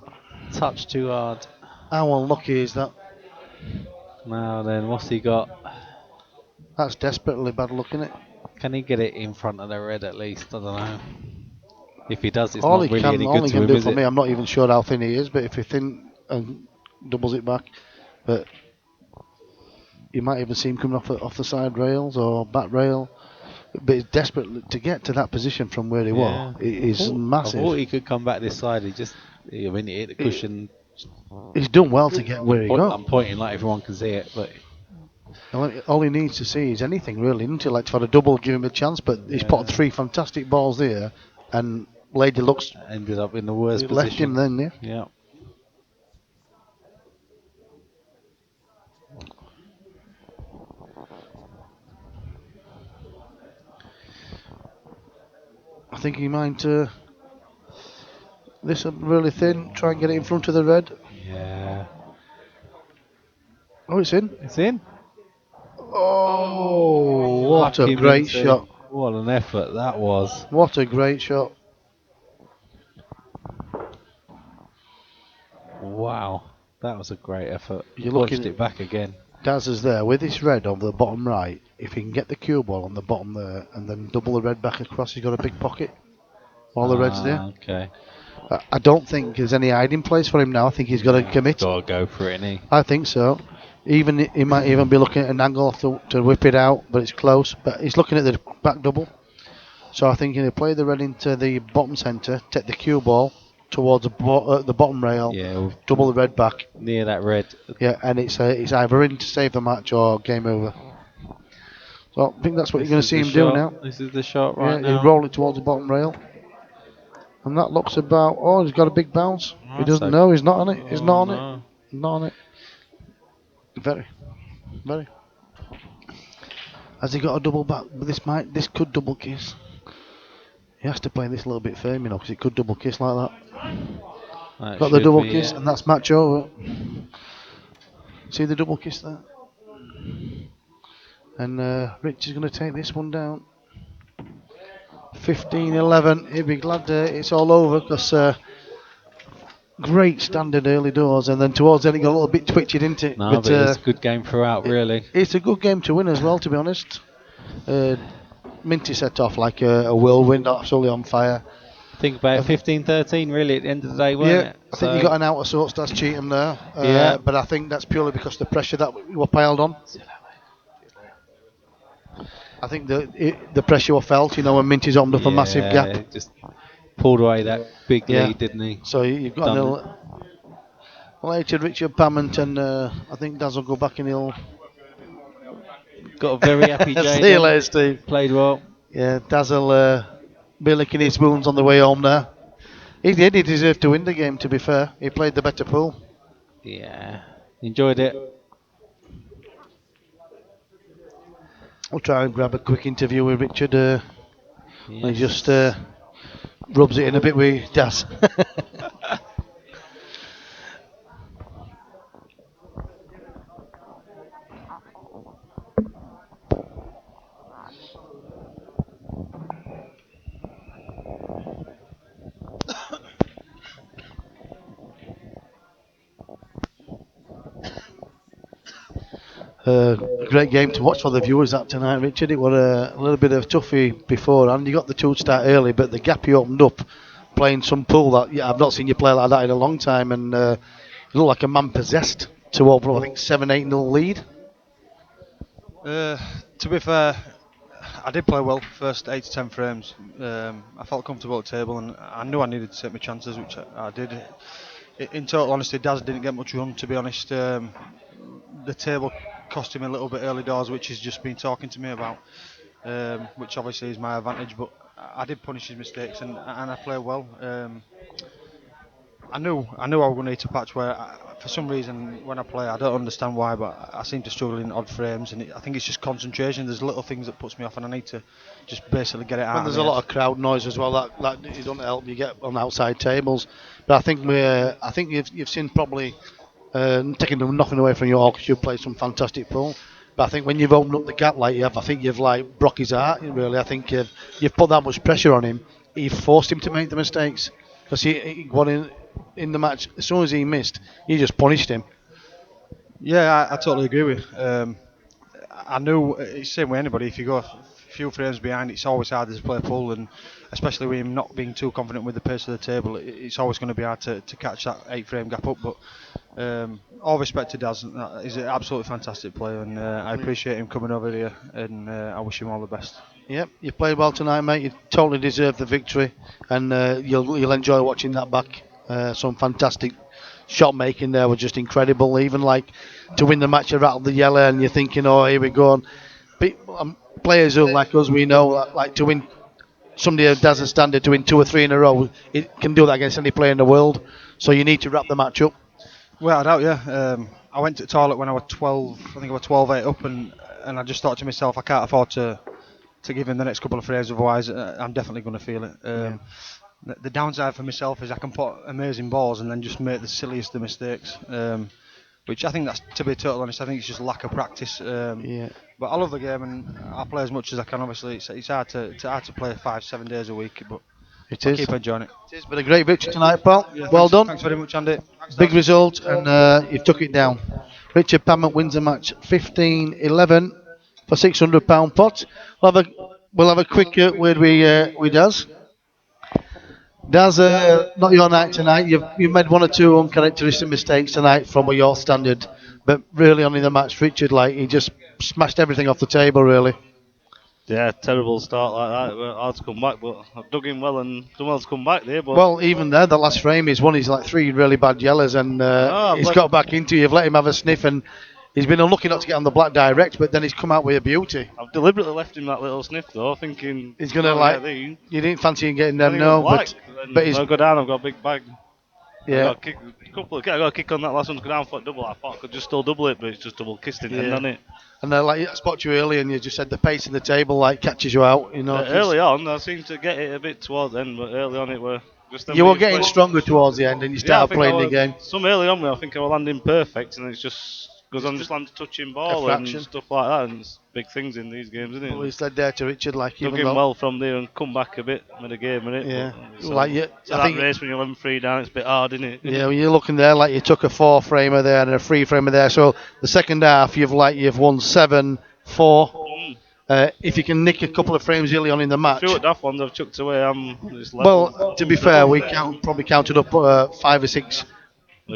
Touch too hard. How unlucky is that? Now then, what's he got? That's desperately bad luck, isn't it? Can he get it in front of the red at least? I don't know. If he does, it's all not he really can, any all good he to can him, do is for it? me, I'm not even sure how thin he is, but if he's thin and doubles it back, but you might even see him coming off the side rails or back rail. But he's desperate to get to that position from where he was. It is massive. I thought he could come back this side. He hit the cushion. He's done well to get where he got. I'm pointing like everyone can see it, but all he needs to see is anything really, isn't it? Like for a double, give him a chance. But he's put 3 fantastic balls there, and Lady Luck's ended up in the worst left position. him then, yeah. I think he might. This is really thin. Try and get it in front of the red. Yeah. Oh, it's in. It's in. Oh, what a great shot. What an effort that was. What a great shot. Wow. That was a great effort. You're Watched looking it back again. Daz is there with this red on the bottom right. If he can get the cue ball on the bottom there and then double the red back across, he's got a big pocket while the red's there. Okay. I don't think there's any hiding place for him now. I think he's got to commit. Got to go for it, ain't he? I think so. He might even be looking at an angle to whip it out, but it's close. But he's looking at the back double. So I think he'll play the red into the bottom centre, take the cue ball towards the bottom rail, double the red back. Near that red. Yeah, and it's either in to save the match or game over. So I think that's what you're going to see him do now. This is the shot right now. He'll roll it towards the bottom rail. And that looks about... Oh, he's got a big bounce. He doesn't know. He's not on it. He's not on it. Not on it. Very. Very. Has he got a double back? This could double kiss. He has to play this a little bit firm, because it could double kiss like that. Got the double kiss, and that's match over. See the double kiss there? And Rich is going to take this one down. 15-11. He'll be glad it's all over, because great standard early doors, and then towards the end it got a little bit twitchy, didn't it? No, but it's a good game throughout, really. It's a good game to win as well, to be honest. Minty set off like a whirlwind, absolutely on fire. Think about 15-13 really at the end of the day, wasn't it? I think you got an out of sorts, that's Cheetham there. But I think that's purely because the pressure that we were piled on. I think the pressure was felt, when Minty's opened up a massive gap. Just pulled away that big lead, didn't he? So you've got a later Richard Pamment, and I think Daz will go back and he'll... Got a very happy Jay. See you later, Steve. Played well. Yeah, Daz will be licking his wounds on the way home there. He deserved to win the game, to be fair. He played the better pool. Yeah, enjoyed it. We'll try and grab a quick interview with Richard. He just rubs it in a bit with Daz. Great game to watch for the viewers that tonight, Richard. It was a little bit of toughie before, and you got the 2 start early, but the gap you opened up playing some pool that I've not seen you play like that in a long time, and you look like a man possessed to over, I think, 7-8-0 lead. To be fair, I did play well first 8 to 10 frames. I felt comfortable at the table, and I knew I needed to take my chances, which I did. In total honesty, Daz didn't get much run, to be honest. The table cost him a little bit early doors, which he's just been talking to me about, which obviously is my advantage, but I did punish his mistakes and I played well. I knew I was going to hit a patch where, for some reason, when I play, I don't understand why, but I seem to struggle in odd frames, and I think it's just concentration. There's little things that puts me off, and I need to just basically get it out. When there's a lot of crowd noise as well, that it doesn't help you get on outside tables. But I think you've seen probably taking nothing away from you all because you've played some fantastic pool. But I think when you've opened up the gap like you have, I think you've like broke his heart. Really, I think you've put that much pressure on him. You've forced him to make the mistakes because he won in the match. As soon as he missed, you just punished him. Yeah, I totally agree with you. I knew it's the same with anybody. If you go a few frames behind, it's always harder to play pool, and especially with him not being too confident with the pace of the table, it's always going to be hard to catch that 8 frame gap up. But all respect to Daz, he's an absolutely fantastic player, and I appreciate him coming over here, and I wish him all the best. Yep, you played well tonight, mate. You totally deserve the victory, and you'll enjoy watching that back. Some fantastic shot making there was just incredible. Even like to win the match, you rattled the yellow, and you're thinking, oh, here we go. And players who like us, we know like to win. Somebody who does a standard to win 2 or 3 in a row, it can do that against any player in the world. So you need to wrap the match up. Well, I doubt, yeah. I went to the toilet when I was 12. I think I was 12-8 up, and I just thought to myself, I can't afford to give him the next couple of frames, otherwise I'm definitely going to feel it. The downside for myself is I can put amazing balls and then just make the silliest of mistakes, which I think that's, to be totally honest, I think it's just lack of practice. But I love the game and I play as much as I can. Obviously, it's hard to play 5-7 days a week, but I keep enjoying it. It's been a great victory tonight, pal. Yeah, well done. Thanks very much, Andy. Big result, and you've took it down. Richard Pamment wins the match 15-11 for £600 pot. We'll have a quick word with Daz. Daz, not your night tonight. You've made 1 or 2 uncharacteristic mistakes tonight from your standard, but really on in the match, Richard, like he just smashed everything off the table, really. Yeah, terrible start like that. Well, hard to come back, but I've dug in well and done well to come back there. But well, even there, the last frame he's won. He's like 3 really bad yellows, and he's got back into you. You've let him have a sniff, and he's been unlucky not to get on the black direct, but then he's come out with a beauty. I've deliberately left him that little sniff though, thinking he's going to you didn't fancy him getting them, no, but he's... I'll go down, I've got a big bag. Yeah. I got a kick on that last one to go down for a double. I thought I could just still double it, but it's just double kissed in, hasn't it? And like I spotted you earlier, and you just said the pace in the table like catches you out. You know. Early on, I seemed to get it a bit towards the end, but early on it were just. You were getting stronger towards the end, and you started playing the game. Some early on, I think I was landing perfect, and it's just because I'm just landing touching ball and stuff like that, and it's big things in these games, isn't it? Well, he said there to Richard, like dug in well from there and come back a bit with the game, innit? Yeah. So I think race when you're 11-3 down, it's a bit hard, isn't it? Yeah, when you're looking there, like you took a 4-framer there and a 3-framer there. So the second half, you've won 7-4. If you can nick a couple of frames early on in the match. Few of that ones I've chucked away. Well, to be fair, we probably counted up 5 or 6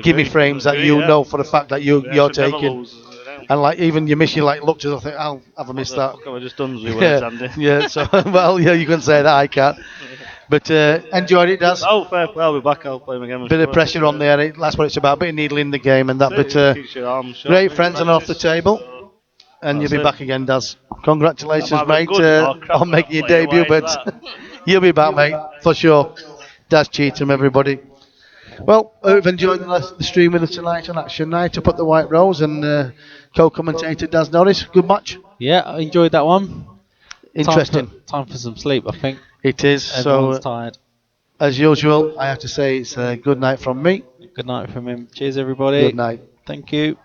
gimme frames that know for the fact that you're taking. And like even you miss, you like looked at it, I think I'll have a miss that. I just done with words, Andy. Yeah. So well, yeah, you can say that. I can't. But enjoyed it, Daz. Oh, fair play. I'll be back. I'll play him again. Bit of pressure on there. That's what it's about. Bit of needle in the game and that. But great friends and off the table. And you'll be back again, Daz. Congratulations, mate, on making your debut. But you'll be back, mate, for sure. Daz Cheetham, everybody. Well, we've enjoyed the stream with us tonight on Action Night up at the White Rose, and co-commentator Daz Norris. Good match. Yeah, I enjoyed that one. Interesting. Time for some sleep, I think. It is. Everyone's tired. As usual, I have to say it's a good night from me. Good night from him. Cheers, everybody. Good night. Thank you.